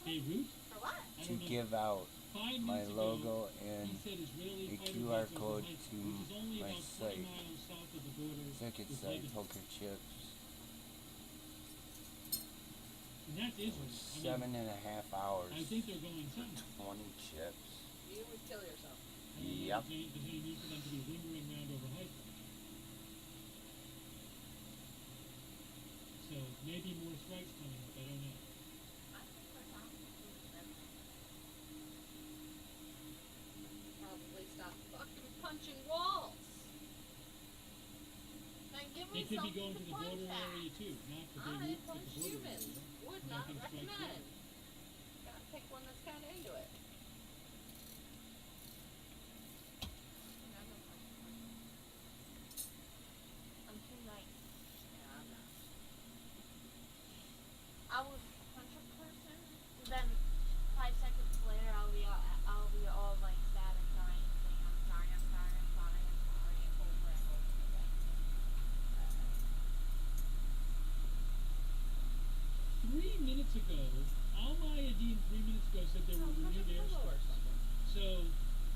Beirut? For what? to give out 5 my minutes ago, logo and he said Israeli a fighter QR jets code overhyped to it, which is only my about 20 site, miles south of the border ticket with site, Lebanon. Poker Chips. And that's Israel. 7.5 hours. I think they're going something. 20 chips. You would kill yourself. I don't know Yep. if there's any need for them to be lingering around overhyped. So maybe more strikes coming up. I don't know. Probably stop fucking punching walls. And give They me could be something going to the punch border at. area too, not the I Beirut, but punch the border humans. area. Would And not they can strike recommend. there. Gotta pick one that's kind of into it. I'm too nice. Yeah, I'm not. I will punch a person, then 5 seconds later I'll be all like sad and crying, saying I'm sorry, I'm sorry, I'm sorry, I'm sorry, over and over again. 3 minutes ago, Al-Mayadeen 3 minutes ago said there were renewed airstrikes. So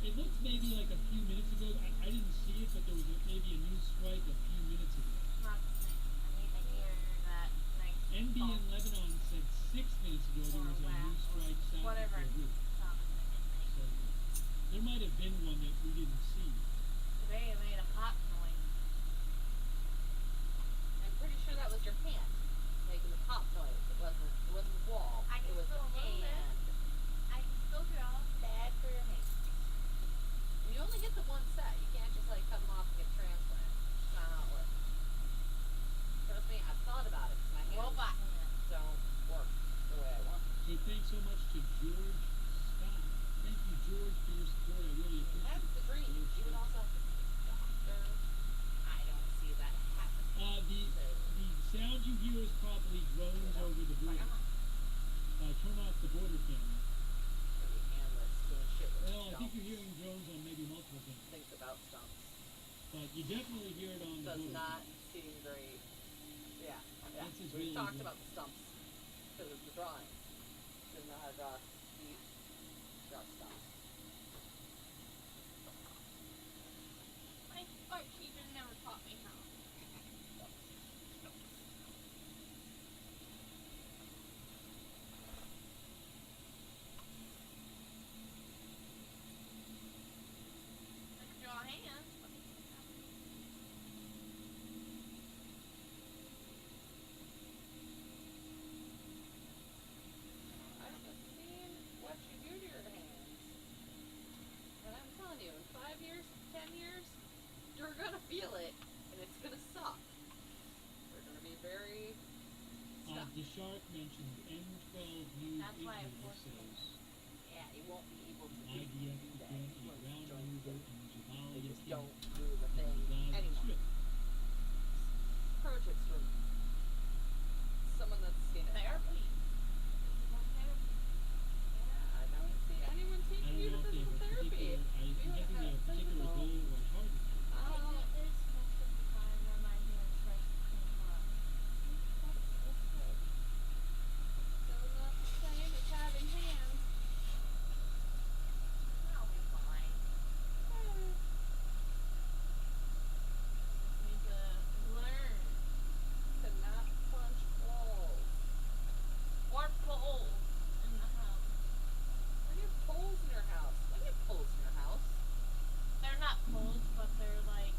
it looks maybe like a few minutes ago. I didn't see it, but there was maybe a new strike a few minutes ago. Not the same. I need to hear that nice NB in song. Lebanon said 6 minutes ago there was a new strike south Whatever. of Beirut. So there might have been one that we didn't see. Today it made a pop noise. I'm pretty sure that was your hand making the pop noise. It wasn't the wall. I can it was still the move it. hand. I can still draw. Bad for your hand. You only get the one set. You can't just like cut them off and get transplant. It's not how it works. Trust me, I've thought about it. 'Cause my hands Robot hand. don't work the way I want. So thanks so much to George Scott. Thank you, George, for your support. I really appreciate it. That's the dream. You would also have to see a doctor. I don't see that happening. The sound you hear is probably drones over the border. Turn off the border camera. Well, I think you're hearing drones on maybe multiple things. Thinks about stumps. But you definitely hear it on the Does border not camera. seem great. Yeah. This is We've really talked good. about the stumps because of the drawing. Doesn't know how to draw stumps. My art teacher never taught me how. I can draw hands, but I've just seen what you do to your hands. And I'm telling you, in 5 years, 10 years, you're gonna feel it, and it's gonna suck. You're gonna be very stuck. The shark mentioned M12 News That's why I Israel forced says Yeah, you won't be able to IDF do that. began a ground maneuver in They Jabalia just don't do the thing anymore. Strip. Pro tips from someone that's seen it. therapy. Yeah, I don't see anyone I taking don't you know to if they have a physical therapy. particular, I'm guessing they have a particular goal or target. I do this most of the time when my hands try to clean up. Still not the same as having hands. I'll be fine. Just need to learn. To not punch walls. Or poles in the house. Why do you have poles in your house? Why do you have poles in your house? They're not poles, but they're like,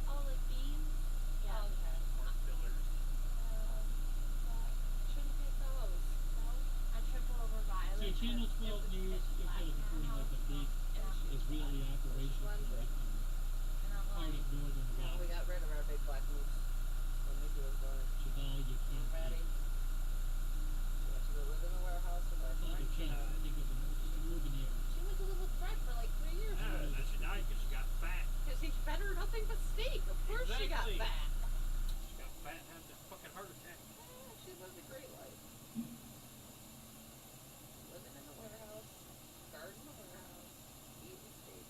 oh, like beams? Yeah. Okay. Or fillers. Shouldn't get those. No, I triple over Violet. So Channel 12 'cause News it's is black in our reporting like house, a big and Israeli operation right and I'm part like, of northern No, we Gaza. got rid of our big black moose when Mickey was born. Jabalia You Camp. ready? We have to go live in a warehouse with our Not a friend camp, I think it's an urban area. She went to live with Fred for like 3 years. Yeah, then she died because she got fat. Because he's fed her nothing but steak. Of course she got Exactly. fat. She got fat and had that fucking heart attack. She lived a great life. Living in a warehouse, garden in a warehouse, eating steak.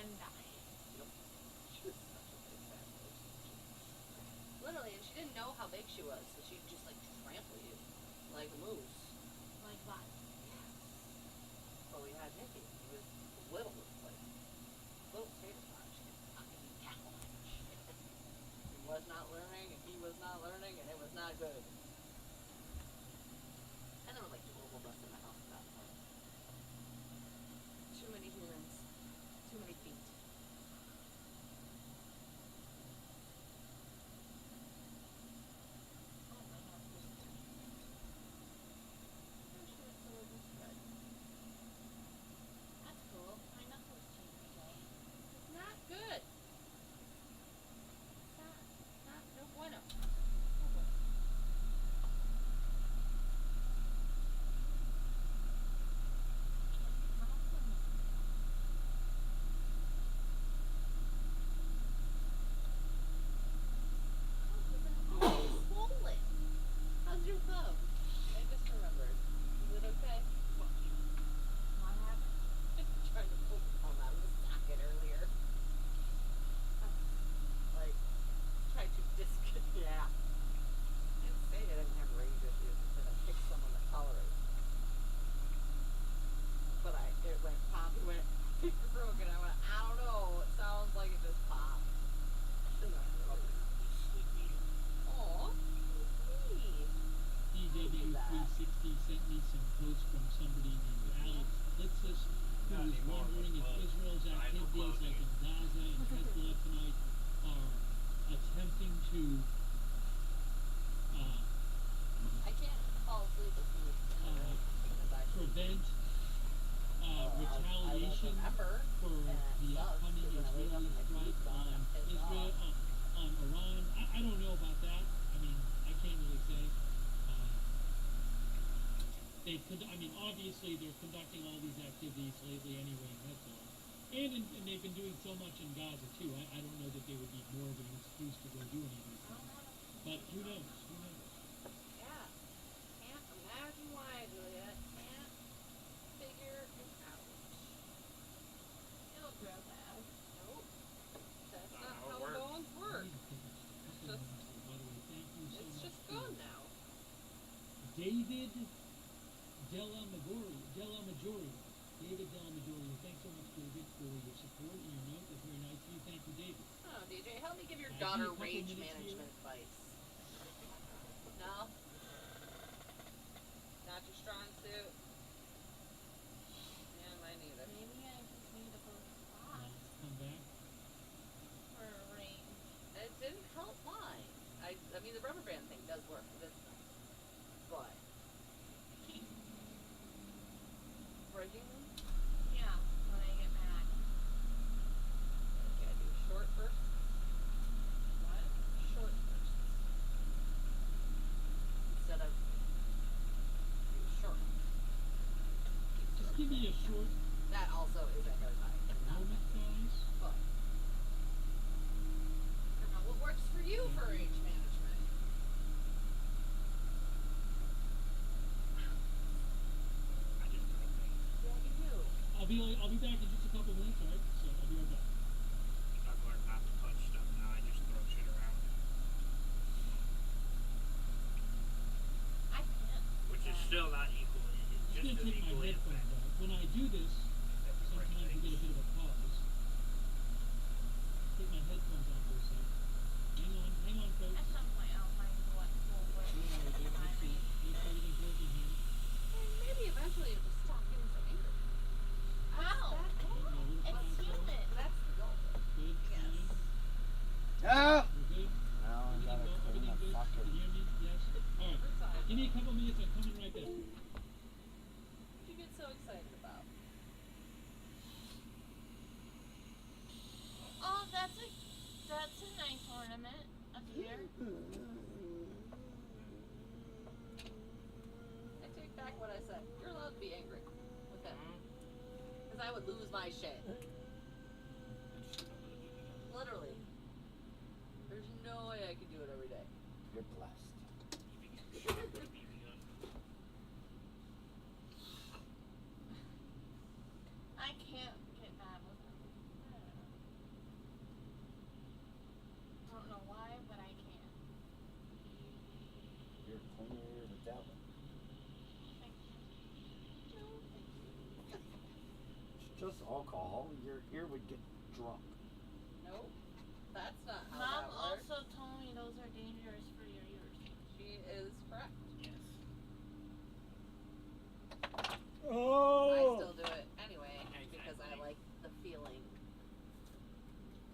then died. Yep. She was such a big fat bitch. Literally, and she didn't know how big she was, so she'd just like trample you like a moose. Like what? Yes. But we had Nicky. He was little, like little tater tot. She could fucking tackle that shit. He was not learning, and he was not learning, and it was not good. And there were like 12 of us in the house at that point. Too many humans. Too many feet. That's cool. My knuckles changed today. It's not good. It's not no bueno. No bueno. Oh, it's swollen. How's your thumb? I just remembered. Is it okay? What happened? Trying to pull the thumb out of the socket earlier. Like, tried to yeah. I didn't say I didn't have rage issues. I said I picked someone that tolerates. But it went pop, it went, it broke, and I went, I don't know, it sounds like it just popped. Aw, sweet. DW360 sent me some posts from somebody named Alex Litzis, who was wondering if Israel's activities like in Gaza and Hezbollah tonight are attempting to I can't fall asleep with you prevent retaliation for the upcoming Israeli strike on Israel, on Iran. I don't know about that. I mean, I can't really say. Obviously they're conducting all these activities lately anyway in Hezbollah. And they've been doing so much in Gaza too. I don't know that they would need more of an excuse to go do any of these things. But who knows? Who knows? Yeah. Can't imagine why, Juliet. Can't figure it out. It'll grow back. Nope. That's not how bones work. It's just gone now. David Della Majoria. David Della Majoria. Thanks so much, David, for your support and your note. That's very nice of you. Thank you, David. Oh, DJ, help me give your daughter rage management advice. No? Not your strong suit? Yeah, mine neither. Maybe I just need to go to spots Come back. for a range. It didn't help mine. I mean, the rubber band thing does work for this stuff. But breaking them? Yeah, when I get mad. Okay, I do short first. What? Short first. Instead of do short. Just give me a short That also is a hair tie. moment, guys. But I don't know what works for you for rage management. Yeah, you do. I'll be back in just a couple minutes, alright? So I'll be right back. I've learned not to touch stuff now. I just throw shit around. I can't. Which is still not equal. It's I'm just gonna as take my equally headphones effective. off. When I do this, sometimes we get a bit of a pause. Take my headphones off for a sec. Hang on, folks. At some point I'll find what will work in my range. Make sure everything's working here. And maybe eventually you'll just stop getting so angry. Ow! That's It's humid. That's the goal. Good. Yes. No! We're good. Now I gotta clean the Everything good? fucking. Can you hear me? Yes. Alright. Give me a couple minutes. I'm coming right back. What you get so excited about? Oh, that's a nice ornament up here. I take back what I said. You're allowed to be angry with him. Because I would lose my shit. Literally. There's no way I could do it every day. You're blessed. I can't get mad with him. ear clean your ear with that one. It's just alcohol. Your ear would get drunk. Nope. That's not how Mom that works. also told me those are dangerous for your ears. She is correct. Yes. I still do it anyway because I like the feeling.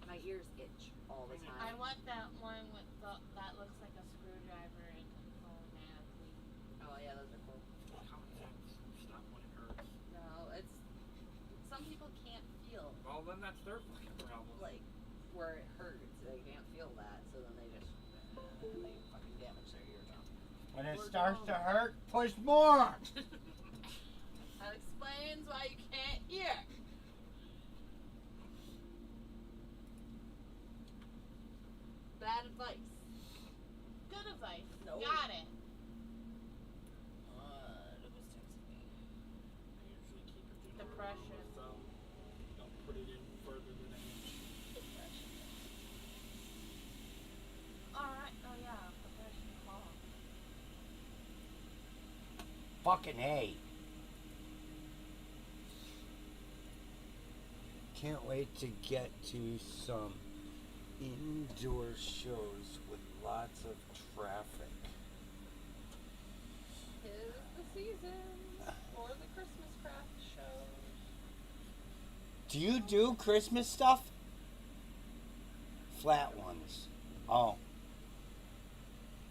My ears itch all the time. I want that one with that looks like a screwdriver and automatically. Oh yeah, those are cool. How many times stop when it hurts? No, it's some people can't feel. Well, then that's their fucking problem. Like where it hurts, they can't feel that, so then they just they fucking damage their eardrum. When it starts to hurt, push more. That explains why you can't hear. Bad advice. Good advice. No. Got it. Who was texting me? I usually keep it in Depression. my phone. Don't put it in further than an inch. Depression. Alright, oh yeah, depression call. Fucking A. Can't wait to get to some indoor shows with lots of traffic. Tis the season for the Christmas craft show. Do you do Christmas stuff? Flat ones. Oh.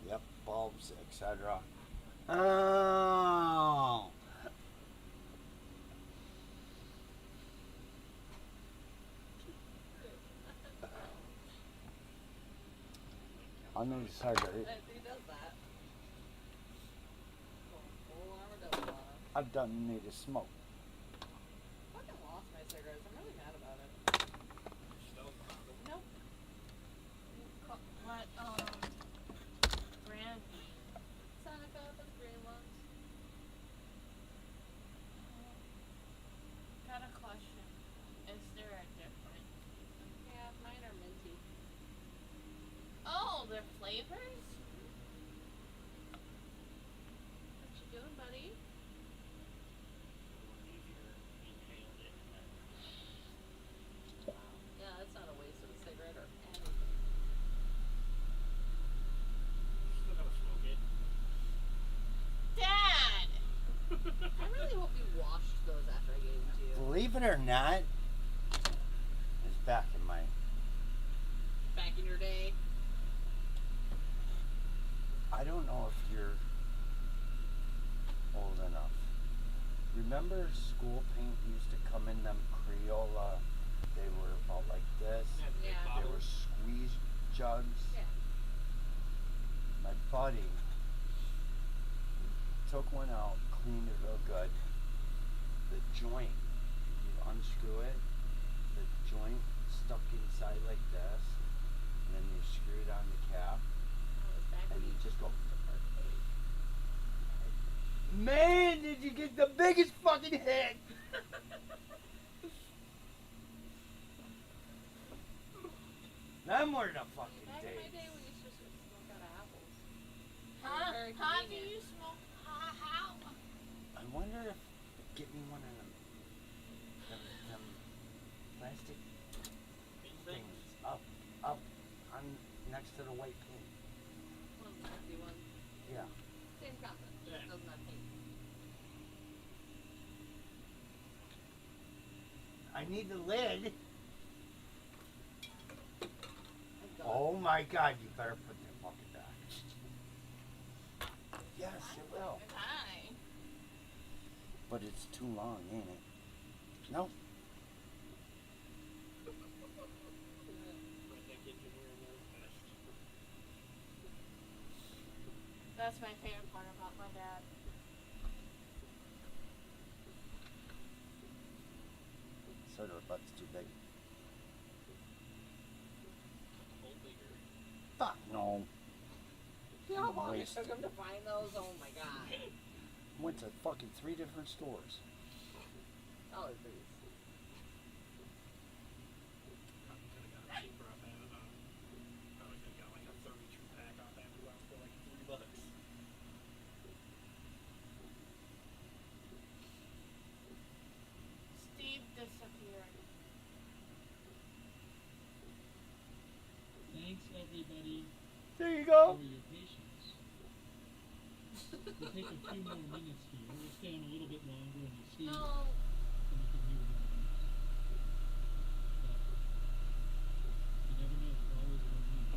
Yep, bulbs, etc. Oh. I know it's hard to He does that. Full armadillo. I've done need to smoke. Fucking lost my cigarettes. I'm really mad about it. Nope. What, brand? Seneca, the green ones. Got a question. Is there a difference? Yeah, mine are minty. Oh, they're flavors? What you doing, buddy? Yeah, that's not a waste of a cigarette or anything. Still gotta smoke it. Dad! I really hope you washed those after I gave them to you. Believe it or not, it's back in my. Back in your day. I don't know if you're old enough. Remember school paint used to come in them Crayola? They were about like this. Yeah. They were squeeze jugs. Yeah. My buddy took one out, cleaned it real good. The joint, you unscrew it, the joint stuck inside like this, and then you screw it on the cap, and you just go. Man, did you get the biggest fucking hit! Them were the fucking Back in my days. day, we used to smoke out of apples. Huh? Very How do convenient. you smoke? How? I wonder if get me one of them plastic things up on next to the white paint. One of the fancy ones. Yeah. Same concept. Just doesn't have paint. I need the lid. Oh my God! You better put that fucking back. Yes, it will. Hi. But it's too long, ain't it? Nope. That's my favorite part about my dad. So their butt's too big. Fuck no. You know how long it Waste. took him to find those? Oh my god. Went to fucking 3 different stores. Dollar Trees. There you go. For your patience. We'll take a few more minutes here. We'll stay on a little bit longer and we'll see. No. And you can hear more. But you never know. There's always more news.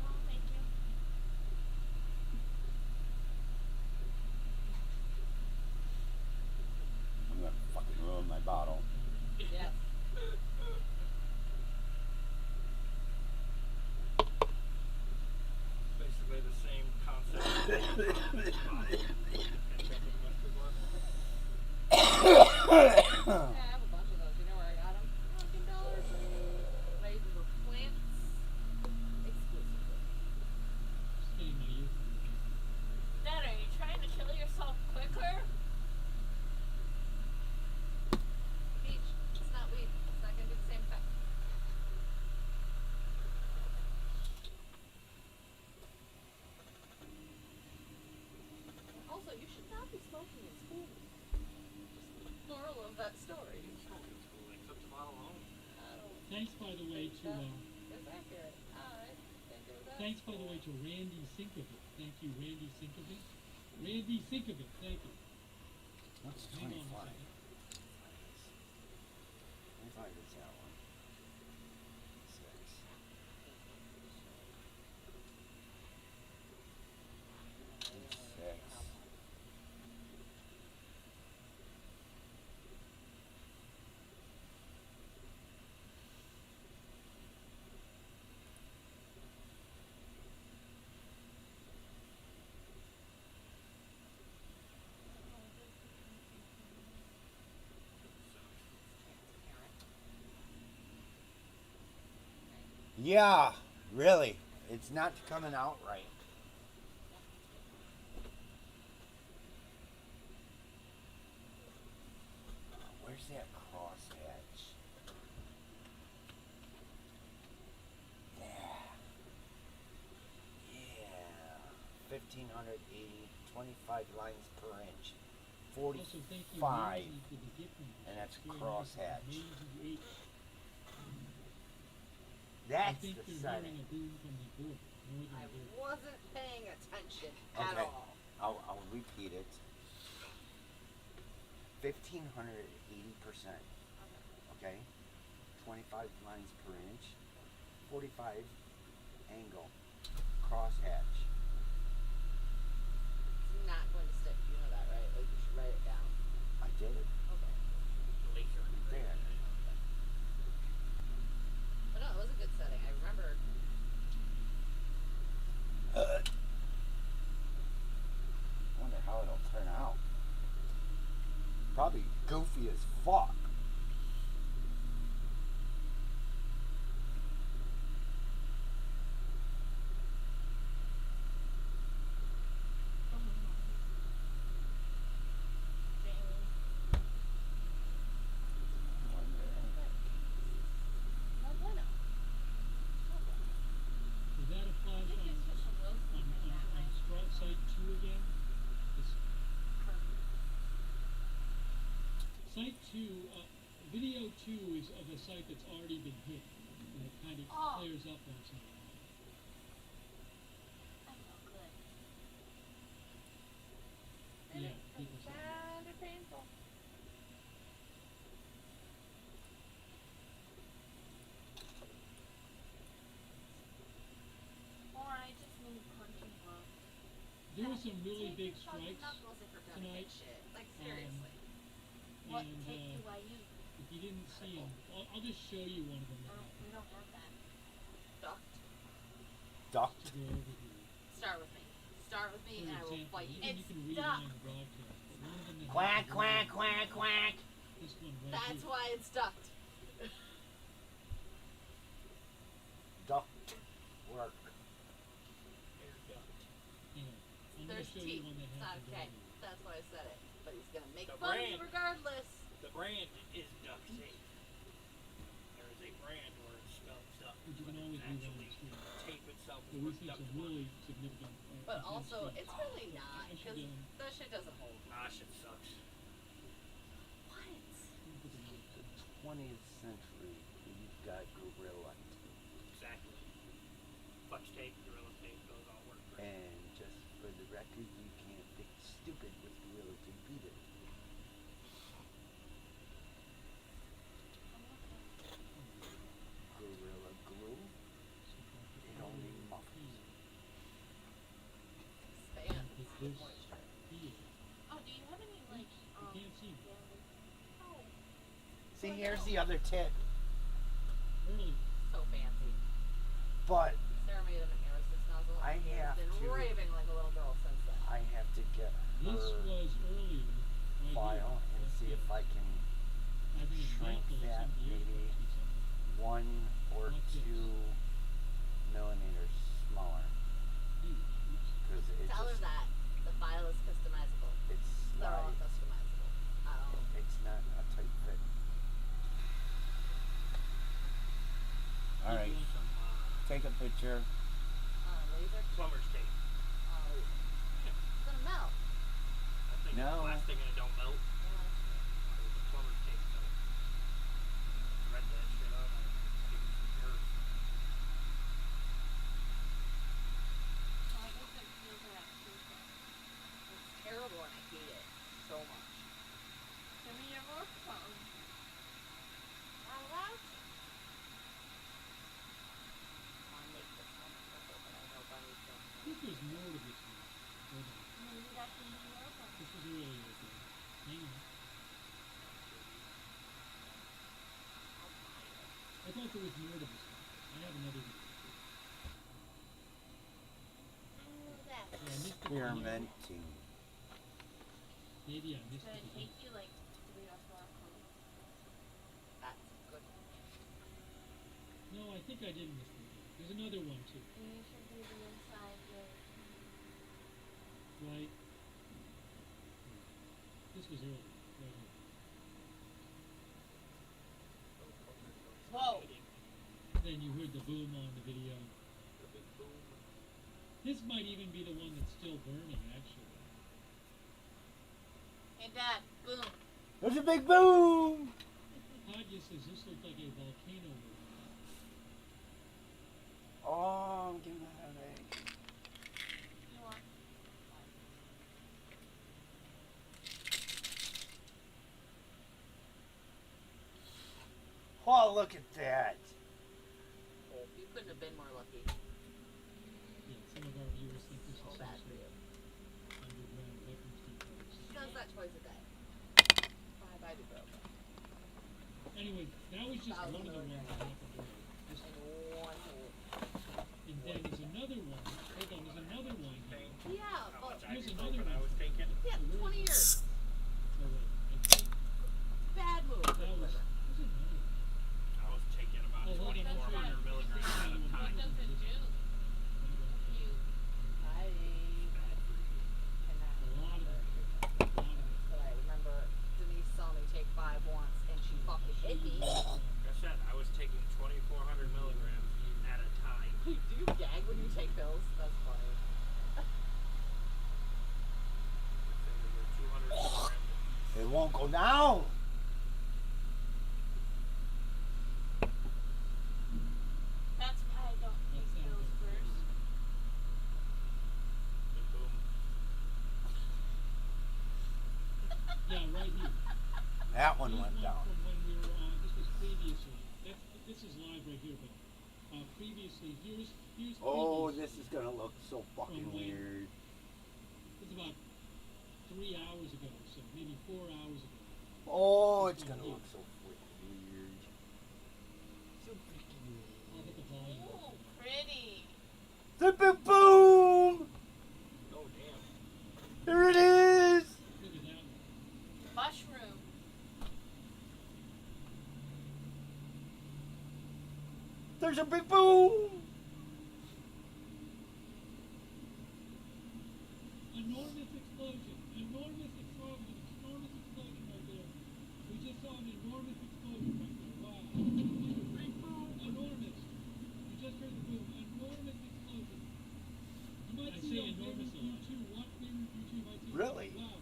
No, thank you. I'm gonna fucking ruin my bottle. Yes. Basically the same concept. Yeah, I have a bunch of those. You know where I got them? Fucking Dollar Tree. Made for plants exclusively. Just getting my earphones. Dad, are you trying to kill yourself quicker? Peach, it's not weed. It's not gonna do the same effect. Also, you should not be smoking in school. Just the moral of that story. Thanks, by the way, to It's accurate. Alright. Think it was that. thanks, by the way, to Randy Sinkovic. Thank you, Randy Sinkovic. Randy Sinkovic, thank you. What's Hang 25? on a second. 25 is that one. 6. 6. Yeah, really. It's not coming out right. Where's that crosshatch? There. Yeah. 1580, 25 lines per inch. Also, thank you, 45. Randy, for the gift number. And that's Very nice. crosshatch. Amazing H. I That's think the they're hearing setting. a boom from the board. More than I a board. wasn't paying attention at Okay. all. I'll repeat it. 1,580%. Okay? 25 lines per inch. 45 angle. Crosshatch. It's not going to stick. You know that, right? Like, you should write it down. I did it. Okay. There. But no, it was a good setting. I remember. Wonder how it'll turn out. Probably goofy as fuck. No bueno. Does that apply on site 2 again? Site 2, video 2 is of a site that's already been hit. And it kind of clears up once in a while. I feel good. Yeah, people say. Kind of painful. Or I just need punching gloves. There were some really big Take fucking strikes knuckles if you're gonna tonight. hit shit. Like, Um, seriously. What and, take do I use? If you didn't see them, I'll just show you one of them. We don't want that. Ducked. Ducked. To go over here. Start with me. Start with me, and I will example, fight you. you can read it on the broadcast, but one of them that Quack, has quack, quack, quack. this one right That's here. why it's ducked. Duct work. Yeah. I'm gonna There's show teeth. you one that It's has not the okay. W. That's why I said it. But he's gonna make The fun of brand. you regardless. The brand is duct tape. There is a brand where it's spelled duct. But you can always do that on the screen. Tape itself But is we where see duct some work. really significant. But intense also, strikes. it's really not, I should because get 'em. that shit doesn't hold. Ah, shit sucks. What? 20th century. You've got gorilla. Exactly. Fudge tape, gorilla tape goes record, you can't think stupid with Gorilla to beat it. Gorilla Glue, it only muffins. Expands moisture. Oh, do you have any, like, Oh. See, here's the other tip. So fancy. But Sarah made him an Aerosmith nozzle. I He's have been to- raving like a little girl since then. I have to get This was earlier. Right file here. and see if I can I think it's shrink natural or that something. maybe 1 or 2 millimeters smaller. Because it Tell her just, that the file is customizable. it's They're all not, customizable. it's not a tight fit. Alright, take a picture. Laser. Plumber's tape. It's gonna melt. I think No. it's plastic and it don't melt. The plumber's tape melt. Read that shit up and give me some dirt. I guess it feels like It's terrible and I hate it so much. Send me your work phone. Not allowed to. I wanna make this one purple, but I know Bunny's going I think there's more to this one. Hold on. Maybe that's in New York. This was earlier. Okay. Hang on. I thought there was more to this one. I have another video. Yeah, I missed the video. Experimenting. Maybe I missed Did the it video. take you like 3 or 4 hours? That's good. No, I think I didn't miss the video. There's another one too. And you should do the inside with. Right? This was earlier. Right here. Whoa! Then you heard the boom on the video. This might even be the one that's still burning, actually. Hey, Dad. Boom. There's a big boom! Padya says this looked like a volcano burning. Oh, I'm getting a headache. You want? Oh, look at that. You couldn't have been more lucky. Yeah, some of our viewers think this So is bad some for sort you. of underground weapons decoys. She does that twice a day. 5 ibuprofen. Anyway, that was just one of the ones that happened earlier. This- And one hole. And then there's another one. Hold on, there's another one here. Yeah, but Here's another I one. was taking. yeah, 20 years. Oh, wait. I think Bad move. that was another one. I was taking about Oh, hold on, I'll show you. 2,400 milligrams at a What time. does it do? You. I cannot A lot of remember. it. A lot of it. But I remember Denise saw me take 5 once and she fucking hit me. Like I said, I was taking 2,400 milligrams at a time. Do you gag when you take pills? That's funny. They were 200 milligrams. It won't go down. That's why I don't take pills first. Big boom. Yeah, right here. That one Here's went one down. from when we were on. This was previously. This is live right here, but previously, here's Oh, previous. this is gonna look so fucking From when? weird. It's about 3 hours ago or so, maybe 4 hours ago. Oh, it's gonna look so freaking weird. So freaking weird. I'll hit the volume. Ooh, pretty. The big boom! Oh, damn. Here it is! Look at that one. Mushroom. There's a big boom! Enormous explosion. Enormous explosion. Enormous explosion right there. We just saw an enormous explosion right there. Wow. Big boom. Enormous. You just heard the boom. Enormous explosion. You might see it on review 2. Watch the review 2. You might see Really? Wow.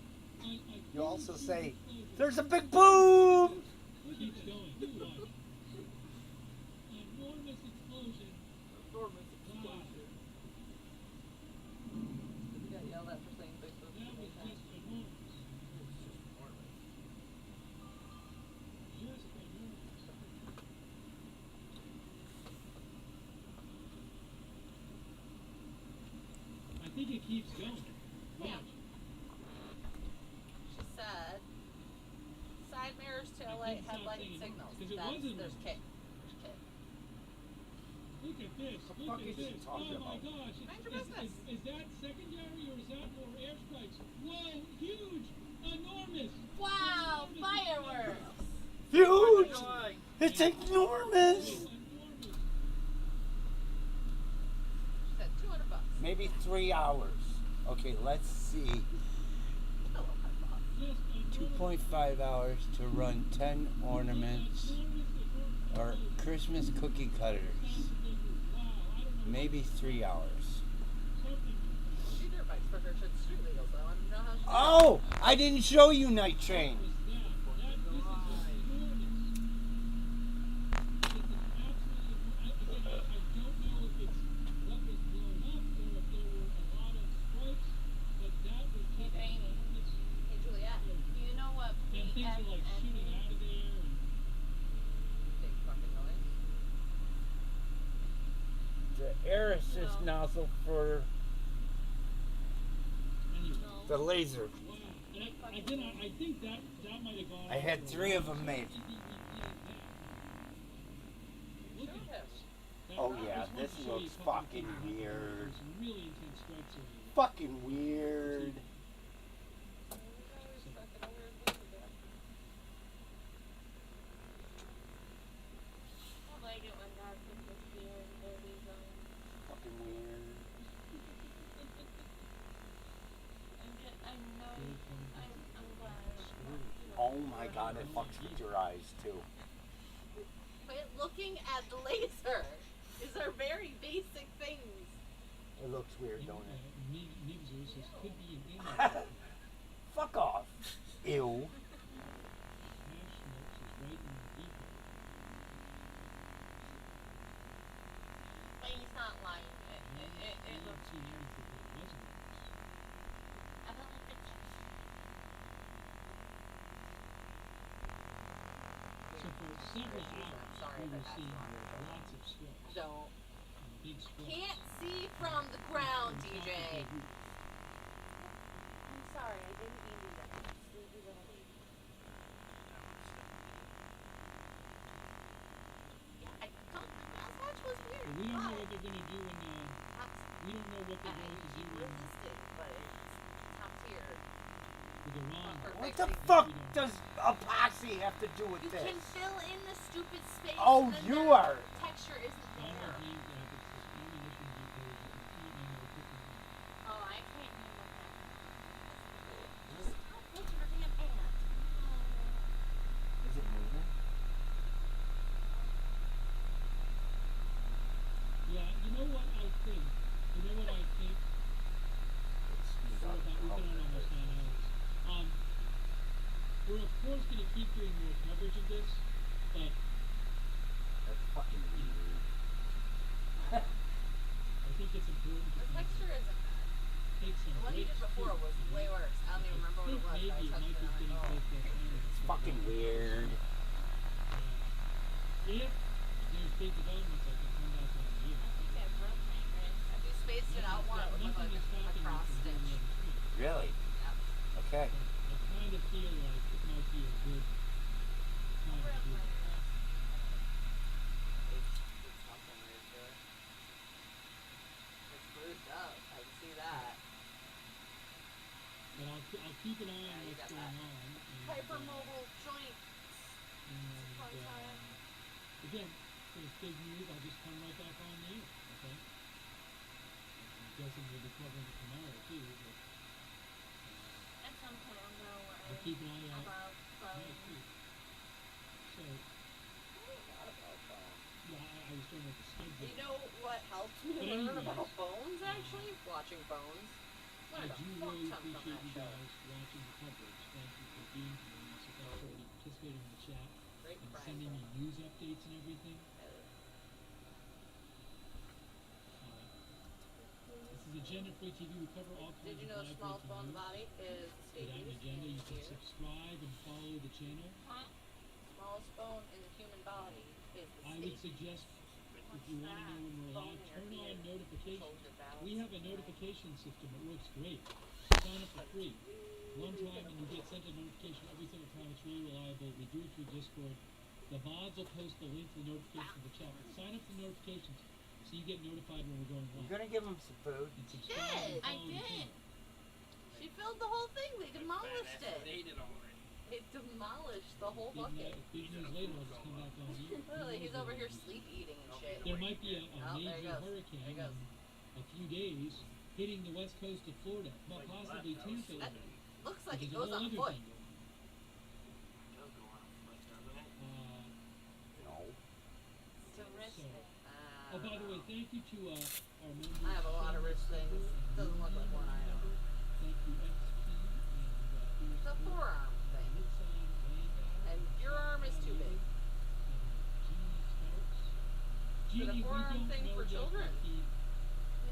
You also huge say, explosion. there's a big boom! It keeps going. You watch. Enormous explosion. Enormous Wow. explosion. We got yelled at think it keeps going. Yeah. She said, side mirrors, tail light, headlight, signals. There's K. Look at this. Look at this. Oh my gosh. Mind your business. Is that secondary or is that more airstrikes? Whoa, huge, enormous. Wow, fireworks. Huge! It's enormous! She said $200. Maybe 3 hours. Okay, let's see. 2.5 hours to run 10 ornaments or Christmas cookie cutters. Maybe 3 hours. She dirt bikes for her shit street legal, so I want to know how she Oh! I didn't show you Night Train. The air assist nozzle for the laser. I think that might have gone. I had 3 of them made. Oh yeah, this looks fucking weird. Fucking weird. Fucking weird. Oh my god, it fucks with your eyes too. Quit looking at the laser. These are very basic things. It looks weird, don't it? Could be an Fuck off. Ew. But he's not lying. It looks weird. I don't like the texture. So for several hours, we were seeing lots of strokes. Don't. Big strokes. Can't see from the ground, DJ. I'm sorry, I didn't mean to do that. Sleepy little baby. Yeah, I don't. That match was weird. But we don't know what they're gonna do when. We don't know what they're going to do when. Resisted, but it's top tier. With Iran. What the fuck does epoxy have to do with You this? can fill in the stupid space. Oh, and then you the are. Texture isn't there. Oh, I can't handle that. Stop with your damn hand. Is it moving? Yeah, you know what I think? We've been on almost 9 hours. We're of course going to keep doing more coverage of this, but that's fucking weird. I think it's important to The texture isn't bad. take some The one you did breaks, before too. was way worse. I don't even remember what it was. Maybe I it touched might it be and I'm getting like, close to that It's fucking weird. If there's big developments, I can come back on a year. I think I broke my wrist. If you spaced it out more, it would look like a cross stitch. Really? Yeah. Okay. I kind of feel like it might be a good time to do it. It's fucking weird, dude. It's bruised up. I can see that. But I'll keep an eye on what's going on. Hypermobile joints. And again, if there's big news, I'll just come right back on the air, okay? I'm guessing we'll be covering it tomorrow too, but At some point I'll know where I'll keep an eye out. about Yeah, too. So, yeah, I was talking about the schedule. You know what helped me But learn anyways. about Bones, actually? Watching Bones. I Learned a do fuck really ton from appreciate that you show. guys watching the coverage. Thank you for being here and supporting, participating in the chat, Great and friend. sending me news updates and everything. This is Agenda Free TV. We cover all kinds Did you of know the live smallest breaking bone in the news. body is the Without an stapes agenda, in you can here? subscribe and follow the channel. Smallest bone in the human body is the I would stapes. suggest if you want to know when we're live, turn on notifications notifications. We have a notification system that works great. Sign up for free. One time and you get sent a notification every single time. It's really reliable. We do it through Discord. The mods will post the link to the notification to the chat. But sign up for notifications so you get notified when we're going live. You're gonna give him some food. And subscribe and I follow the did. channel. She filled the whole thing. They demolished it. Ate it already. It demolished the whole bucket. Big news later, I'll just come back on here. Literally, he's over here sleep eating and shit. There might be a Oh, there major he goes. hurricane There he goes. in a few days hitting the west coast of Florida, well, possibly Tampa. That even, looks like which it is a goes whole on other foot. thing. No. Oh, by the way, thank you to our members. I have a lot of rich things. Doesn't look like one I own. Thank you, XP, and It's a forearm thing. And your arm is too big. Is it a forearm thing for children? You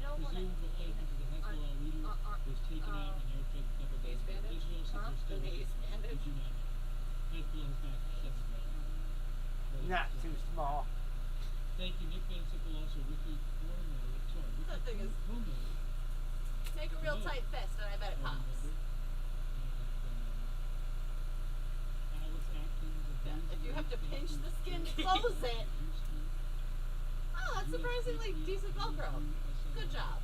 know what? Presumed replacement to the Hezbollah leader was taken out in an airstrike a couple of days ago. Israel says they're still The ace bandage? We do not know. Hezbollah is back. That's Not too small. Thank you, Nick Van Sickle, also Ricky Corno. Sorry, Ricky That thing is. Como. Make a real tight fist and I bet it pops. Yeah, if you have to pinch the skin to close it. Oh, that's surprisingly decent Velcro. Good job.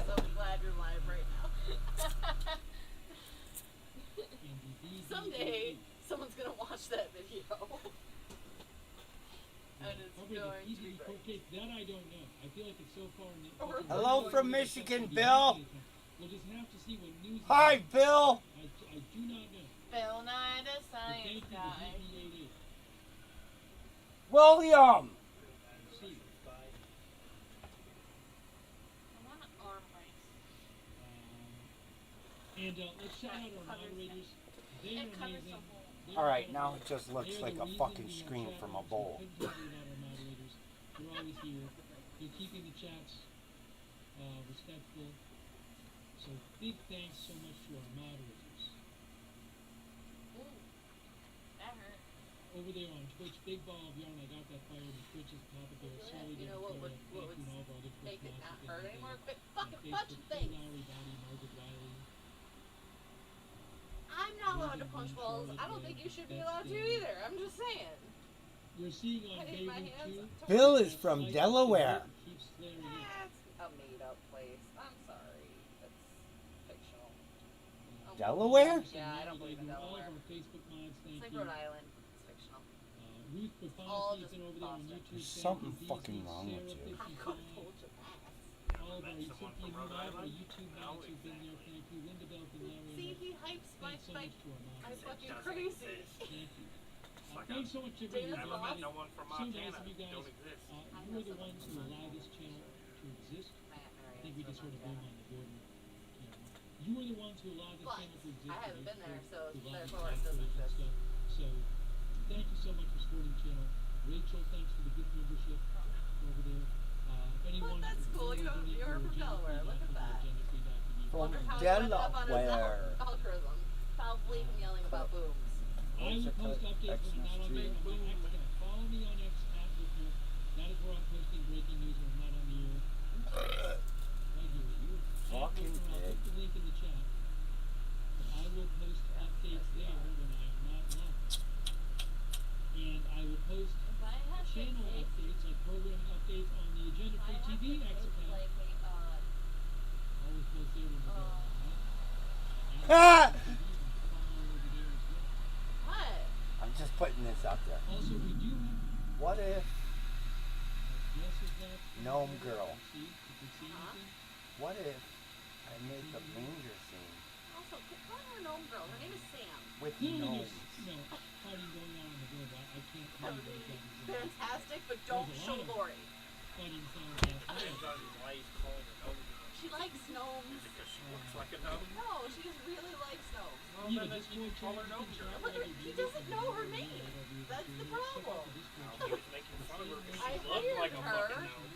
So glad you're live right now. Someday, someone's gonna watch that video. And it's going to be great. That I don't know. I feel like it's so far in the... Hello from Michigan, Bill. We'll just have to see what news... Hi, Bill. I do not know. Bill Nye the But thank Science you to Guy. BB88. William. See. I want an arm brace. And let's shout out our moderators. They are amazing. All right, now it just looks like a fucking screen from a bowl. They're always here. They're keeping the chats respectful. So big thanks so much to our moderators. Ooh, that hurt. Over there on Twitch, Big Ball of Yarn, I got that fired in Twitch is the top of their solely You know what would make it not hurt anymore? Fucking punch things! Lowry, Body, Margaret Riley. I'm not allowed to punch balls. I don't think you should be allowed to either. I'm just saying. You're seeing on I hit my Beirut hands too. Bill is from Delaware. Keeps flaring up. That's a made-up place. I'm sorry. That's fictional. Delaware? Yeah, I don't believe in All of Delaware. our Facebook mods, It's thank like you. Rhode Island. It's fictional. Ruth all Bafasi has just been over there on Boston. YouTube. There's saying something that fucking these wrong with Sarah you. 55, Told you that. all of our Cynthia New Live, our YouTube mods who've been there, thank you. Linda Belk and Larry. See, he hypes my Thanks so much to our mods. I'm fucking crazy. Thank you. Thanks so much, everybody. Dana's boss. No one from So nice Montana. of you guys. Don't exist. You are the ones who allow this channel to exist. I think we just sort of go on the border. You are the ones who allow this But channel to exist. I haven't been there, so who love therefore the it doesn't and exist. stuff. So, thank you so much for supporting the channel. Rachel, thanks for the gift membership over there. Anyone Well, that's cool. You're from Delaware. Look at that. From Wonder how it ended up on his Delaware. algorithm. Probably him yelling about booms. I will post updates when I'm not on there. On my X account. Follow me on X @Whitmer. That is where I'm posting breaking news when I'm not on the air. Right here. Fucking I'll pig. put the link in the chat. But I will post updates there when I am not live. And I will post channel updates, like programming updates on the Agenda Free TV X account. Always post there when we're going. Ah! What? I'm just putting this out there. Also, we do have. What if Yes, is that? Gnome Girl? See? You can see anything? What if I make a manger scene Also, call her gnome girl. Her name is Sam. with No, gnomes? fighting going on in the world. I can't tell you what exactly is going on. Fantastic, but don't There's a show lot of Lori. Fighting sounds outside. She likes gnomes. Because she looks like a gnome. No, she just really likes gnomes. You have a Discord Call her channel. gnome girl. Look at he doesn't know her name. That's the problem. He was making fun of her because I she looked like a hired her. fucking gnome.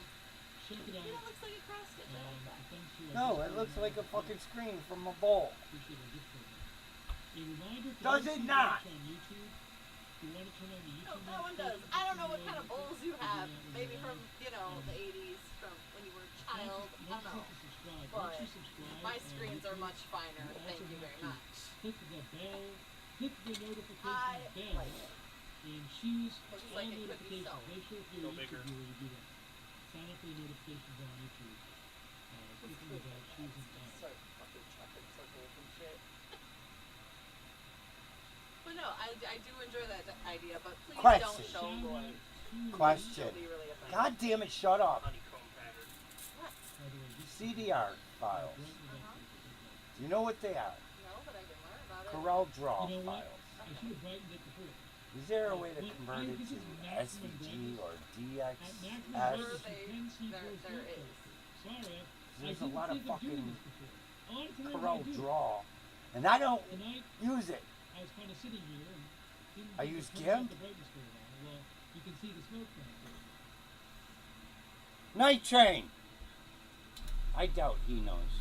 Check it Yeah, out. it looks like a cross stitch. I like that. Thanks to No, it looks like a fucking screen from a bowl. appreciate our Discord. A reminder for Does those it who not? watch on YouTube, if you want to turn on the No, YouTube that one notifications, does. I don't know what kind of bowls you have. Maybe maybe from, you know, the 80s, from when you were a child. I don't know. But my screens are much finer. Thank you very much. Click the bell, click the notification I bell, like it. and choose Looks all like it could be notifications. so. Make sure if you're a YouTube viewer, you do that. Sign up for the notifications on YouTube. Clicking the bell, choosing all. Start fucking chucking circles and shit. But no, I do enjoy that idea, but please don't show Lloyd. Question. She'll be really offended. God damn it, shut up. Honeycomb pattern. What? CDR files. Do you know what they are? No, but I can learn about it. Corel Draw You know what? files. I should have brightened it before. Is there a way to convert it to SVG or DXS? There is. Sorry, There's a lot of fucking Corel Draw, and I don't use it. I was kind of sitting here and didn't I think use it turned out GIMP. the brightness very well. Well, you can see the smoke now. Night Train. I doubt he knows.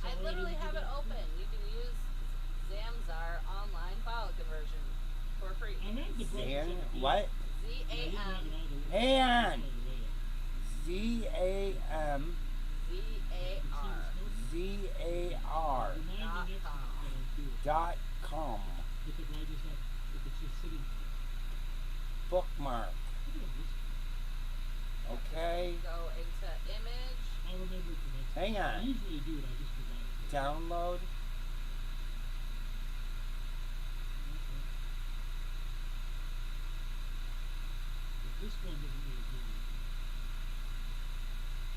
I literally have it open. You can use Zamzar online file conversion for free. Zan, what? Z-A-M. Hang on. Z-A-M. Z-A-R. Z-A-R. .com. With the brightness up, if it's just sitting there. Bookmark. Okay. Go into image. I'll remember it for next Hang time. I on. usually do it, I just forgot it. Download. This one doesn't really do it.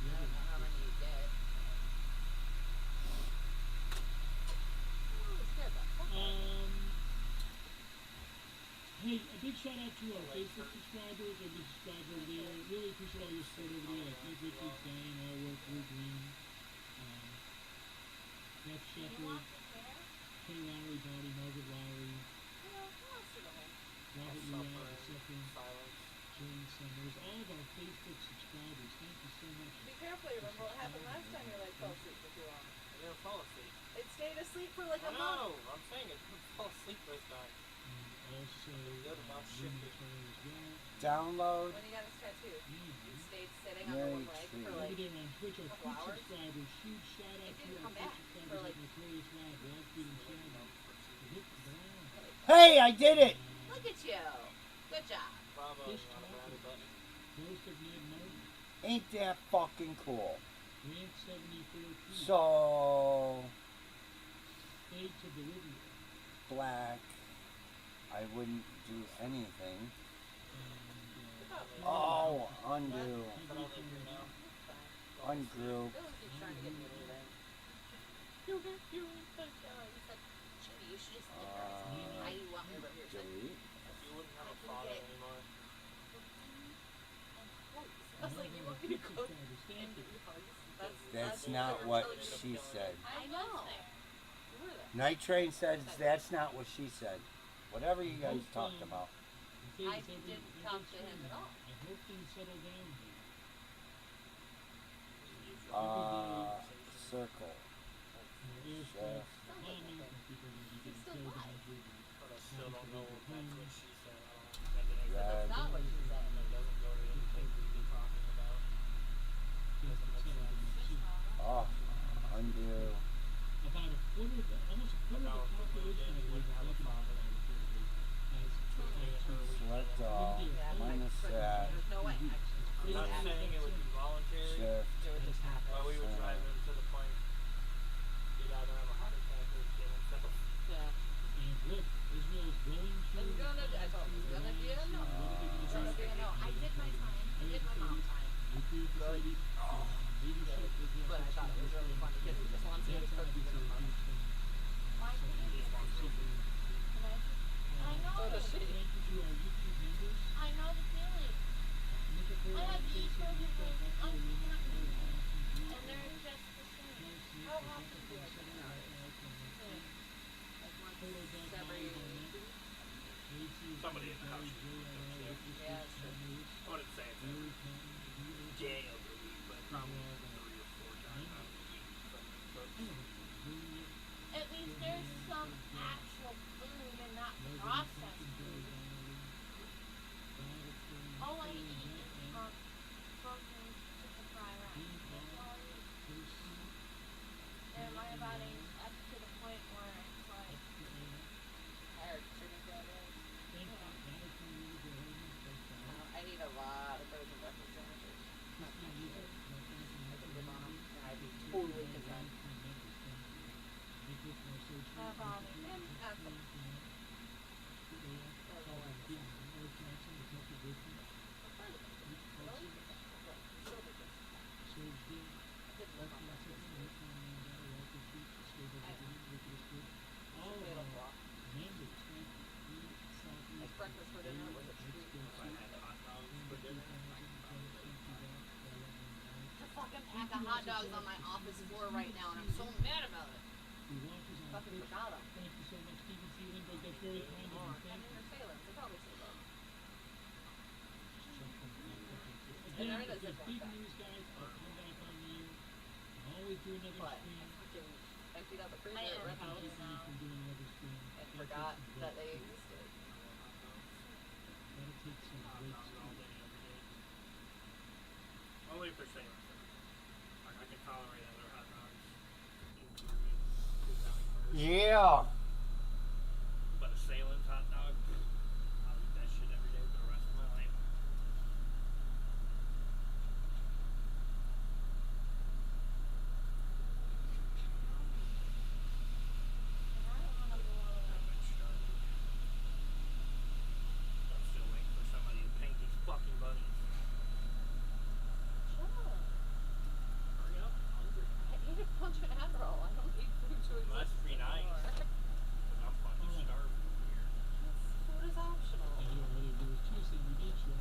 I don't know how many you get. Ooh, scared the fuck out of me. Hey, a big shout out to our Facebook subscribers, our big subscriber over there. Really appreciate all your support over there, like Keith Richards, Diane Allworth, Drew Green, Beth Shepard, Kay Lowry, Body, Margaret Lowry, Robert Uriah, the second, Jane Summers, all of our Facebook subscribers. Thank you so much. Be careful, you remember what happened last time your leg fell asleep for too long. I didn't fall asleep. It stayed asleep for like a No, month. I'm saying it didn't fall asleep this time. Also, Good about shifting. as well. Download. When he got his tattoo, he stayed sitting on Yay, the one leg for Over like there on Twitch, our couple Twitch hours. subscribers, huge shout out It to didn't our come Twitch back for subscribers like like Notorious Rob, Wall Street and Shannon, Rick Brown, Hey, I did it. look at you. Good job. Bravo, Fish you want to grab a button? Ghost of Ned Martin, Ain't that fucking cool? Grant 74P, So Fade to Bolivia, black. I wouldn't do anything. and Oh, undo. Ungroup. Bill keeps trying to get me to leave it. He said, Jimmy, you should just stick around. I want me to live here. So Delete. You wouldn't have a father anymore. I was like, you want me to cook and give you hugs? That's not what she said. I know. You were there. Night Train says that's not what she said. Whatever you guys talked about. I didn't talk to him at all. I hope things settle down here. Circle. Aircraft, bombing, and people are going to be getting killed and injured. But I still don't know if that's what she said. That's not what she said. That doesn't go to anything we've been talking about. Doesn't make sense. Oh, undo. About a quarter of the, almost a quarter of the population, I believe, is recognized by reportedly as tattoos. Select all. Minus that. There's no way. I'm not saying it would be voluntary, Shift. It would just happen. but we would drive him to the point he'd either have a heart attack or kill himself. Yeah. And look, Israel is going to. It's gonna, I told him, it's gonna be a no. It's gonna be a no. I did my time. I did my mom time. Nuclear facilities, leadership is the But I thought it was really funny because he just wants me to cook even a month. Why I know. Thank you to our YouTube members. I know the feeling. I have these children and they're just the same. How often do I get that? Every Somebody in the house. yeah, sure. I wouldn't say it's every day of the week, but probably 3 or 4 times out of the week. But a lot of frozen breakfast sandwiches. That's my shit. I can live on them, and I'd be totally content. That's all I need. And add some. Breakfast for dinner was a treat. If I had hot dogs for dinner, I could probably live 5 hours. There's a fucking pack of hot dogs on my office floor right now, and I'm so mad about it. Fucking forgot them. Thank you so much, Stephen Sealand. That's very kind of you. I Thank mean, they're sailors. They probably still love them. Again, they're in a if there's Ziploc big bag. news, guys, I'll come back on you. I'll always do another But stream. I fucking emptied out the freezer I at am Red House Keep me from doing another stream. and forgot that they existed. That'll take some great All day, every day. Only if they're sailors. I can tolerate other hot dogs. Yeah. But a Salem's hot dog, I'll eat that shit every day for the rest of my life. I'm still waiting for somebody to paint these fucking bunnies. Shut up. Hurry up, I'm hungry. I ate a bunch of Adderall. I don't need food to exist. Well, that's pretty nice. anymore. Because I'm fucking starving over here. Food is optional. And you know, earlier there was Tuesday, you did show.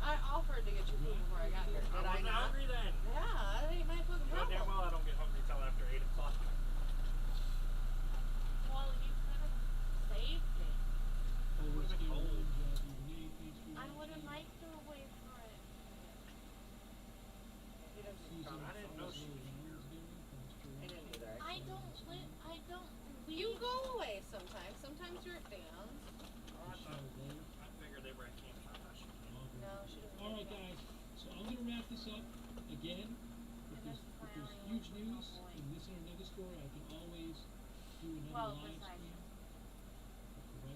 I offered to get you food before I got here. Did I wasn't not? hungry then. Yeah, that ain't my fucking You know damn problem. well I don't get hungry till after 8 o'clock. Well, you could have saved it. Over still cold. orange, thanks for I would have watching. liked to wait for it. You didn't just Susan promise. I didn't know she was here. I didn't either. I don't live. I don't. You go away sometimes. Sometimes you're at fans. I figured they were at Camp Josh. No, she doesn't. All right, guys. So I'm gonna wrap this up again. If there's huge news in this or another story, I can always do another Well, live besides stream. you.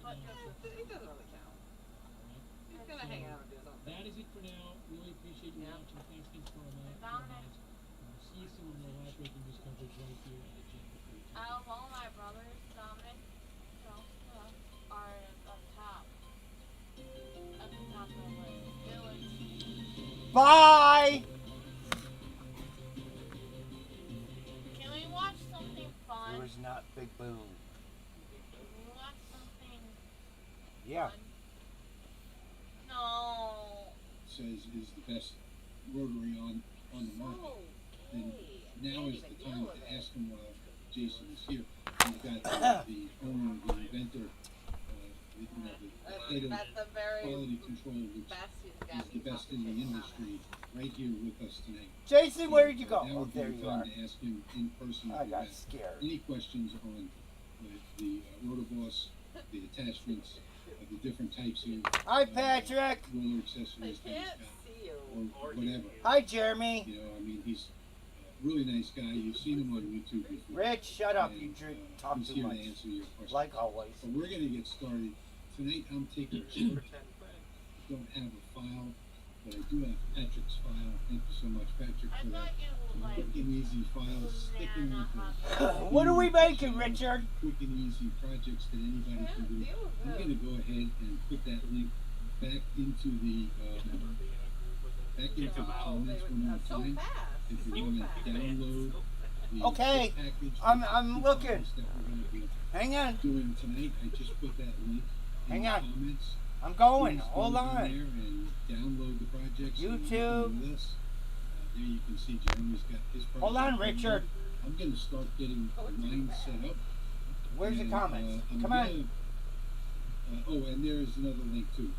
But But right now, just It doesn't really count. alright. He's gonna hang out and do something. That is it for now. Really appreciate you watching. Thanks for my Dominic. See you soon. More live breaking news coverage right here at Agenda 3. Out of all my brothers, Dominic, are at the top. At the top of the list. Dylan. Bye. Can we watch something fun? It was not Big Boom. Can we watch something Yeah. fun? No. Says is the best rotary on the market. And now is the time to ask him while Jason is here. We've got the owner, the inventor, the head of That's the very quality control, which best he's is got. the best in the industry, right here with us tonight. Jason, where did you go? Now Oh, would be there the you time are. to ask him in person. I if you got have scared. Any questions on the Rotoboss, the attachments, the different types of Hi, Patrick. roller accessories that he's Can't got, see you. or whatever. Hi, Jeremy. You know, I mean, he's a really nice guy. You've seen him on YouTube before. Rich, shut up. You And, drink, talk he's too here much. to answer your questions. Like always. So we're going to get started. Tonight I'm taking a short. I don't have a file, but I do have Patrick's file. Thank you so much, Patrick, I for that thought you would like quick and easy file. Sticking with the What are we making, Richard? quick and easy projects that anybody can do. I'm going to go ahead and put that link back into the comments one more time. If you want to download the Okay, package, I'm looking. that we're going to be Hang on. doing tonight, I just put that link in Hang the on. comments. I'm going. Please Hold go in on. there and download the projects. and YouTube. with us. There you can see Jeremy's got his project. Hold on, Richard. I'm going to start getting mine set up. Where's the And, comments? I'm Come on. gonna, oh, and there is another link too.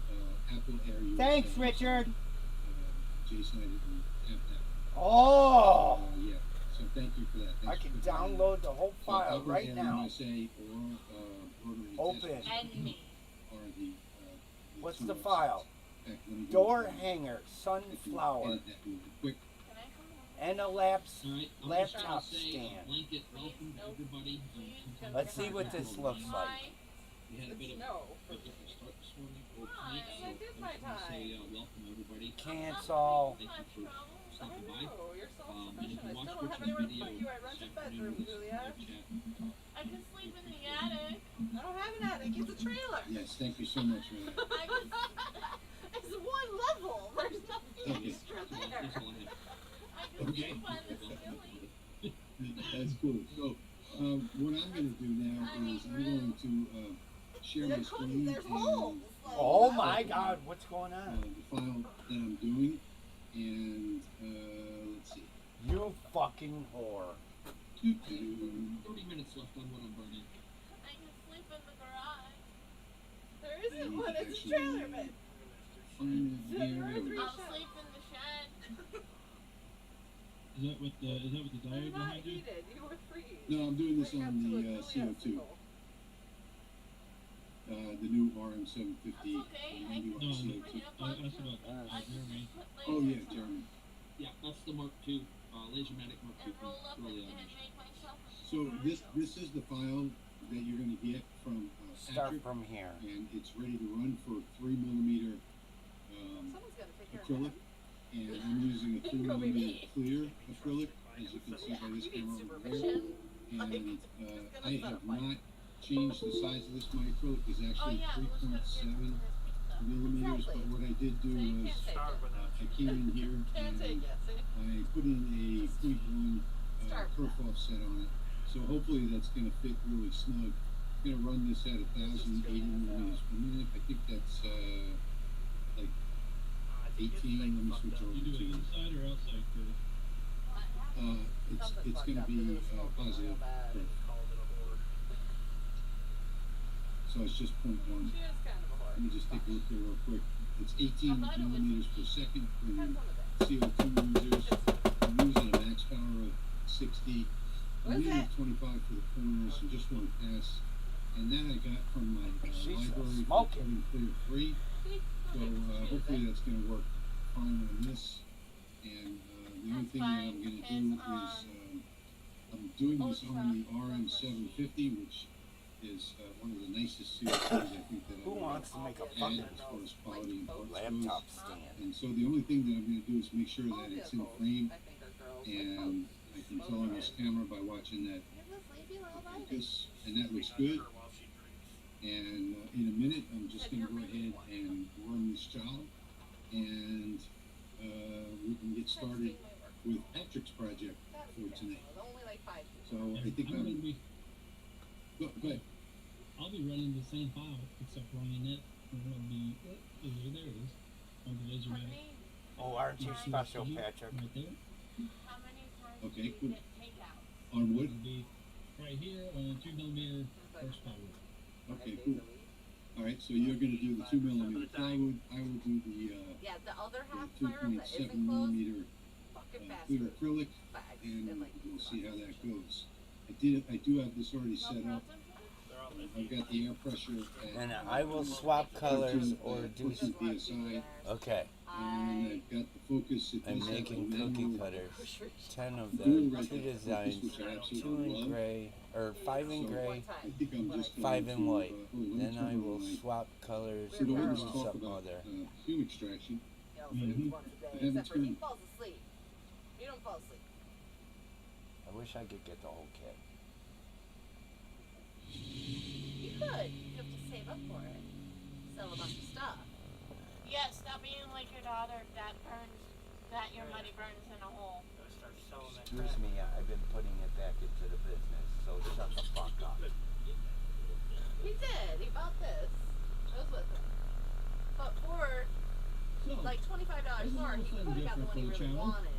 Apple Air USA. Thanks, Richard. Jason, I didn't have that. Oh, Yeah. So thank you for that. I Thanks can for putting that in. download the whole So file Apple right Air now. USA or Rotary Open. Attachments And me. are the What's two the websites. file? In fact, let me go Door through hanger, if you sunflower, edit that really quick. Can I come on? and a laptop stand. Blanket welcome to everybody. Let's see what this looks like. We had a bit of No. a different start this morning. before tonight, so I just want to say welcome everybody. Cancel. Thank you for stopping by. You're so And if you I watch still don't have Richard's anywhere to video put you. I this rent a afternoon, bedroom, this Julia. live chat. I can sleep in the attic. I don't have an attic. It's a trailer. Yes, thank you so much for that. It's one level. There's nothing Okay, extra that's there. all I have. I can Okay. sleep on the ceiling. That's cool. So, what I'm going to do now is I'm going to share my screen There's and holes. Oh my God, what's going on? the file that I'm doing, and let's see. You fucking whore. 30 minutes left on what I'm burning. I can sleep in the garage. There isn't one. It's a Actually, trailer bed. Find it here. There we go. I'll sleep in the shed. Is that what the diary They're not heated. You were free. No, I'm doing this on the CO2. The new RM750 91 CO2. Oh yeah, Jeremy. Yeah, that's the Mark II, Lasermatic Mark II from early on. So this is the file that you're going to get from Start Patrick, from here. and it's ready to run for 3mm Someone's gonna take care acrylic, and I'm using a 3mm clear acrylic, as you can see by this camera over here. And I have not changed the size of this. My acrylic is actually 3.7 millimeters, but what I did do was I came in here and I put in a 0.1 kerf offset on it. So hopefully that's going to fit really snug. I'm going to run this at 1,080 millimeters per minute. I think that's like 18. Let me switch over to. You do it inside or outside kerf? It's going to be positive kerf. So it's just 0.1. Let me just take a look here real quick. It's 18 millimeters per second for the CO2 users. I'm using a max power of 60. I'm using 25 for the corners and just one pass. And that I got from my library for cutting clear free. So hopefully that's going to work fine on this. And the only thing that I'm going to do is I'm doing this on the RM750, which is one of the nicest CO2s I think that Who wants to make a had fucking as far as quality and parts laptop goes. stand? And so the only thing that I'm going to do is make sure that it's in frame, and I can tell on this camera by watching that focus, and that looks good. And in a minute, I'm just going to go ahead and run this job, and we can get started with Patrick's project for tonight. So I think I'm going to be. Go ahead. I'll be running the same file, except running it. It'll be there it is on the Lasermatic. Oh, aren't you special, Patrick? Right there. Okay, cool. On wood? It'll be right here on 2mm horsepower. Okay, cool. All right, so you're going to do the 2mm plywood. I will do the the other half 2.7 millimeter clear acrylic, and we'll see how that goes. I do have this already set up. I've got the air pressure And I will swap colors or do some. PSI. Okay. And I've got the focus. I'm making cookie cutters. 10 of them, 2 designs, 2 in gray, or 5 in gray, 5 in white. Then I will swap colors So or go ahead and do talk something about other. fume extraction. I haven't Except for he spent. falls asleep. You don't fall asleep. I wish I could get the whole kit. You could. You have to save up for it. Sell a bunch of stuff. Yeah, stop being like your daughter that your money burns in a hole. Excuse me, I've been putting it back into the business, so shut the fuck up. He did. He bought this. It was with him. But for like $25 more, he could have got the one he really wanted.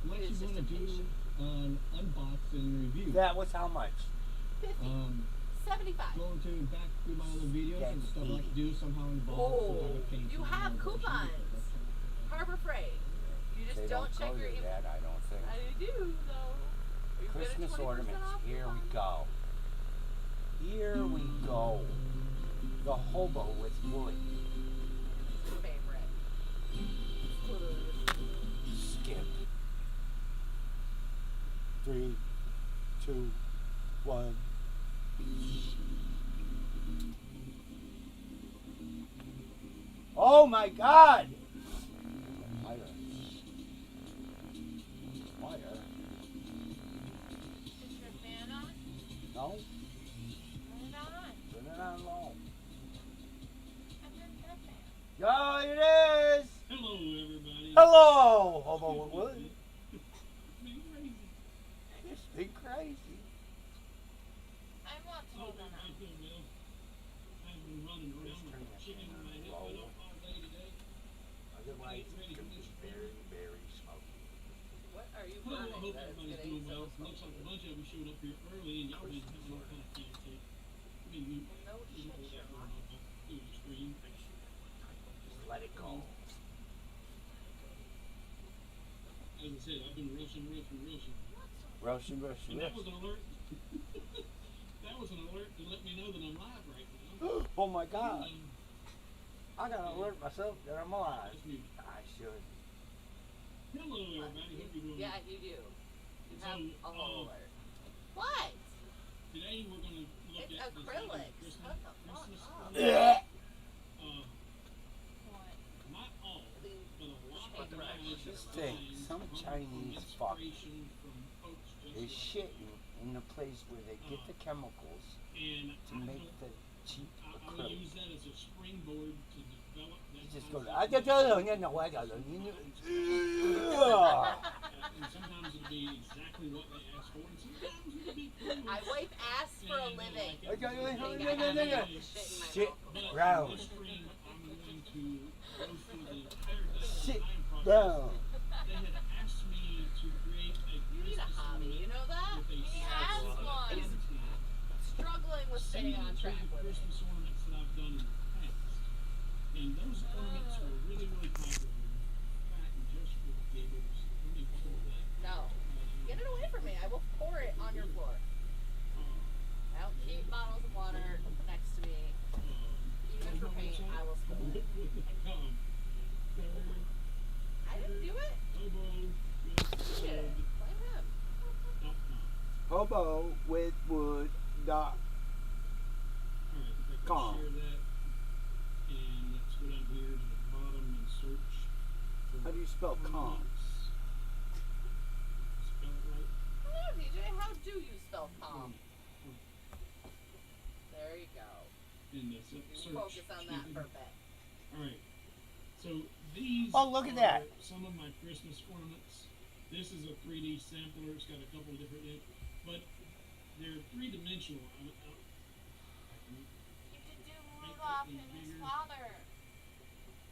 What you want to do on unboxing review? That was how much? 50. 75. Going to back through my other videos and stuff I like to do somehow involved. Oh, you have coupons. Harbor Freight. You just They don't don't check go your to email. that, I don't think. I do, though. You get a Christmas 20% ornaments, off here we coupon. go. Here we go. The hobo with wood. Favorite. Skip. 3, 2, 1. Oh my God! Fire. Fire. Is your fan on? No? Turn it on. Turn it on low. I turned that fan. Oh, it is! Hello, everybody. Hello! Hobo Wood. It's been crazy. I'm not told enough. I've been running around with a chicken in my head all day today. Otherwise, it's going to be very, very smoky. What are you Well, I burning hope that it's everybody's getting doing so well. Looks like a bunch of them showed up here early, and y'all been having all kind of fancy. I mean, we No shit, pulled that one Sherlock. off through the screen. Just let it go. As I said, I've been rushing. Russian. And that was an alert. That was an alert to let me know that I'm live right now. Oh my God. I gotta alert myself that I'm alive. I should. Hello, everybody. Hope you're doing Yeah, well. you do. You So, have a whole alert. What? Today we're going to look It's at acrylics. this Shut the fuck Christmas up. ornament. Not all, but a lot of guys Just think, some Chinese fuck inspiration from folks just is like shitting in the place where they get the chemicals and to make the cheap I will acrylic. use that as a springboard to develop that. You just go, concept. I don't know, I don't know. And sometimes it'll be exactly what they ask for, and sometimes it'll be cool. I wipe ass for a living. Sit down. This spring, I'm going to go through the entire Sit design process. down. They had asked me to create a You need a Christmas hobby, you know that? with a He has one. He's struggling with staying on track with it. Christmas ornaments that I've done in the past. And those ornaments were really, really popular. In fact, just for giggles, let me pull that. No. Get it away from me. I will pour it on your floor. I don't keep bottles of water next to me. Even for paint, I will spill it. I didn't do it. You did it. Blame him. Hobo with wood dot com. Share that, and let's go down here to the bottom and search for How do you spell com? ornaments. Spell it right. Hello, DJ. How do you spell calm? There you go. In the You search. focus on that for a bit. Alright. So these Oh, look at are that. some of my Christmas ornaments. This is a 3D sampler. It's got a couple of different but they're three-dimensional. You could do Rudolph and his father.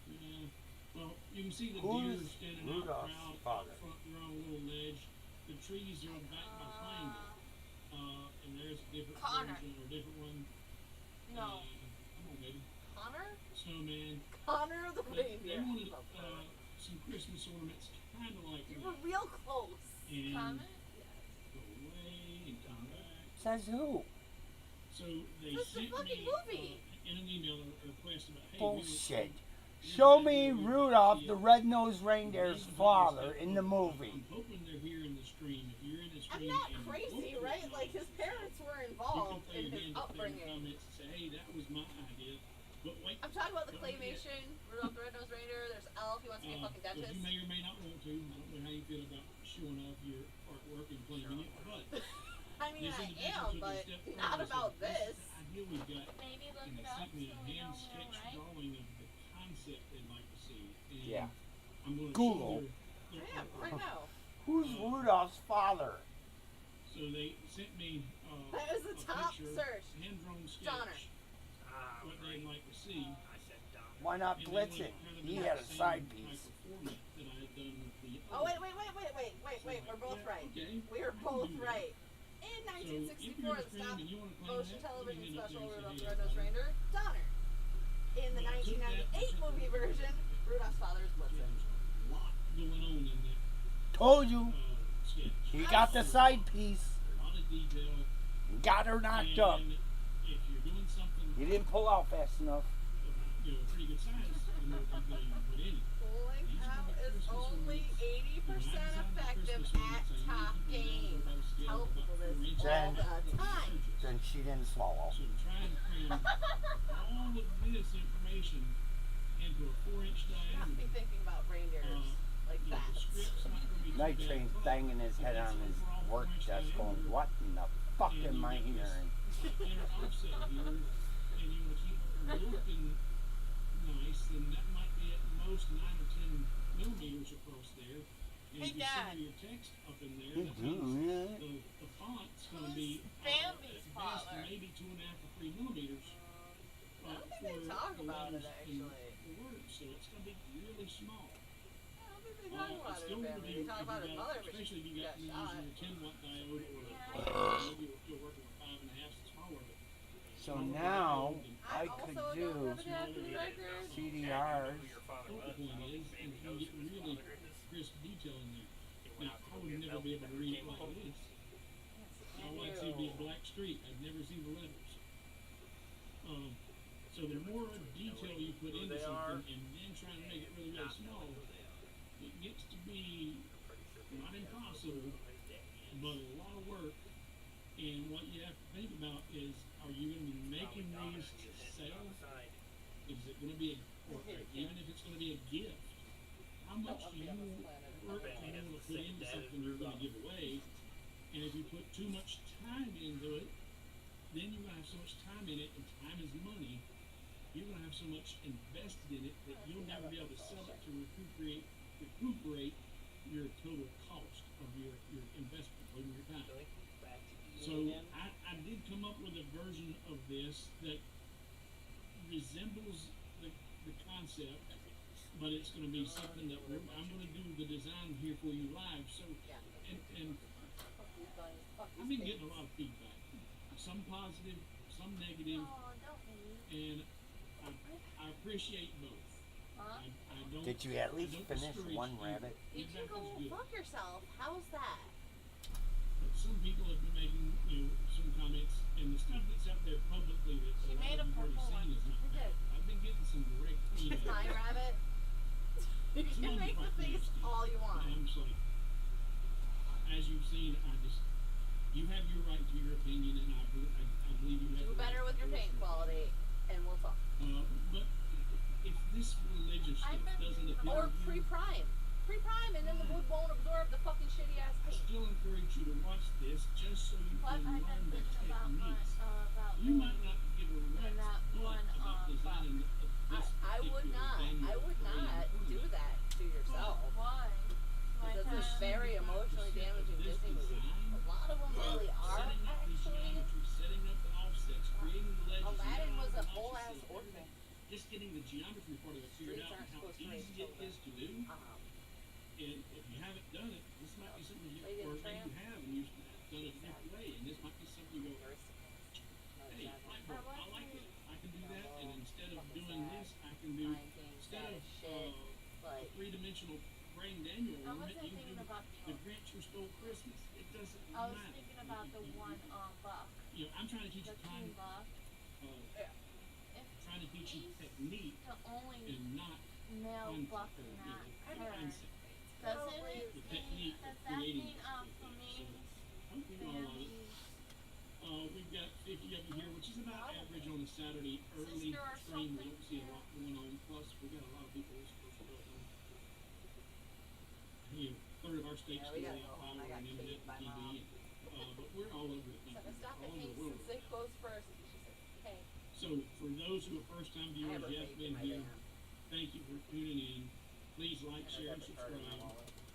Yeah. Well, you can see the Who's deer standing Rudolph's out proud father? up front. They're on a little ledge. The trees are back behind them. And there's a different Connor. version or a different one. No. Come on, baby. Connor? Snowman. Connor the They reindeer. wanted some Christmas ornaments, kind of like You that. were real close. And Connor? go away and come back. Says who? So they This is a sent fucking me movie. in an email a request about, hey, Bullshit. Show me Rudolph the red-nosed reindeer's father in the movie. I'm hoping they're here in the stream. If you're in the I'm stream, not and crazy, local right? shows, Like his parents were you can involved throw in your his hand up there in the upbringing. comments and say, hey, that was my idea. But wait, I'm talking about the don't forget, claymation, Rudolph the Red-Nosed Reindeer. There's Elf. He wants to be a fucking because dentist. you may or may not want to. I don't know how you feel about showing off your artwork and claiming it, but I mean, this I individual am, took but a step further not and about said, this. is the idea we've got. Maybe look And it they up sent me a so we hand know sketch we're right. drawing of the concept they'd like to see. And Yeah. I'm going to Google. show their Yeah, right artwork. now. Who's Rudolph's father? So they sent me That was the a top picture, search. hand-drawn sketch, Donner. what they'd like to see. Why not And they Blitzen? wanted kind of He the had a same side type piece. of format that I had done with the Oh, other. wait. We're both Yeah, right. okay. We are I can both do that. right. In So, if 1964, you're the a fan stop and you wanna claim motion that, television you can special up there and Rudolph say, the hey, Red-Nosed Reindeer, Donner. In the Well, I took that 1998 and movie version, Rudolph's father is Blitzen. There's a lot going on in that Told you. sketch. He got the side piece. A lot of detail. Got her knocked up. And if you're doing something He didn't pull out fast enough. of pretty good size, the more detail you can put in it. Pulling out is only 80% effective at top game. Tell people this all the time. Then she didn't swallow. So try to cram all of this information into a 4-inch Not diameter. be thinking about reindeers like You know, that. the script's not going to be Night too bad, Train's but banging his if head it's on his overall work 4-inch desk going, diameter, what in the fuck and am you I got this, hearing? inner offset here, and you want to keep it looking nice, then that might be at most 9 or 10 millimeters across there. And Hey, if you Dad. center your text up in there, Hey, that means Dad. the font's going to be Bambi's at best father? maybe 2.5 or 3 millimeters. I don't think they talk about it, actually. The words, so it's going to be really small. I don't think they talk about It's it still in going to Bambi. be, They talk about his mother, but especially if she you got got you're shot. using a 10-watt diode or maybe you're working with 5.5 smaller. So now I also could don't do have an active record. CDRs. Focal point is, and you can get really crisp detail in there. Now, I would never be able to read it like this. All I'd see would be a black streak. I'd never see the letters. So the more detail you put into something and then trying to make it really, really small, it gets to be not impossible, but a lot of work. And what you have to think about is, are you going to be making these to sell? Is it going to be, even if it's going to be a gift, how much do you work to be able to put into something you're going to give away? And if you put too much time into it, then you're going to have so much time in it, and time is money. You're going to have so much invested in it that you'll never be able to sell it to recuperate your total cost of your investment, including your time. So I did come up with a version of this that resembles the concept, but it's going to be something that I'm going to do the design here for you live. So, and I've been getting a lot of feedback, some positive, some negative, and I appreciate both. I don't. Did you at least finish discourage one either. rabbit? You can go fuck yourself. How's that? But some people have been making, some comments, and the stuff that's out there publicly that She a lot made of a you've already purple seen one. is not She bad. did. I've been getting some direct emails. My rabbit. You Some can of them make the quite face nasty. all you want. And I'm just like, as you've seen, you have your right to your opinion, and I believe you have Do the better right with to your paint yours. quality, and we'll talk. But if this religious stuff doesn't appeal Or to you, pre-prime. Pre-prime, and then the wood won't absorb the fucking shitty ass I paint. still encourage you to watch this just so you What can I've learn been the thinking techniques. about You might not give a rat's that butt one, about designing this I would particular not. venue I would or not even do that to yourself. Why? Because it's very emotionally damaging this Disney movies. design, A lot of them really are, setting up the actually. geometry, setting up the offsets, creating the legends. Aladdin was a how whole much ass it's orphan. just getting the geometry part of it figured Streets out aren't and how supposed to raise easy it children. is to do. And if you haven't done it, this might be something you, Lady and or maybe Tramp. you have and you've done it a different way, and this might be something you go, hey, I like it, I can do that, and instead of doing this, I can do, instead of a three-dimensional praying Daniel I ornament, wasn't you thinking do about the Grinch who stole Christmas. It doesn't I was matter. thinking about the one buck. I'm trying to teach The you time, king buck. trying to teach you technique The only and not male buck in that herd. concept. Doesn't The it technique does of that creating mean this. flamings? I hope you know all of it. We've got 50 of you here, which is about average on a Saturday early Sister or stream. We something, don't see a lot going on. Plus, we've got a lot of people who's supposed to go on. A third of our state's we still gotta on go home. power I got and internet caged by and Mom. TV. But we're all over the So country, I stopped all at over the Hank's world. since they closed first. She said, hey. So, for those who are first-time I viewers, have a you have page been in my here. van. Thank you for tuning in. Please like, share, and subscribe.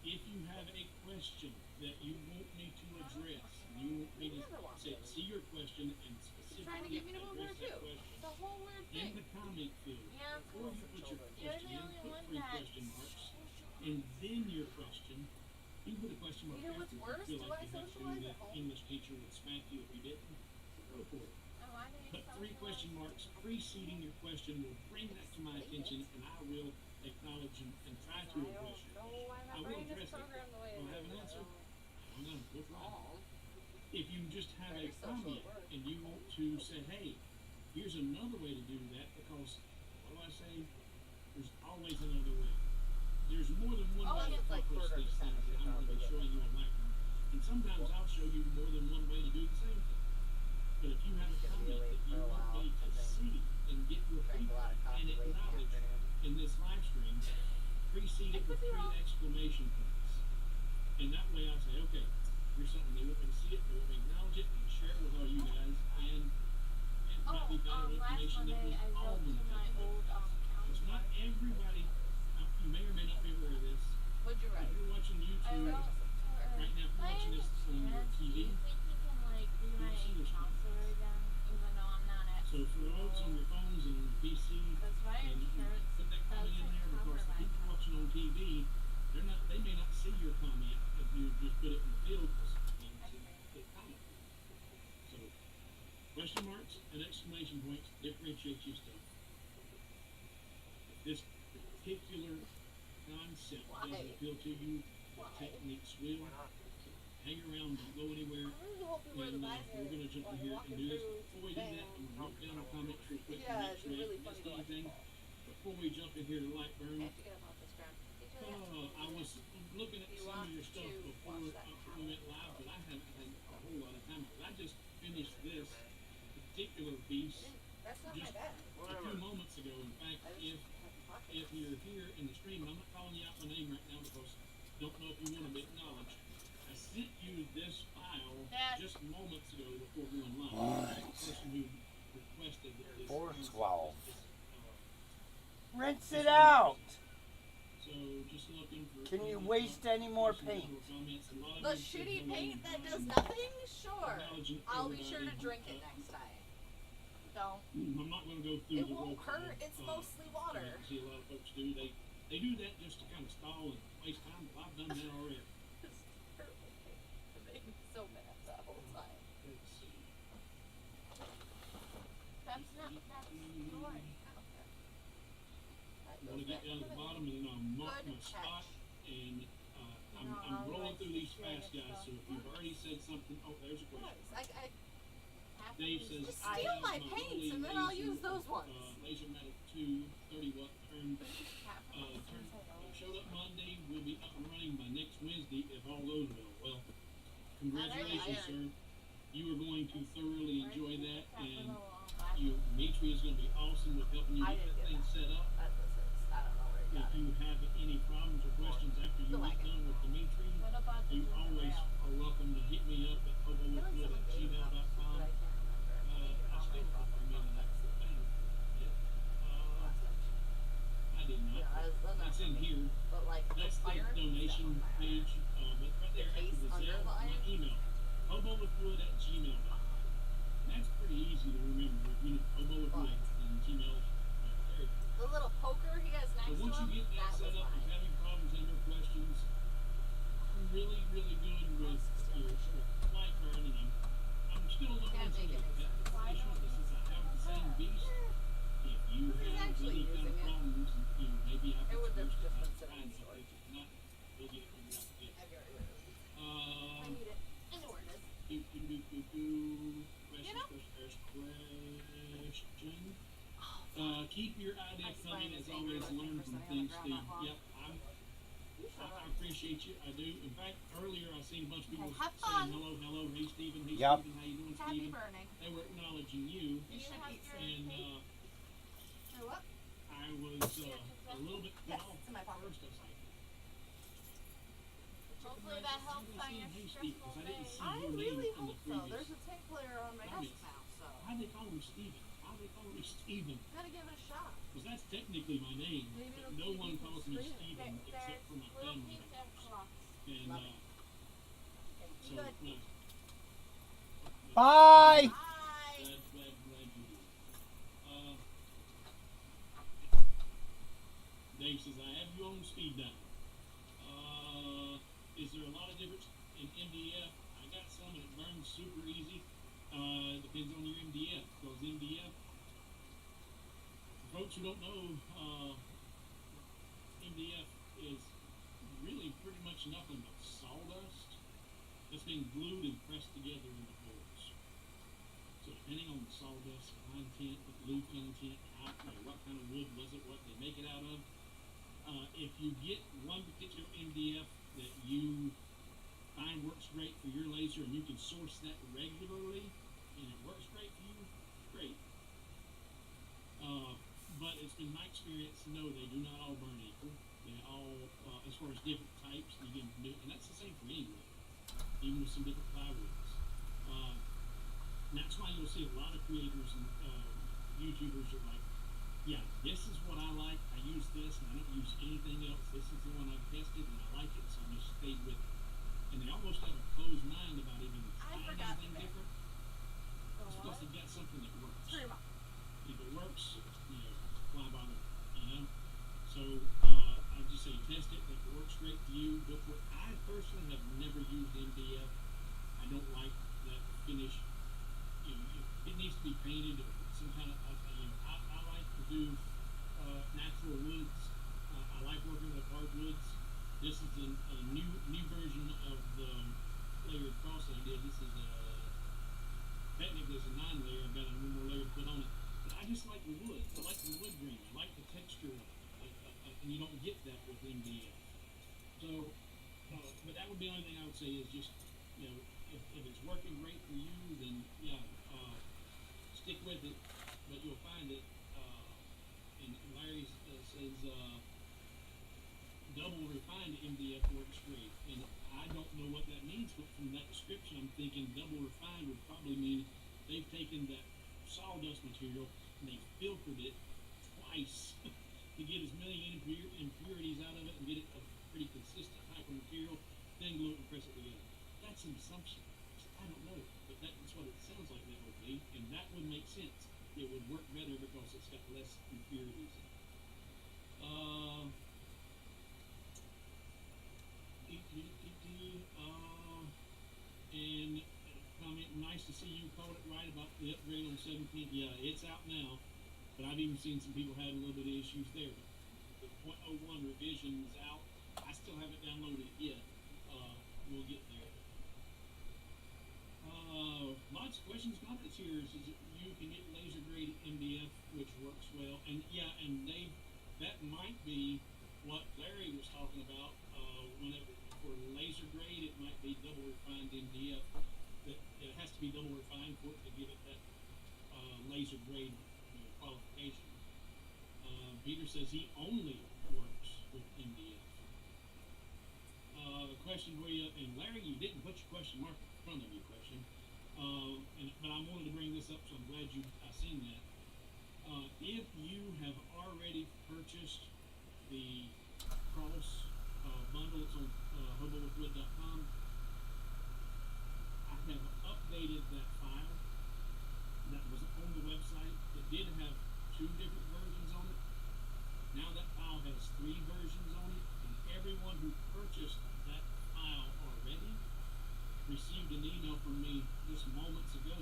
If you have a question that you want me to address, you want me to see your question and specifically Trying to get me to move address there that too. question It's a whole weird in thing. the comment field, Yeah. before you put your You're question the in, only put one 3 that- question marks, and then your question. You can put a question mark You know what's after worse? if you feel Do like I you have to, socialize the at home? English teacher would smack you if you didn't. Go for it. Oh, I didn't But 3 question marks preceding your question will bring that to my attention, and I will acknowledge and try to address your No, question. I'm I not will running this address it. program the way Will I it have an is. answer? I don't know. We'll try. Oh. If you just have Very a social comment at work. and you want to say, hey, here's another way to do that, because what do I say? There's always another way. There's more than one way to it's like accomplish quarter these things percentage, that I'm going to be probably. showing you on Lightroom. And sometimes I'll show you more than one way to do the same thing. But if you have a comment that you want me to see and get your Drank a lot feedback of coffee and late in the acknowledge, afternoon. and here's something they want me to see it, they want me to acknowledge it, and share it with all you guys, and it might be valuable Last information that Monday was I all wrote going to to my take. old It's not everybody, you may or may not be aware of this. What'd you write? If you're watching YouTube right now, if you're watching this on your TV, Do you think you can like be you my don't see your screen. counselor again, even though I'm not at So for those on your phones and PC, That's why and you insurance put that comment in there, because the people watching on TV, they may not see your comment if you just put it in the field, because it comment. So question marks and exclamation points differentiate your stuff. If this particular concept doesn't appeal to you, the techniques will. Hang around, don't go anywhere. And we're going to jump in here and do this. Before we do that, I'm going to write down our comments real quick to make sure I missed anything. Before we jump in here to Lightburn, I was looking at some of your stuff before we went live, but I haven't had a whole lot of time. I just finished this particular piece just a few moments ago. In fact, if you're here in the stream, I'm not calling you out by name right now because I don't know if you want to be acknowledged. I sent you this file just moments ago before going live. The person who requested this. 412. Rinse it out. So just looking for. Can you waste any more paint? The shitty paint that does nothing? Sure. I'll be sure to drink it next time. Don't. I'm not going to go through It the won't roll hurt. call. It's mostly water. I see a lot of folks do. They do that just to kind of stall and waste time, but I've done that already. It made me so mad that whole time. Let's see. That's not story. I'm going to get down to the bottom and then I'll mark my spot. And I'm rolling through these fast, guys. So if you've already said something, oh, there's a question. Dave says, just steal my paints and then I'll use those ones. Laser metal 2, 30 watt turn. Showed up Monday. We'll be up and running by next Wednesday if all goes well. Well, congratulations, sir. You are going to thoroughly enjoy that, and Dimitri is going to be awesome with helping you get that thing set up. If you have any problems or questions after you get done with Dimitri, you always are welcome to hit me up at hobowithwood@gmail.com. I still don't remember that thing. I did not. That's in here. That's the donation page. But right there after the Zelle, my email, hobowithwood@gmail.com. That's pretty easy to remember. If you know hobowithwood and Gmail. There you go. The little poker he has next to him. So once you get that set up, if you're having problems and or questions, I'm really, really good with your Lightburn, and I'm still looking into the issue. Since I have the same beast, if you have any kind of problems, maybe I can switch to find something. If not, we'll get it figured out together. I need it. I know where it is. Question. Keep your idea coming. As always, learn from things, Steve. Yep, I appreciate you. I do. In fact, earlier I seen a bunch of people saying hello, hello, hey Stephen, hey Yep. Stephen, how you doing, Happy Stephen? burning. They were acknowledging you, and What? I was a little bit put off at first. I was like, Hopefully that helps on your hey Steve, stressful because I didn't day. see your name in the previous. There's a tank player on my desk now, so. Why they call me Stephen? Why they call me Stephen? Gotta give it a shot. Because that's technically my name. Maybe But it'll no keep one you calls from me screaming. Stephen except for my Little family. peeps and clocks. And Love it. so no. Bye. Glad you did. Dave says I have you on speed dial. Is there a lot of difference in MDF? I got some and it burns super easy. Depends on your MDF. Because MDF, for folks who don't know, MDF is really pretty much nothing but sawdust that's been glued and pressed together into holes. So depending on the sawdust content, the glue content, what kind of wood was it, what they make it out of. If you get one particular MDF that you find works great for your laser and you can source that regularly and it works great for you, great. But it's been my experience, no, they do not all burn equal. They all, as far as different types, you can do, and that's the same for any wood. even with some different plywoods. And that's why you'll see a lot of creators and YouTubers are like, yeah, this is what I like. I use this, and I don't use anything else. This is the one I've tested, and I like it, so I'm just stayed with it. And they almost have a closed mind about even trying anything different. It's because they've got something that works. If it works, why bother? So I just say test it. If it works great for you, go for it. I personally have never used MDF. I don't like that finish. It needs to be painted. Some kind of I like to do natural woods. I like working with hardwoods. This is a new version of the layered cross that I did. This is technically it's a 9-layer. I've got a one more layer to put on it. But I just like the wood. I like the wood grain. I like the texture of it. And you don't get that with MDF. So, but that would be the only thing I would say is just, if it's working great for you, then yeah, stick with it. But you'll find that, and Larry says, double refined MDF works great. And I don't know what that means, but from that description, I'm thinking double refined would probably mean they've taken that sawdust material and they filtered it twice to get as many impurities out of it and get it a pretty consistent type of material, then glue it and press it together. That's an assumption. I don't know, but that's what it sounds like that would be, and that would make sense. It would work better because it's got less impurities in it. And comment, nice to see you called it right about the upgrade on 17th. Yeah, it's out now, but I've even seen some people having a little bit of issues there. The 0.01 revision is out. I still haven't downloaded it yet. We'll get there. Lots of questions, comments here. Says you can get laser grade MDF, which works well, and yeah, and Dave, that might be what Larry was talking about. Whenever for laser grade, it might be double refined MDF. That it has to be double refined for it to give it that laser grade qualification. Peter says he only works with MDF. Question for you, and Larry, you didn't put your question mark in front of your question, but I wanted to bring this up, so I'm glad I seen that. If you have already purchased the cross bundle, it's on hobowithwood.com. I have updated that file that was on the website. It did have 2 different versions on it. Now that file has 3 versions on it, and everyone who purchased that file already received an email from me just moments ago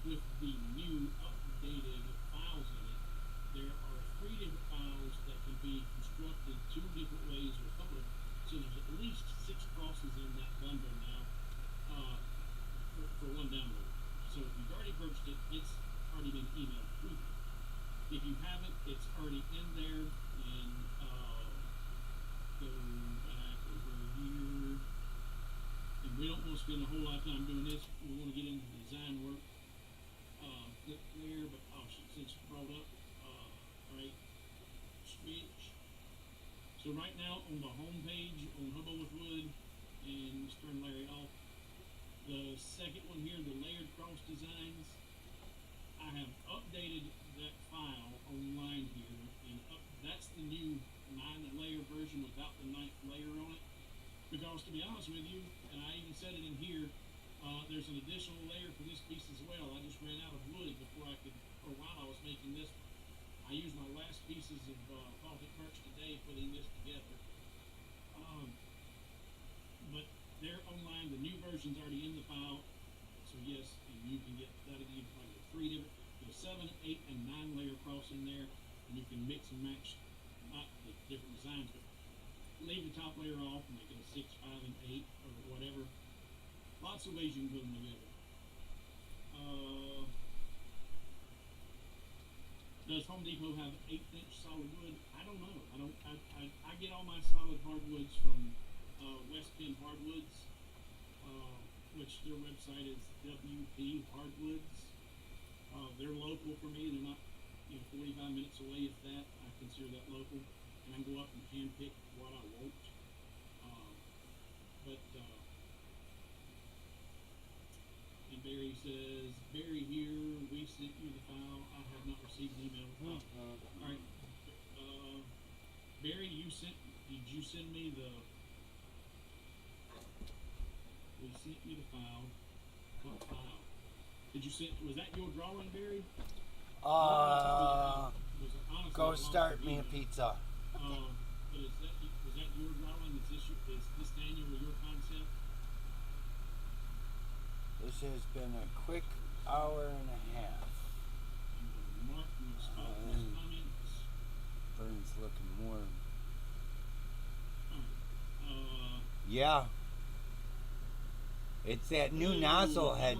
with the new updated files in it. There are 3 different files that can be constructed 2 different ways or a couple of, so there's at least 6 crosses in that bundle now for one download. So if you've already purchased it, it's already been emailed to you. If you haven't, it's already in there, and go back over here. And we don't want to spend a whole lot of time doing this. We want to get into design work. Click there, but since it's brought up, right, switch. So right now on the home page on Hobo with Wood, and let's turn Larry off. The second one here, the layered cross designs, I have updated that file online here, and that's the new 9-layer version without the 9th layer on it. Because to be honest with you, and I even said it in here, there's an additional layer for this piece as well. I just ran out of wood before I could, or while I was making this. I used my last pieces of Baltic birch today putting this together. But they're online, the new version's already in the file. So yes, and you can get that again, like 3 different, there's 7, 8, and 9-layer cross in there, and you can mix and match, not the different designs, but leave the top layer off and make it a 6, 5, and 8, or whatever. Lots of ways you can put them together. Does Home Depot have 1/8" solid wood? I don't know. I get all my solid hardwoods from West Penn Hardwoods, which their website is WP Hardwoods. They're local for me. They're not 45 minutes away, if that. I consider that local, and I go up and hand pick what I want. But Barry says, Barry here, we sent you the file. I have not received an email. Alright. Barry, did you send me we sent you the file. What file? Was that your drawing, Barry? Go start me a pizza. But was that your drawing? Is this Daniel your concept? This has been a quick hour and a half. Mark, comments. Burns looking warm. Yeah. It's that new nozzle head,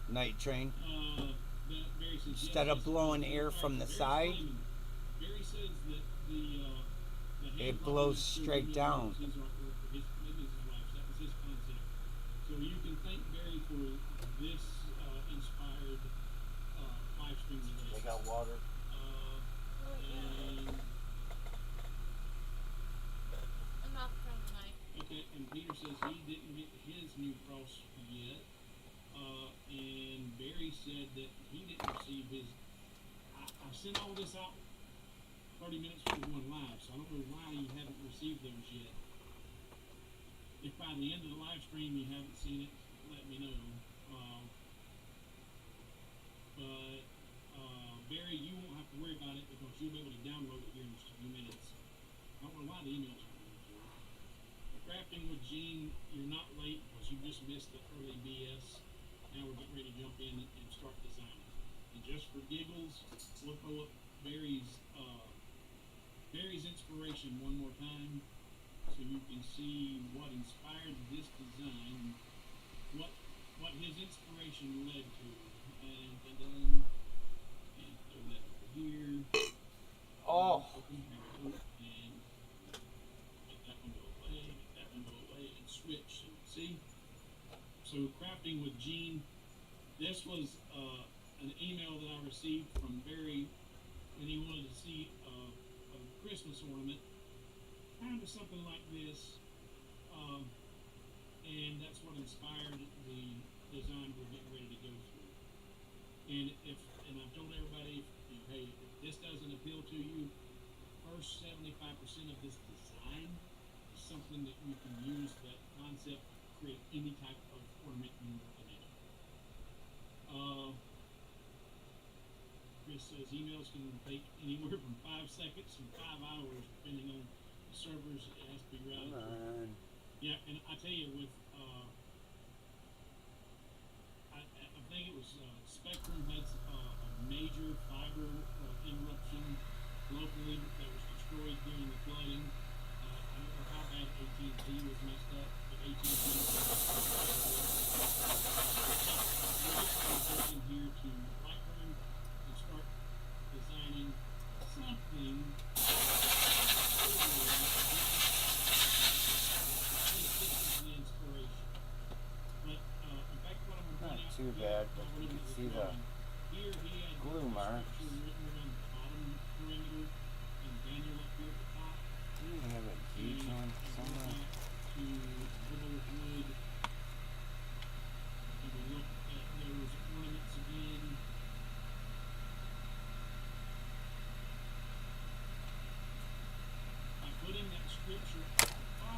Night Train. Instead of blowing air from the side, Barry says that it blows straight down. That was his concept. So you can thank Barry for this inspired live stream today. They got water. Enough from tonight. Okay, and Peter says he didn't get his new cross yet. And Barry said that he didn't receive his. I sent all this out 30 minutes before going live, so I don't know why you haven't received those yet. If by the end of the live stream you haven't seen it, let me know. Barry, you won't have to worry about it because you'll be able to download it here in just a few minutes. I don't know why the emails are coming through. Crafting with Gene, you're not late because you just missed the early BS. Now we're getting ready to jump in and start designing. And just for giggles, we'll throw up Barry's inspiration one more time so you can see what inspired this design, what his inspiration led to. And throw that over here. Oh. And let that one go away, and switch. See? So crafting with Gene, this was an email that I received from Barry when he wanted to see a Christmas ornament, kind of something like this, and that's what inspired the design we're getting ready to go through. And I've told everybody, hey, if this doesn't appeal to you, first 75% of this design is something that you can use that concept to create any type of ornament you want to imagine. Chris says emails can take anywhere from 5 seconds to 5 hours depending on the servers it has to be routed through. Yeah, and I tell you, with I think it was Spectrum had a major fiber interruption locally that was destroyed during the flooding. I don't know how bad AT&T was messed up, but AT&T was in here to Lightroom and start designing something. Not too bad, but you can see the glue marks. We have a huge one somewhere.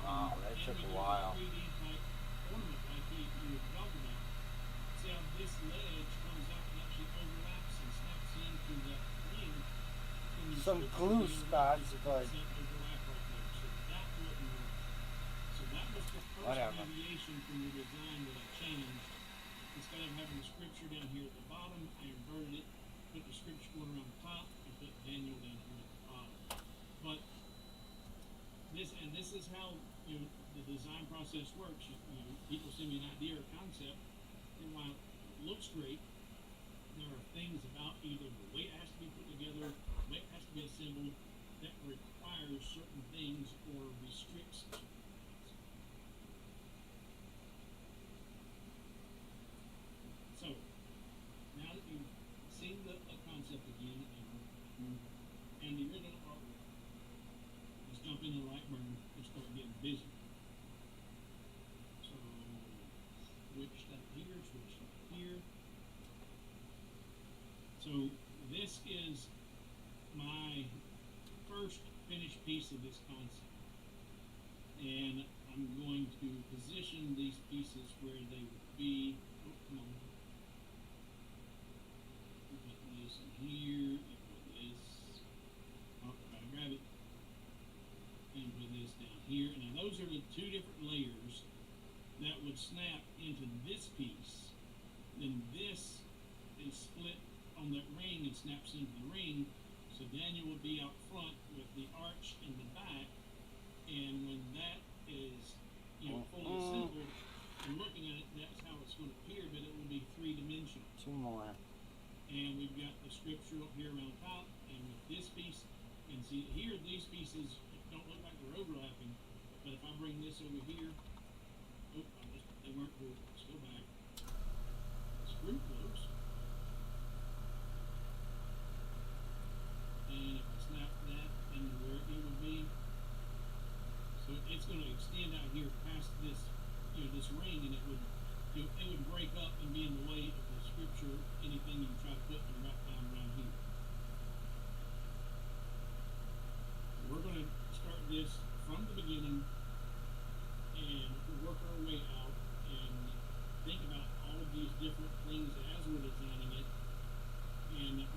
Oh, that took a while. Some glue spots, but whatever. Instead of having the scripture down here at the bottom, I inverted it, put the scripture going around the top, and put Daniel down here at the bottom. But this is how the design process works. People send me an idea or concept, and while it looks great, there are things about either the way it has to be put together, the way it has to be assembled, that requires certain things or restricts certain things. So, now that you've seen the concept again and the original artwork, let's jump into Lightburn and start getting busy. So, switch that here, switch that here. piece of this concept. And I'm going to position these pieces where they would be. Oh, come on. Put this in here, and put this. Oh, I gotta grab it. And put this down here. And now those are the two different layers that would snap into this piece. Then this is split on that ring and snaps into the ring. So Daniel would be out front with the arch in the back, and when that is, you know, fully assembled and looking at it, that's how it's going to appear, but it will be three-dimensional. Two more. And we've got the scripture up here around top, and with this piece, and see here, these pieces don't look like they're overlapping, but if I bring this over here, oh, they weren't cool. Let's go back. Screw close. And if I snap that into where it would be, so it's going to extend out here past this, you know, this ring, and it would break up and be in the way of the scripture, anything you try to put and wrap down around here. We're going to start this from the beginning and work our way out and think about all of these different things as we're designing it, and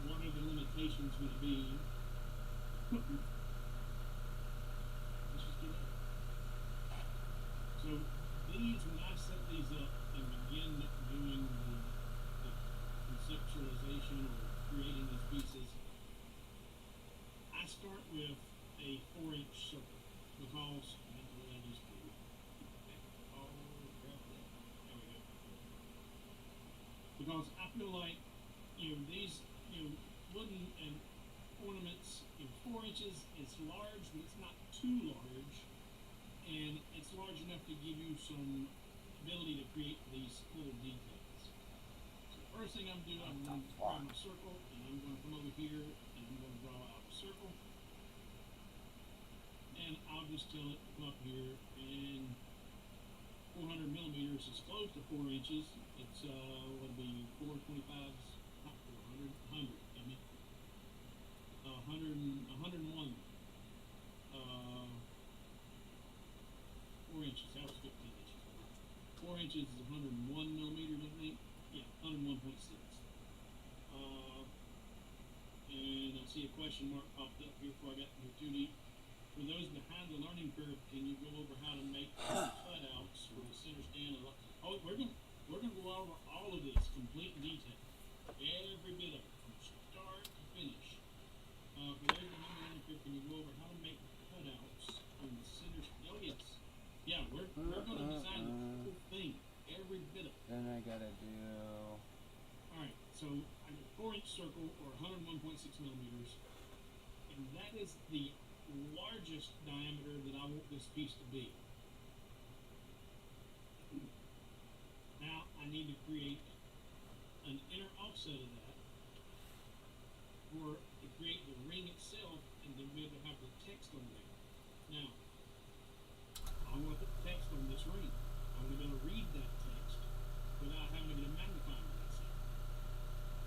what are the limitations going to be. Let's just get it. So these, when I set these up and begin doing the conceptualization or creating these pieces, I start with a 4-inch circle because that's what I just do. Oh, crap. There we go. Because I feel like, you know, these, you know, wooden and ornaments, you know, 4 inches is large, but it's not too large, and it's large enough to give you some ability to create these little details. So the first thing I'm doing, I'm going to draw my circle, and I'm going to come over here, and I'm going to draw out a circle, and I'll just tell it to come up here, and 400 millimeters is close to 4 inches. It's what would be 425s, not 400, 100. I mean, 101. 4 inches. That was 15 inches. 4 inches is 101 millimeters, I think. Yeah, 101.6. And I see a question mark popped up here before I got here too deep. For those behind the learning curve, can you go over how to make cutouts for the center stand? Oh, we're gonna go over all of this complete in detail, every bit of it from start to finish. For those behind the learning curve, can you go over how to make cutouts on the center stand? Oh yes, yeah, we're gonna design the whole thing, every bit of it. Then I gotta do. All right, so I got a 4-inch circle or 101.6 millimeters, and that is the largest diameter that I want this piece to be. Now I need to create an inner offset of that to create the ring itself and then be able to have the text on there. Now, I want to put the text on this ring. I want to be able to read that text without having to get a magnifying glass in.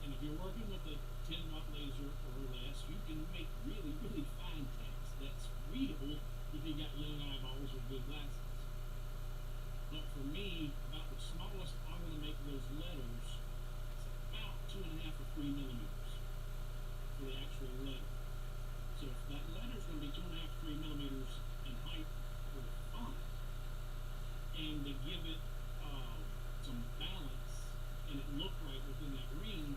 And if you're working with a 10-watt laser or less, you can make really, really fine text that's readable if you got young eyeballs or good glasses. But for me, about the smallest I want to make those letters, it's about 2.5 or 3 millimeters for the actual letter. So if that letter is going to be 2.5 to 3 millimeters in height for the font, and to give it some balance and it look right within that ring,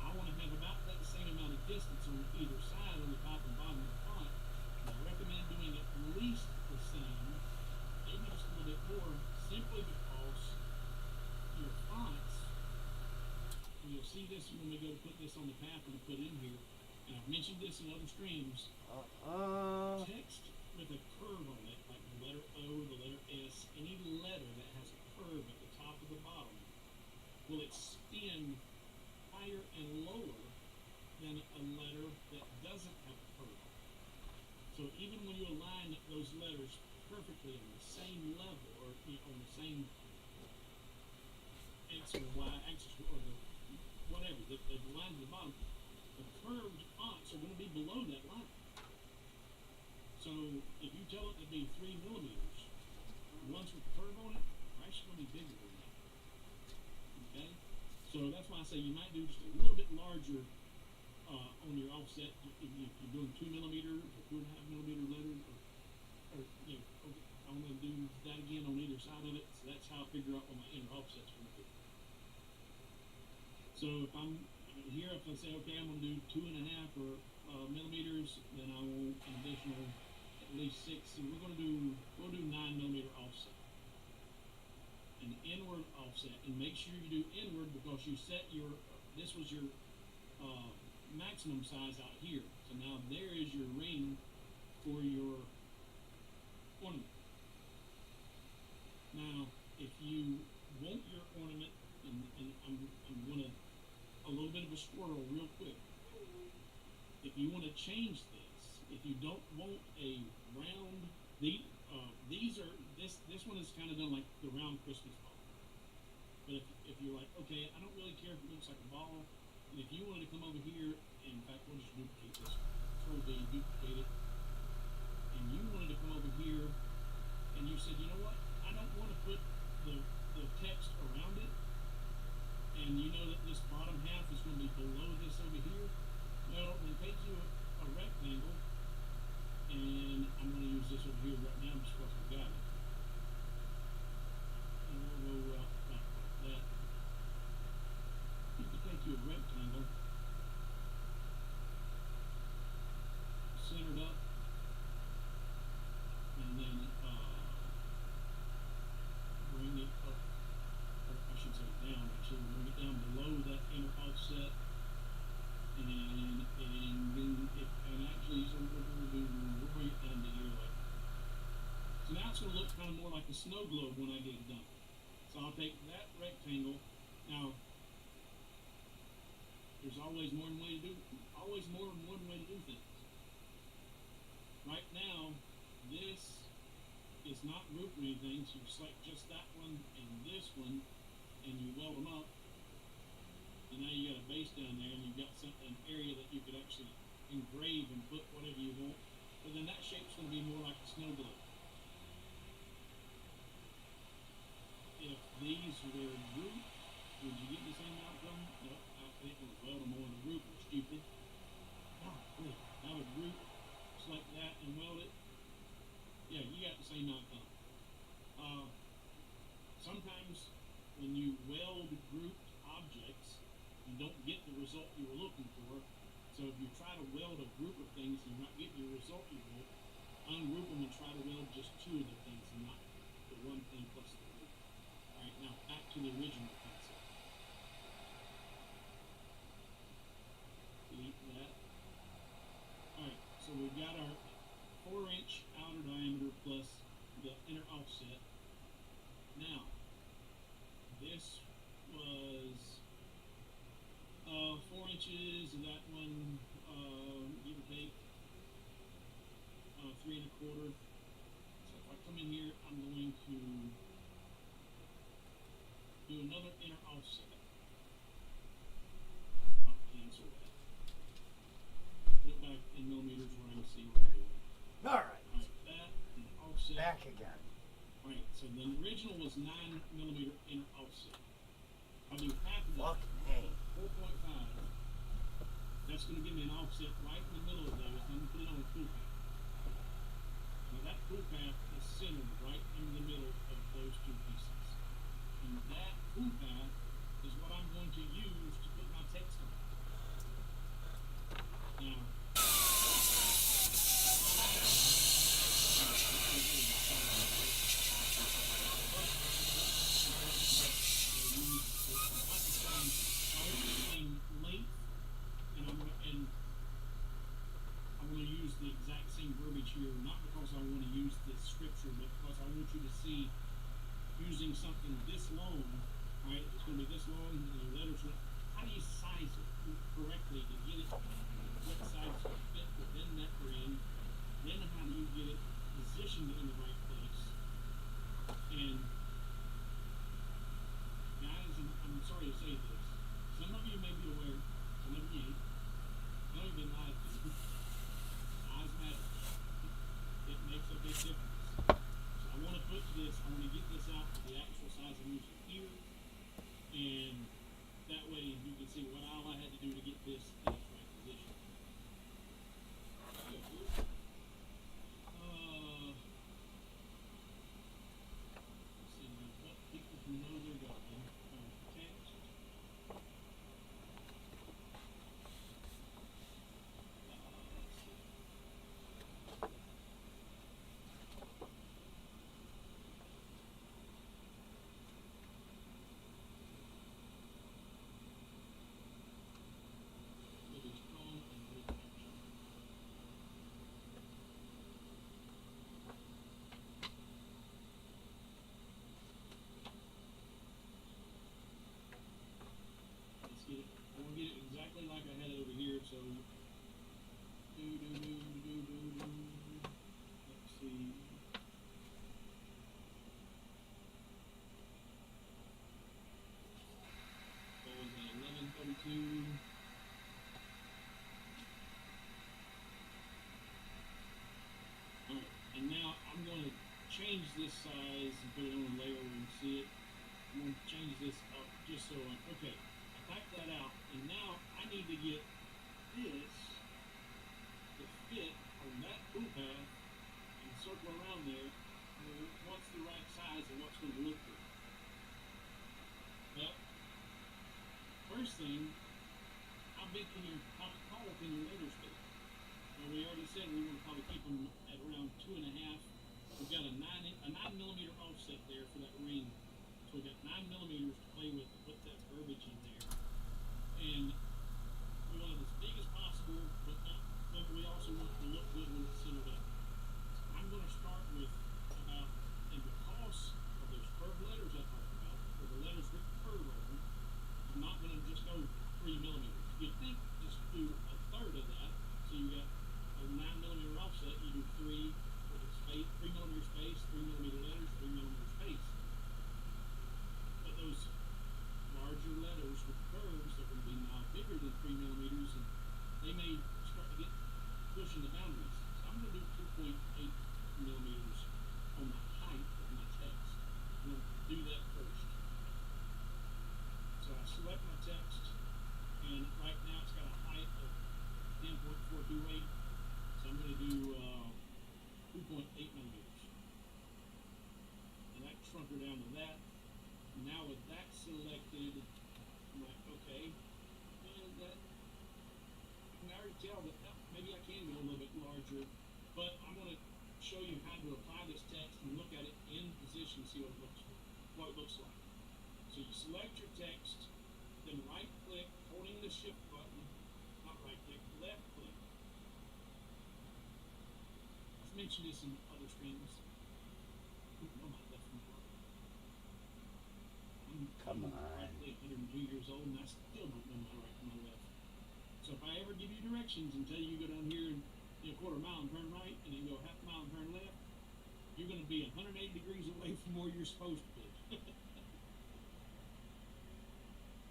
I want to have about that same amount of distance on either side on the top and bottom of the font. I recommend doing at least the same, maybe just a little bit more, simply because your fonts, and you'll see this when we go to put this on the path and put in here, and I've mentioned this in other streams, text with a curve on it, like the letter O, the letter S, any letter that has a curve at the top of the bottom, will extend higher and lower than a letter that doesn't have a curve. So even when you align those letters perfectly on the same level, or on the same X or Y axis, or the whatever, the line at the bottom, the curved fonts are going to be below that line. So if you tell it to be 3 millimeters, once with the curve on it, it's actually going to be bigger than that. Okay? So that's why I say you might do just a little bit larger on your offset. If you're doing 2 millimeter or 2.5 millimeter letters, or you know, okay, I'm going to do that again on either side of it. So that's how I figure out what my inner offset's going to be. So if I'm here, if I say, okay, I'm going to do 2.5 or millimeters, then I want an additional at least 6. So we'll do 9 millimeter offset, an inward offset, and make sure you do inward because you set your this was your maximum size out here. So now there is your ring for your ornament. Now, if you want your ornament, and I'm gonna a little bit of a squirrel real quick. If you want to change this, if you don't want a round, these are this one is kind of done like the round Christmas ball. But if you're like, okay, I don't really care if it looks like a ball, and if you wanted to come over here, and in fact, we'll just duplicate this. Control D, duplicate it, and you wanted to come over here, and you said, you know what? I don't want to put the text around it, and you know that this bottom half is going to be below this over here. Well, then take you a rectangle, and I'm going to use this over here right now just because I've got it. And we'll go like that. You can take you a rectangle, centered up, and then bring it up, or I should say down, actually, bring it down below that inner offset, and then actually, so we'll bring it down to here like that. So now it's going to look kind of more like a snow globe when I get it done. So I'll take that rectangle. Now, there's always more than one way to do things. Right now, this is not grouped or anything, so you select just that one and this one, and you weld them up, and now you got a base down there, and you've got an area that you could actually engrave and put whatever you want, but then that shape's going to be more like a snow globe. If these were grouped, would you get the same outcome? No, I think it was weld them on the group. It's stupid. Oh, good. I would group, select that, and weld it. Yeah, you got the same outcome. Sometimes when you weld grouped objects, you don't get the result you were looking for. So if you try to weld a group of things and you're not getting your result you want, ungroup them and try to weld just 2 of the things and not the one thing plus the group. Alright, now back to the original concept. Delete that. Alright, so we've got our 4-inch outer diameter plus the inner offset. Now, this was 4 inches, and that one, give or take, 3 1/4. So if I come in here, I'm going to do another inner offset. I'll cancel that. Put it back in millimeters where I can see what I'm doing. Alright. Alright, that and offset. Back again. Alright, so the original was 9 millimeter inner offset. I'll do half of that. 4.5. That's going to give me an offset right in the middle of those. I'm going to put it on a tool path. Now that tool path is centered right in the middle of those 2 pieces. And that tool path is what I'm going to use to put my text on. Now, length, and I'm going to use the exact same verbiage here, not because I want to use this scripture, but because I want you to see using something this long, right? It's going to be this long, and the letters. How do you size it correctly to get it what size to fit within that ring? Then how do you get it positioned in the right place? And guys, I'm sorry to say this. Some of you may be aware, some of you ain't. Some of you been lied to. Eyes matter. the actual size I'm using here, and that way you can see what all I had to do to get this in its right position. Let's see, what people who know they're going text. I want to get it exactly like I had it over here, so let's see. What was that, 1132? Alright, and now I'm going to change this size and put it on a layer where you can see it. I'm going to change this up just so okay, I typed that out, and now I need to get this to fit on that toolpath and circle around there. What's the right size and what's going to look good? Well, first thing, how tall can your letters be? Well, we already said we want to probably keep them at around 2.5. We've got a 9mm offset there for that ring. So we've got 9mm to play with to put that verbiage in there. And we want it as big as possible, but we also want it to look good when it's centered up. So I'm going to start with about, and because of those curved letters I talked about, or the letters with curve on them, I'm not going to just go 3mm. You'd think just do a third of that, so you got a 9mm offset, you do 3 with a space, 3mm space, 3mm letters, 3mm space. But those larger letters with curves that would be now bigger than 3mm, and they may start to get pushing the boundaries. So I'm going to do 2.8mm on the height of my text. I'm going to do that first. So I select my text, and right now it's got a height of 10.428. So I'm going to do 2.8mm. And that shrunk her down to that. Now with that selected, I'm like, okay, and that, I can already tell that maybe I can go a little bit larger, but I'm going to show you how to apply this text and look at it in position, see what it looks like. So you select your text, then right click, holding the shift button, not right click, left click. I've mentioned this in other streams. No, my left and right. Come on. Practically 102 years old, and I still don't know my right from my left. So if I ever give you directions and tell you go down here and a quarter mile and turn right, and then go half a mile and turn left, you're going to be 180 degrees away from where you're supposed to be.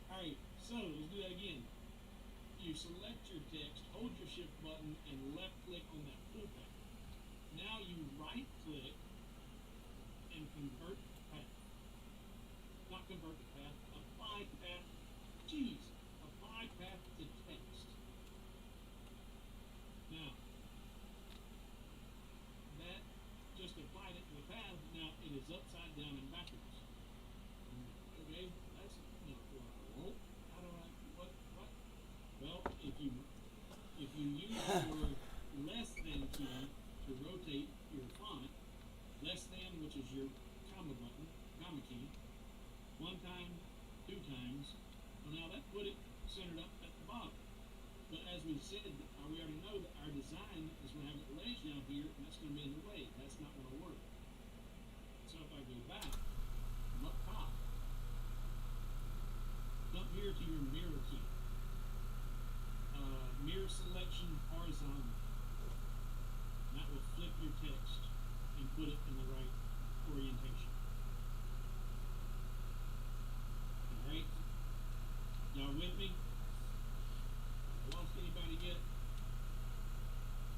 Alright, so let's do that again. You select your text, hold your shift button, and left click on that toolpath. Now you right click and convert path. Not convert the path, apply path. Geez, apply path to text. Now, that just applied it to the path. Now it is upside down and backwards. Okay, that's not what I want. How do I, what? Well, if you use your less than key to rotate your font, less than, which is your comma button, comma key, 1 time, 2 times, well now that put it centered up at the bottom. But as we said, we already know that our design is going to have it ledge down here, and that's going to be in the way. That's not going to work. So if I go back, I'm up top, up here to your mirror key. Mirror selection horizontal. And that will flip your text and put it in the right orientation. Alright? Y'all with me? Lost anybody yet?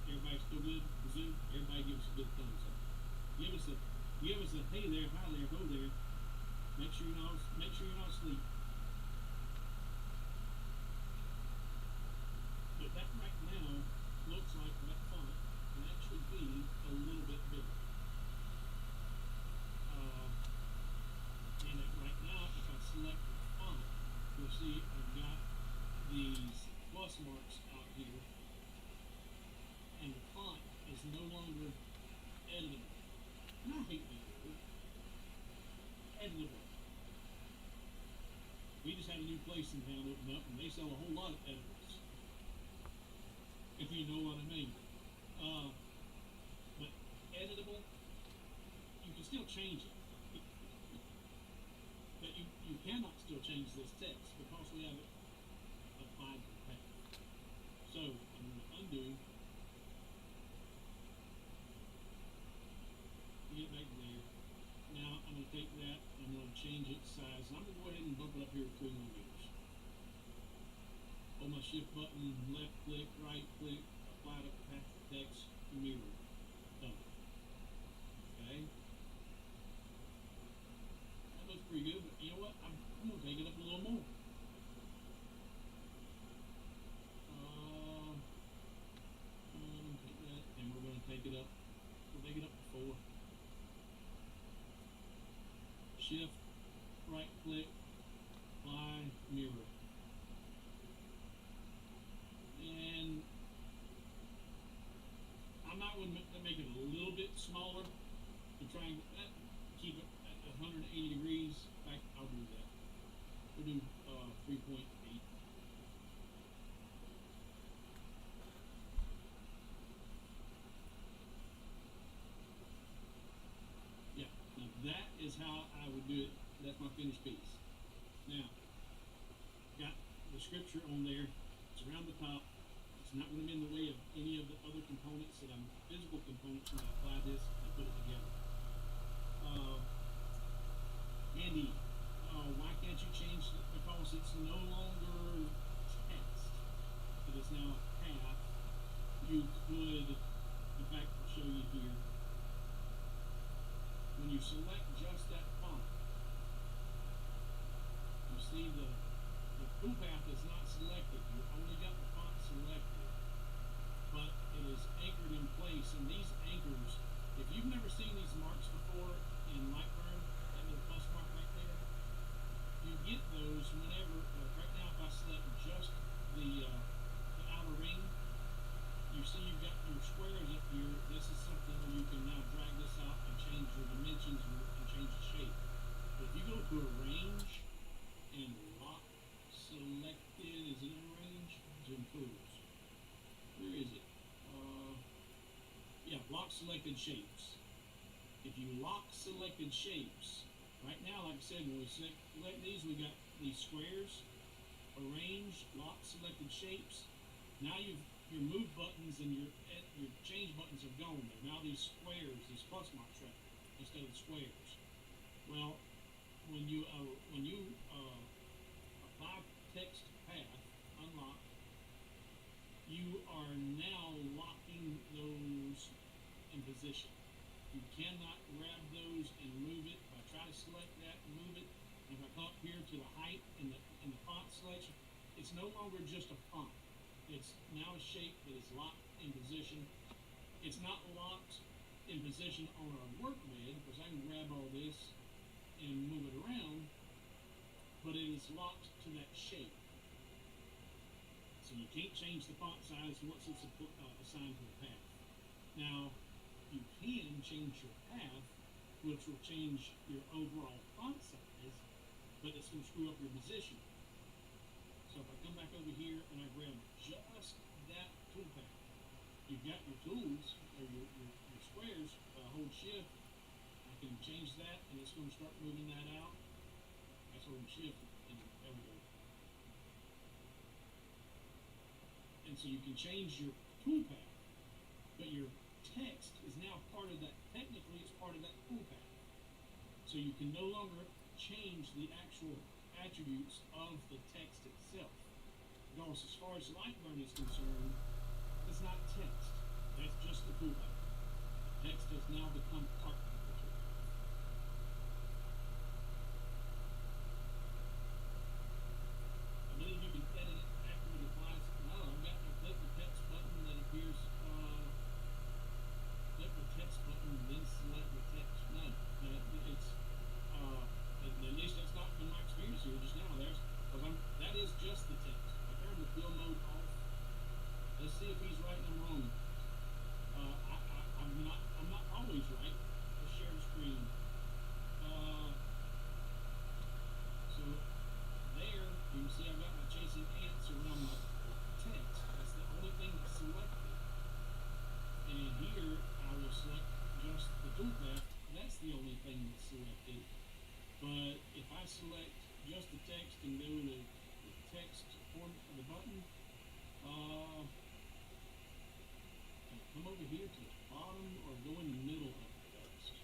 Everybody still good? Zoom? Everybody give us a good thumbs up. Give us a hey there, hi there, ho there. sure you're not asleep. But that right now looks like that font, and that should be a little bit bigger. And right now, if I select the font, you'll see I've got these plus marks out here, and the font is no longer editable. And I hate that word. Editable. We just had a new place in town open up, and they sell a whole lot of editables, if you know what I mean. But editable, you can still change it. But you cannot still change this text because we have it applied to the path. So I'm going to undo, get back there. Now I'm going to take that and I'm going to change its size. And I'm going to go ahead and bump it up here to 3 millimeters. Hold my shift button, left click, right click, apply to path text, mirror. Done. Okay. That looks pretty good, but you know what? I'm going to take it up a little more. Take that, and we're going to take it up. We'll take it up to 4. Shift, right click, apply, mirror. And I might want to make it a little bit smaller to try and keep it at 180 degrees. In fact, I'll do that. We'll do 3.8. Yeah, now that is how I would do it. That's my finished piece. Now, got the scripture on there. It's around the top. It's not going to be in the way of any of the other components that I'm physical components when I apply this and put it together. Andy, why can't you change it? Because it's no longer text. It is now a path. You could, in fact, I'll show you here. When you select just that font, you see the toolpath is not selected. You only got the font selected, but it is anchored in place. And these anchors, if you've never seen these marks before in Lightburn, that little plus mark right there, you get those whenever, right now if I select just the outer ring, you see you've got your squares up here. This is something where you can now drag this out and change your dimensions and change the shape. But if you go to arrange and lock selected, is it in range? Zoom tools. Where is it? Yeah, lock selected shapes. If you lock selected shapes, right now, like I said, when we select these, we got these squares, arrange, lock selected shapes. Now your move buttons and your change buttons are gone. They're now these squares, these plus marks right instead of squares. Well, when you apply text path, unlock, you are now locking those in position. You cannot grab those and move it. If I try to select that and move it, and if I come up here to the height in the font selection, it's no longer just a font. It's now a shape that is locked in position. It's not locked in position on our workbed because I can grab all this and move it around, but it is locked to that shape. So you can't change the font size once it's assigned to the path. Now, you can change your path, which will change your overall font size, but it's going to screw up your position. So if I come back over here and I grab just that toolpath, you've got your tools, or your squares, hold shift, I can change that and it's going to start moving that out. That's holding shift, and there we go. And so you can change your toolpath, but your text is now part of that, technically it's part of that toolpath. So you can no longer change the actual attributes of the text itself. Because as far as Lightburn is concerned, it's not text. That's just the toolpath. Text has now become part of the toolpath. I select just the text and go to the text form of the button, come over here to the bottom or go in the middle of the text.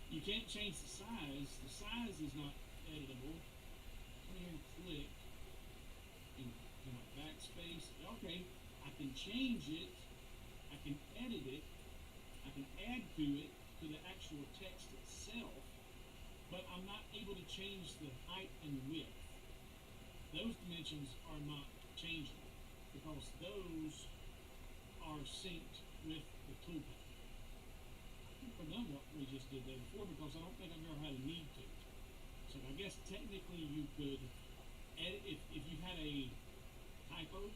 You can't change the size. The size is not editable. Come here and click in my backspace. Okay, I can change it. I can edit it. I can add to it, to the actual text itself, but I'm not able to change the height and width. Those dimensions are not changeable because those are synced with the toolpath. I've done what we just did there before because I don't think I've ever had a need to. So I guess technically you could edit, if you had a typo,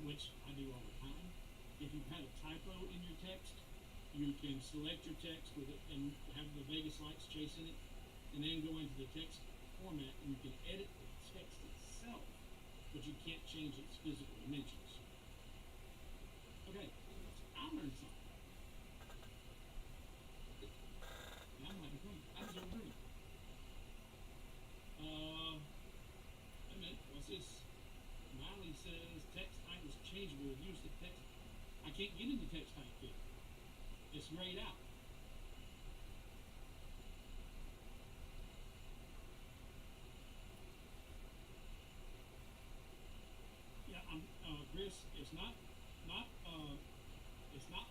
which I do all the time, if you had a typo in your text, you can select your text with it and have the Vegas lights chasing it, and then go into the text format and you can edit the text itself, but you can't change its physical dimensions. Okay, I learned something. Yeah, I'm like, I just agree. I meant, what's this? Miley says text height is changeable. Use the text. I can't get into text height yet. It's grayed out. Yeah, Chris, it's not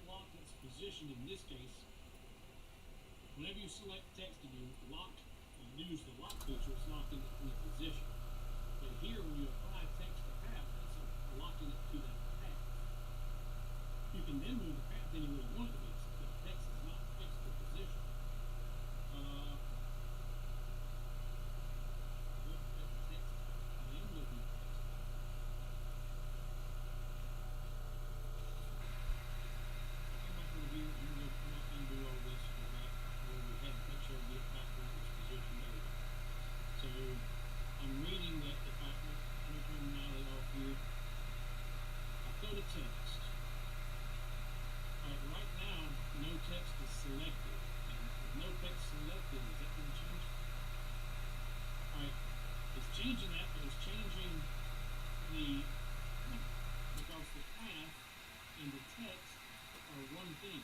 locked its position in this case. Whenever you select text and you use the lock feature, it's locked in the position. But here, when you apply text to path, it's locking it to that path. You can then move the path anywhere you want it to be. The text is not fixed to position. Look at the text. I am looking at text. Come back over here. I'm going to come up and do all this. Go back where we had to make sure we get back where it's positioned over. So I'm reading that if let me turn Miley off here. I go to text. Alright, right now, no text is selected. And with no text selected, is that going to change? Alright, it's changing that, but it's changing because the path and the text are one thing.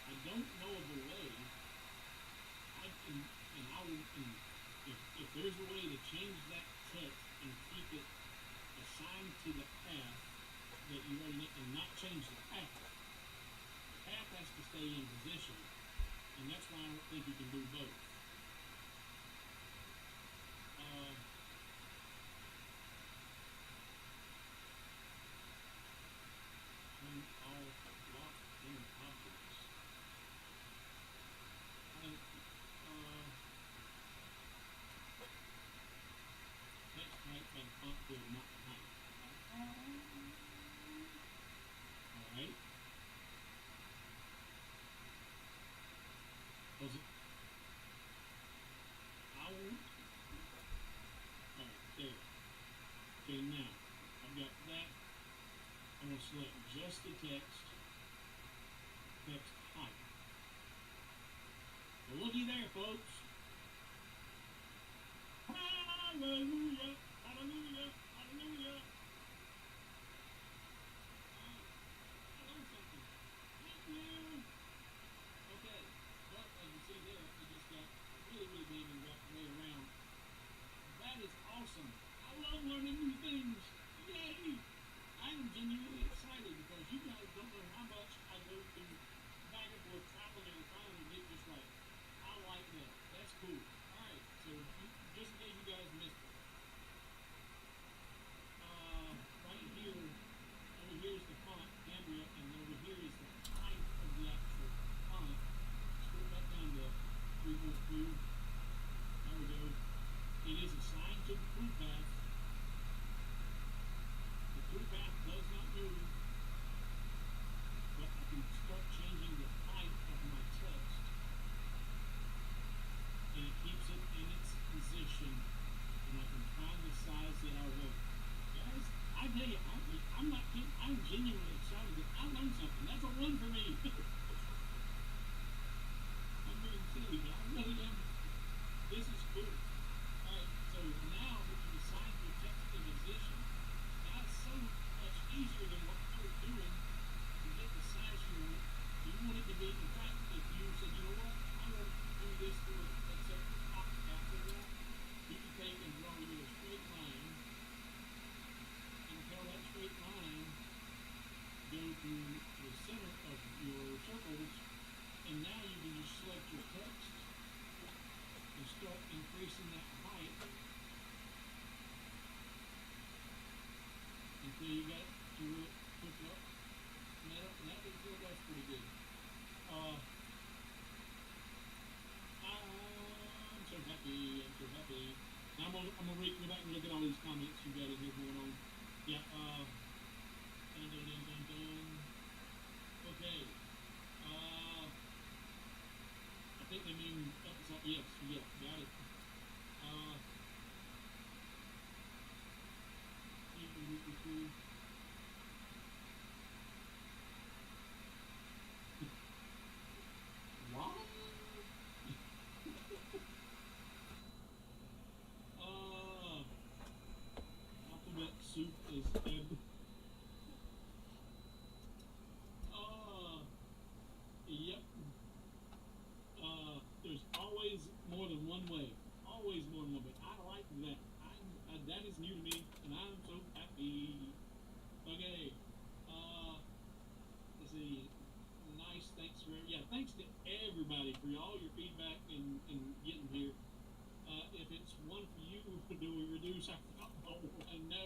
I don't know of a way, if there's a way to change that text and keep it assigned to the path that you already need and not change the path. The path has to stay in position, and that's why I don't think you can do both. Turn all locked-in objects. Text height and font field not height. Alright. Was it? Alright, there. Okay, now, I've got that. I'm going to select just the text height. Well, looky there, folks. Hallelujah, hallelujah, hallelujah. I learned something. Thank you. Okay, but as you see there, it just got really, really big and got way around. That is awesome. I love learning new things. Yay! I am genuinely excited because you guys don't know how much I go through back and forth traveling and trying to get this right. I like that. That I'm gonna go back and look at all these comments you got in here going on. Yeah, dun, dun, dun, dun, dun. Okay. I think they mean episode, yes, got it. What? Alphabet soup is yep. There's always more than one way. Always more than one way. I like that. That is new to me, and I'm so happy. Okay. Let's see. Nice. Thanks for thanks to everybody for all your feedback and getting here. If it's one for you, do we reduce our no.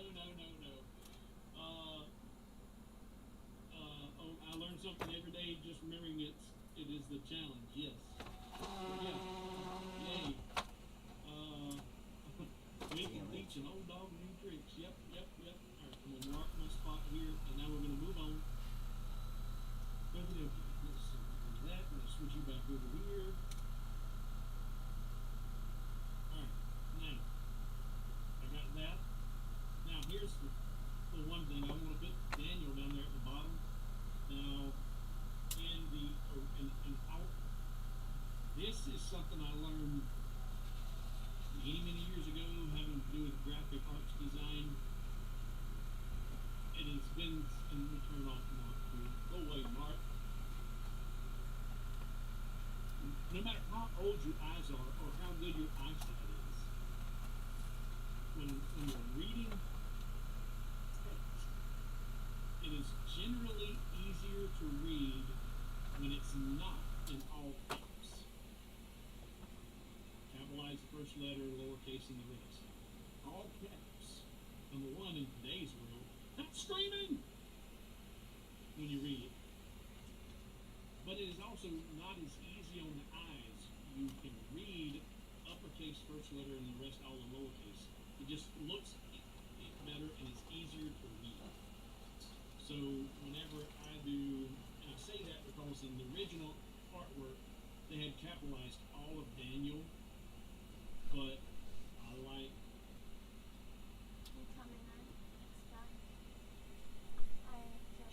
I learn something every day. Just remembering it is the challenge. Yes. Yeah. Yay. We can teach an old dog new tricks. Yep. All right, I'm gonna mark my spot here, and now we're gonna move on. Okay. Let's see. That. I'm gonna switch you back over here. All right. Now, I got that. Now here's the one thing I want to put Daniel down there at the bottom. Now, this is something I learned many years ago, having to do with graphic arts design. It has been, and we turn off Mark. Go away, Mark. No matter how old your eyes are or how good your eyesight is, when you're reading text, it is generally easier to read when it's not in all caps. Capitalize the first letter, lowercase in the rest. All caps. Number one, in today's world, stop screaming when you read it. But it is also not as easy on the eyes. You can read uppercase first letter and the rest all in lowercase. It just looks better and it's easier to read. So whenever I do, and I say that because in the original artwork, they had capitalized all of Daniel, but I like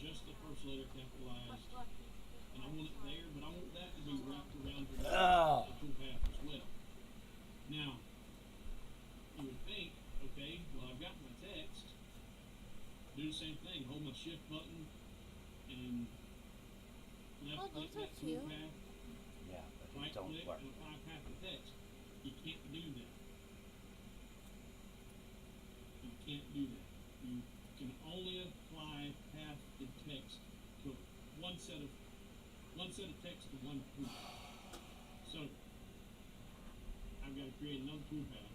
just the first letter capitalized, and I want it there, but I want that to be wrapped around the toolpath as well. Now, you would think, okay, well I've got my text, do the same thing, hold my shift button, and left click that toolpath, right click, and apply path to text. You can't do that. You can't do that. You can only apply path to text to one set of text to one toolpath. So I've got to create another toolpath.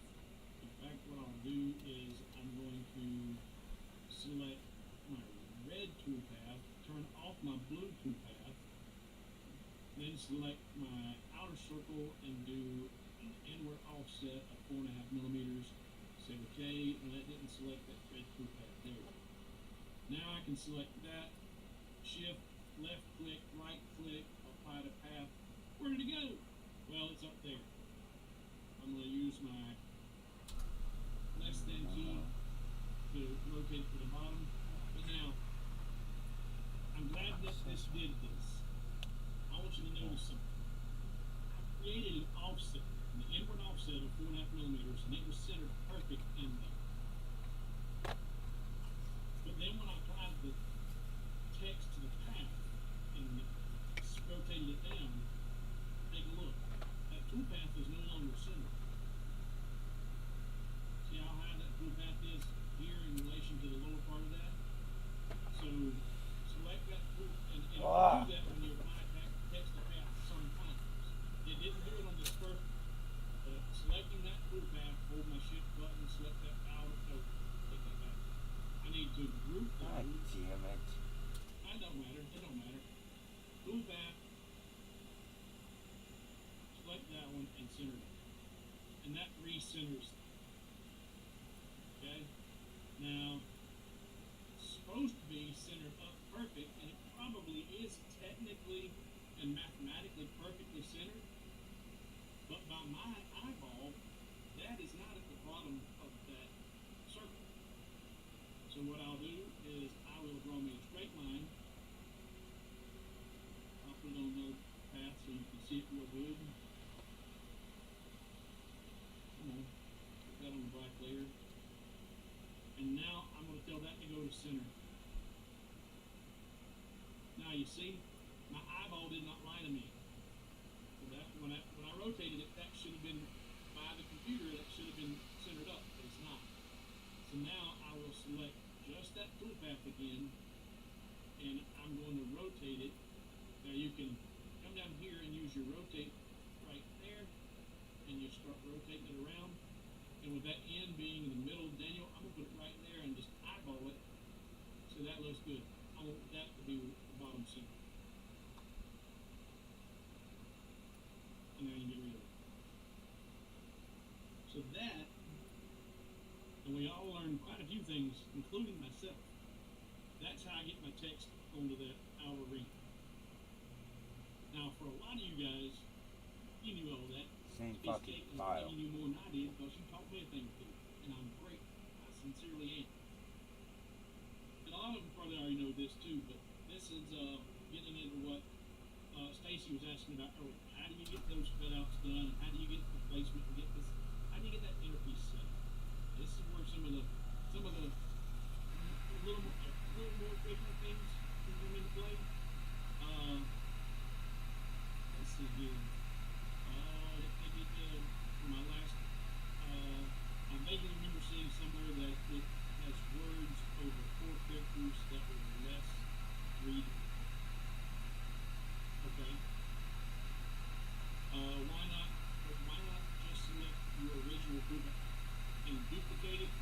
In fact, what I'll do is I'm going to select my red toolpath, turn off my blue toolpath, then select my outer circle and do an inward offset of 4.5 millimeters. Say okay, and that didn't select that red toolpath there. Now I can select that, shift, left click, right click, apply to path. Where did it go? Well, it's up there. I'm going to use my less than key to locate to the bottom. But now, I'm glad that this did this. I want you to notice something. I created an offset, an inward offset of 4.5 millimeters, and it was centered perfect in there. But then when I applied the text to the path and rotated it down, take a look. That toolpath is no longer centered. See how high that toolpath is here in relation to the lower part of that? So select that tool, and you do that when you apply text to path sometimes. It didn't do it on this first. Selecting that toolpath, hold my shift button, select that out. No, take that back. I need to group those. God damn it. It don't matter. Toolpath. Select that one and center it. And that recenters. Now, it's supposed to be centered up perfect, and it probably is technically and mathematically perfectly centered, but by my eyeball, that is not at the bottom of that circle. So what I'll do is I will draw me a straight line. I'll put it on another path so you can see it real good. Come on, put that on the black layer. And now I'm going to tell that to go to center. Now you see, my eyeball did not lie to me. So that when I rotated it, that should have been, by the computer, that should have been centered up, but it's not. So now I will select just that toolpath again, and I'm going to rotate it. Now you can come down here and use your rotate right there, and you start rotating it around. And with that end being in the middle, Daniel, I'm going to put it right there and just eyeball it. So that looks good. I want that to be the bottom center. And now you can get rid of it. So that, and we all learned quite a few things, including myself. That's how I get my text onto that outer ring. Now, for a lot of you guys, you knew all that. Same fucking file. You knew more than I did because you taught me a thing or two, and I'm great. I sincerely am. And a lot of them probably already know this too, but this is getting into what Stacy was asking about earlier. How do you get those cutouts done? How do you get the placement and get this? How do you get that inner piece set up? This is where some of the little more different things can come into play. Let's see here. My last, I vaguely remember seeing somewhere that it has words over 4 characters that were less readable. Okay. Why not just select your original toolpath and duplicate it?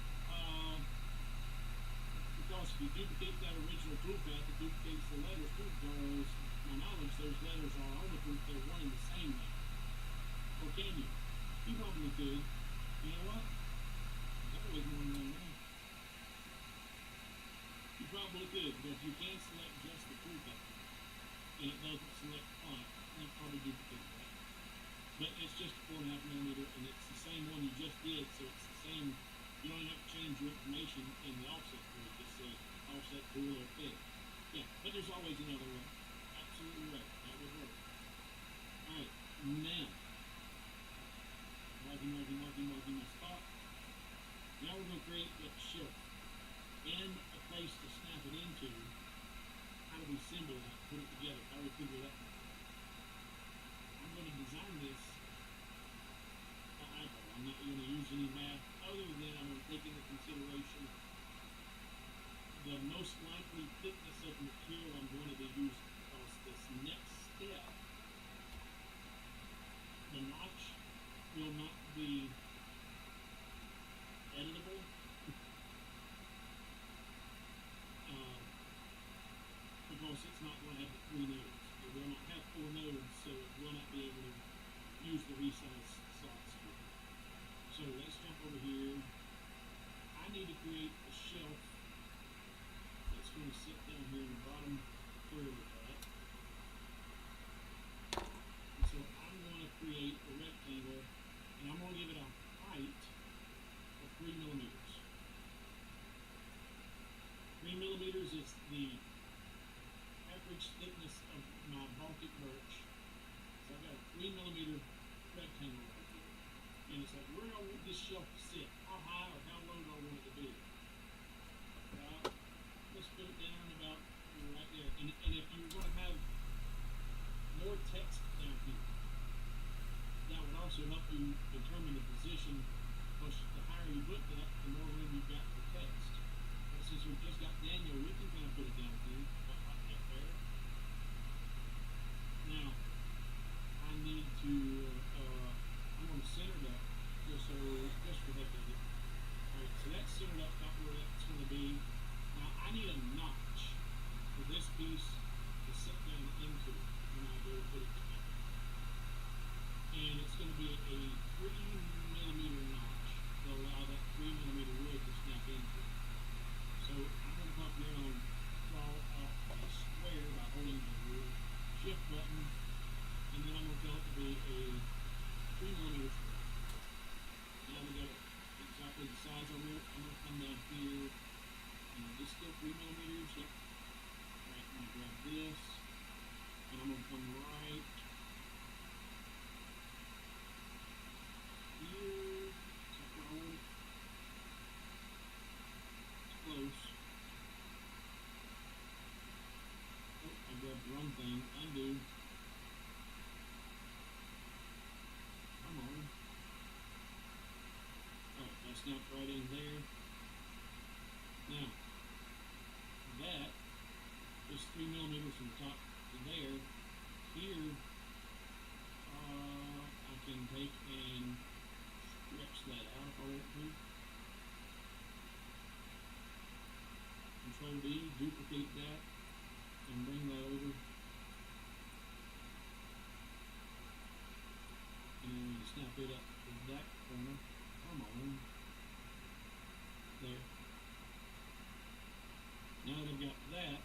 Because if you duplicate that original toolpath, it duplicates the letters too, because to my knowledge, those letters are on the group, they're one and the same now. Or can you? You probably could. You know what? That was more than one now. You probably could, but if you can select just the toolpath, and it doesn't select font, you probably duplicate that. But it's just 4.5 millimeter, and it's the same one you just did, so it's the same. You don't have to change your information in the offset tool. It just says offset tool or fit. Yeah, but there's always another way. Absolutely right. That would work. Alright, now. Marking my spot. Now we're going to create that shelf and a place to snap it into. How do we assemble that? Put it together. How do we figure that out? I'm going to design this by eyeball. I'm not going to use any math other than I'm going to take into consideration the most likely thickness of material I'm going to be using, because this next step, the notch will not be editable. Because it's not going to have the 3 nodes. It will not have 4 nodes, so it will not be able to use the resize slots here. So let's jump over here. I need to create a shelf that's going to sit down here in the bottom third of that. And so I'm going to create a rectangle, and I'm going to give it a height of 3 millimeters. 3 millimeters is the average thickness of my Baltic birch. So I've got a 3 millimeter rectangle right here. And it's like, where do I want this shelf to sit? How high or how low do I want it to be? Let's put it down about right there. And if you were going to have more text down here, that would also help you determine the position, because the higher you put that, the more room you've got for text. But since we've just got Daniel, we can kind of put it down here, about like that there. Now, I need to, I'm going to center that, just for heck of it. Alright, so that's centered up about where that's going to be. Now, I need a notch for this piece to sit down into when I go put it together. And it's going to be a 3 millimeter notch to allow that 3 millimeter wood to snap into. snap right in there. Now, that is 3 millimeters from top to there. Here, I can take and stretch that out if I want to. Control D, duplicate that, and bring that over. And snap it up to that corner. Come on. There. Now that I've got that,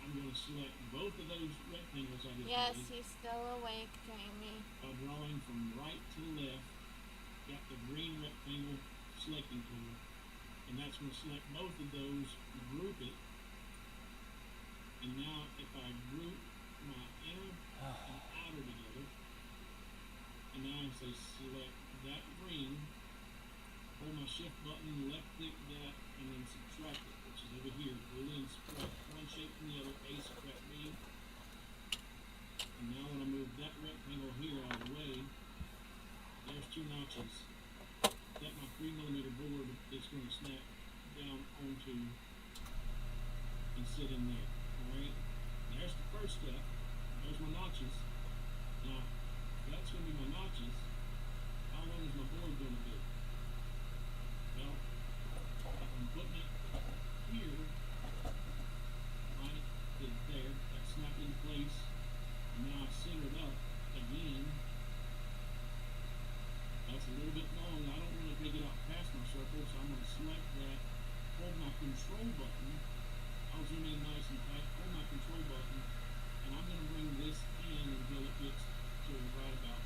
I'm going to select both of those rectangles I just Yes, made. he's still awake, Jamie. By drawing from right to left, got the green rectangle selecting tool, and that's going to select both of those, group it, and now if I group my inner and outer together, and now I say select that green, hold my shift button, left click that, and then subtract it, which is over here. Boolean subtract one shape from the other, A subtract B. And now when I move that rectangle here out of the way, there's 2 notches that my 3 millimeter board is going to snap down onto and sit in there. Alright? There's the first step. There's my notches. Now, that's going to be my notches. How long is my board going to be? Well, I'm putting it here, right to there, that's snapped into place, and now I center it up again. That's a little bit long. I don't want to take it out past my circle, so I'm going to select that, hold my control button, I'll zoom in nice and tight, hold my control button, and I'm going to bring this in until it gets to right about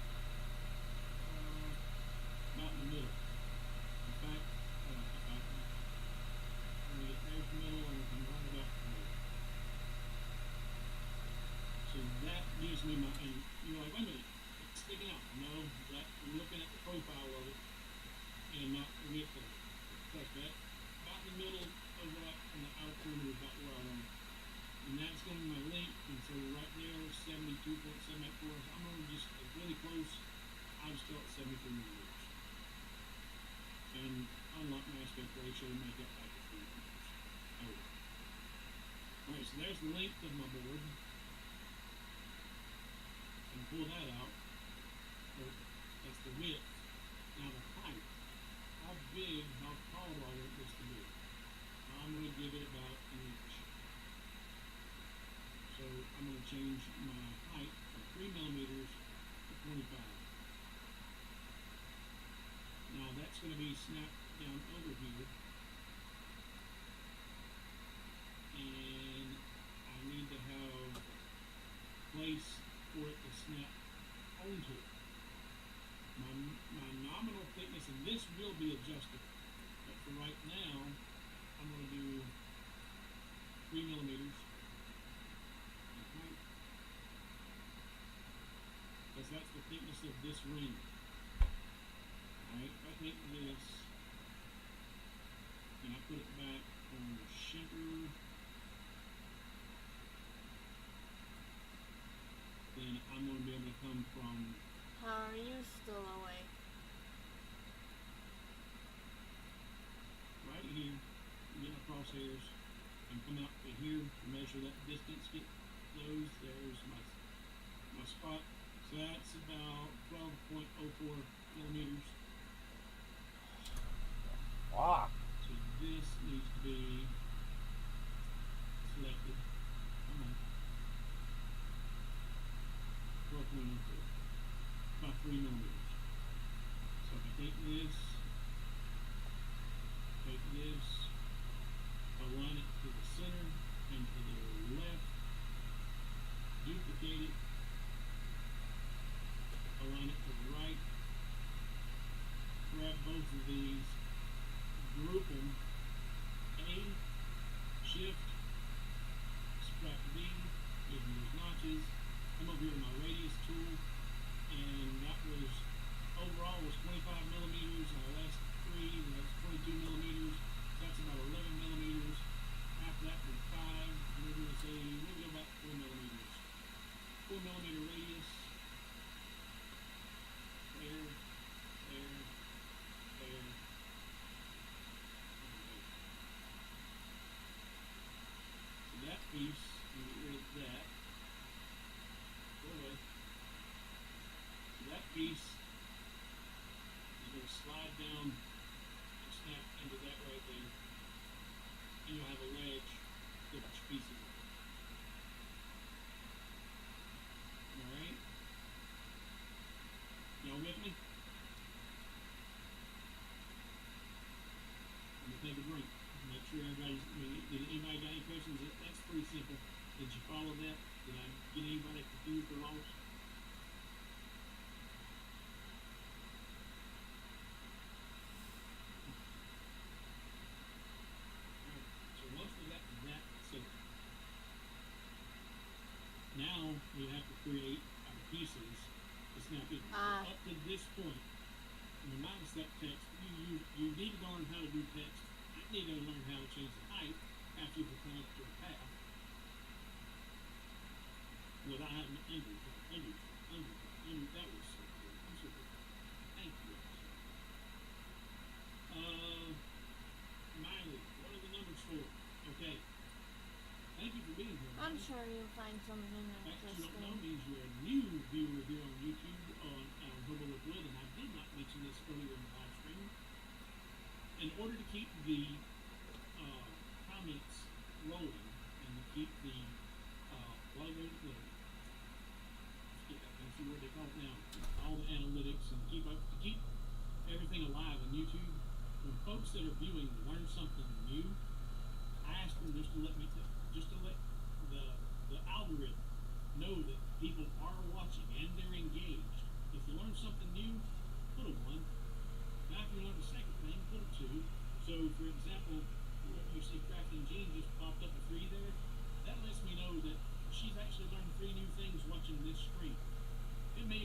in the middle. In fact, if I can get there's the middle and we can run it up there. So that gives me my, and you're like, wait a minute, it's sticking out. No, that we're looking at the profile of it and not get the touch that. About in the middle of that and the outer perimeter is about where I want it. And that's going to be my length, and so right there, 72.784. I'm going to just really close. I'm still at 73 millimeters. And unlock my aspect ratio, make that like a 3 millimeters. Okay. Alright, so there's the length of my board. And pull that out. So that's the width. Now the height. How big, how tall do I want this to be? I'm going to give it about an inch. So I'm going to change my height from 3 millimeters to 25. Now that's going to be snapped down over here. And I need to have place for it to snap onto it. My nominal thickness, and this will be adjusted, but for right now, I'm going to do 3 millimeters. Because that's the thickness of this ring. Alright, if I take this and I put it back on the center, then I'm going to be able to come from. How are you still awake? Right here, get my crosshairs, and come out to here to measure that distance, get those, there's my spot. So that's about 12.04 millimeters. Wow. So this needs to be selected. Come on. 12.04. About 3 millimeters. So if I take this, align it to the center and to the left, duplicate it, align it to the right, grab both of these, group them, A, shift, subtract B, give them those notches, come over here to my radius tool, and that was, overall was 25 millimeters, and I last 3, and that's 22 millimeters, so that's about 11 millimeters, after that was 5, and we're going to say, we'll go about 4 millimeters, 4 millimeter radius, there, slide down and snap into that right there. And you'll have a wedge that puts pieces in. Alright? Y'all with me? I'm gonna take a drink. Make sure everybody's. Did anybody got any questions? That's pretty simple. Did you follow that? Did I get anybody confused or lost? So once we got that set, now we have to create our pieces. It's now up to this point. In the step text, you need to learn how to do text. I need to learn how to change the height after you've applied to a path. Without having to undo. That was so cool. I'm so good. Thank you. Miley, what are the numbers for? Okay. Thank you for being here. I'm sure you'll find something Fact you interesting. don't know means you're a new viewer here on YouTube on Hobo with Wood, and I did not mention this earlier in the live stream. In order to keep the comments rolling and to keep the what they call it now, all the analytics and keep everything alive on YouTube. When folks that are viewing learn something new, I ask them just to let the algorithm know that people are watching and they're engaged. If you learn something new, put a 1. Now if you learn the second thing, put a 2. So for example, you see Crafting Jean just popped up a 3 there. That lets me know that she's actually learned 3 new things watching this stream. It may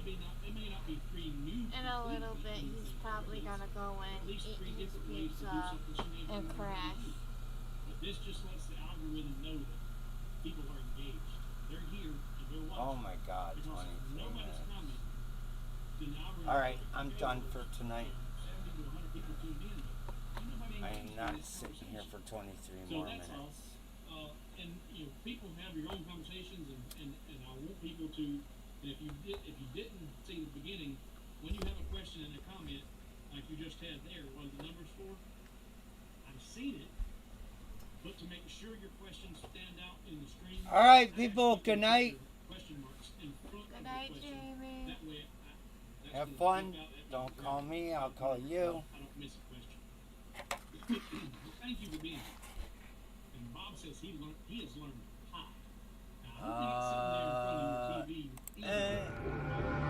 not be 3 new. In a little bit, he's probably gonna go and eat his pizza and crash. But this just lets the algorithm know that people are engaged. They're here and they're watching. Oh my God, 23 nobody's minutes. commenting. Then the algorithm Alright, I'm done for tonight. 70 to 100 people tuned in. I am not sitting here for 23 more that's minutes. all. And people have your own conversations, and I want people to. And if you didn't see the beginning, when you have a question and a comment, like you just had there, what are the numbers for? I've seen it, but to make sure your questions stand out in the screen. All right, people. Good night. Question marks in front Good of night, the question. Jamie. That way, Have fun. Don't call me. I'll call you. I don't miss a question. Thank you for being here. And Bob says he has learned pie. Now, I hope you're not sitting there in front of your TV.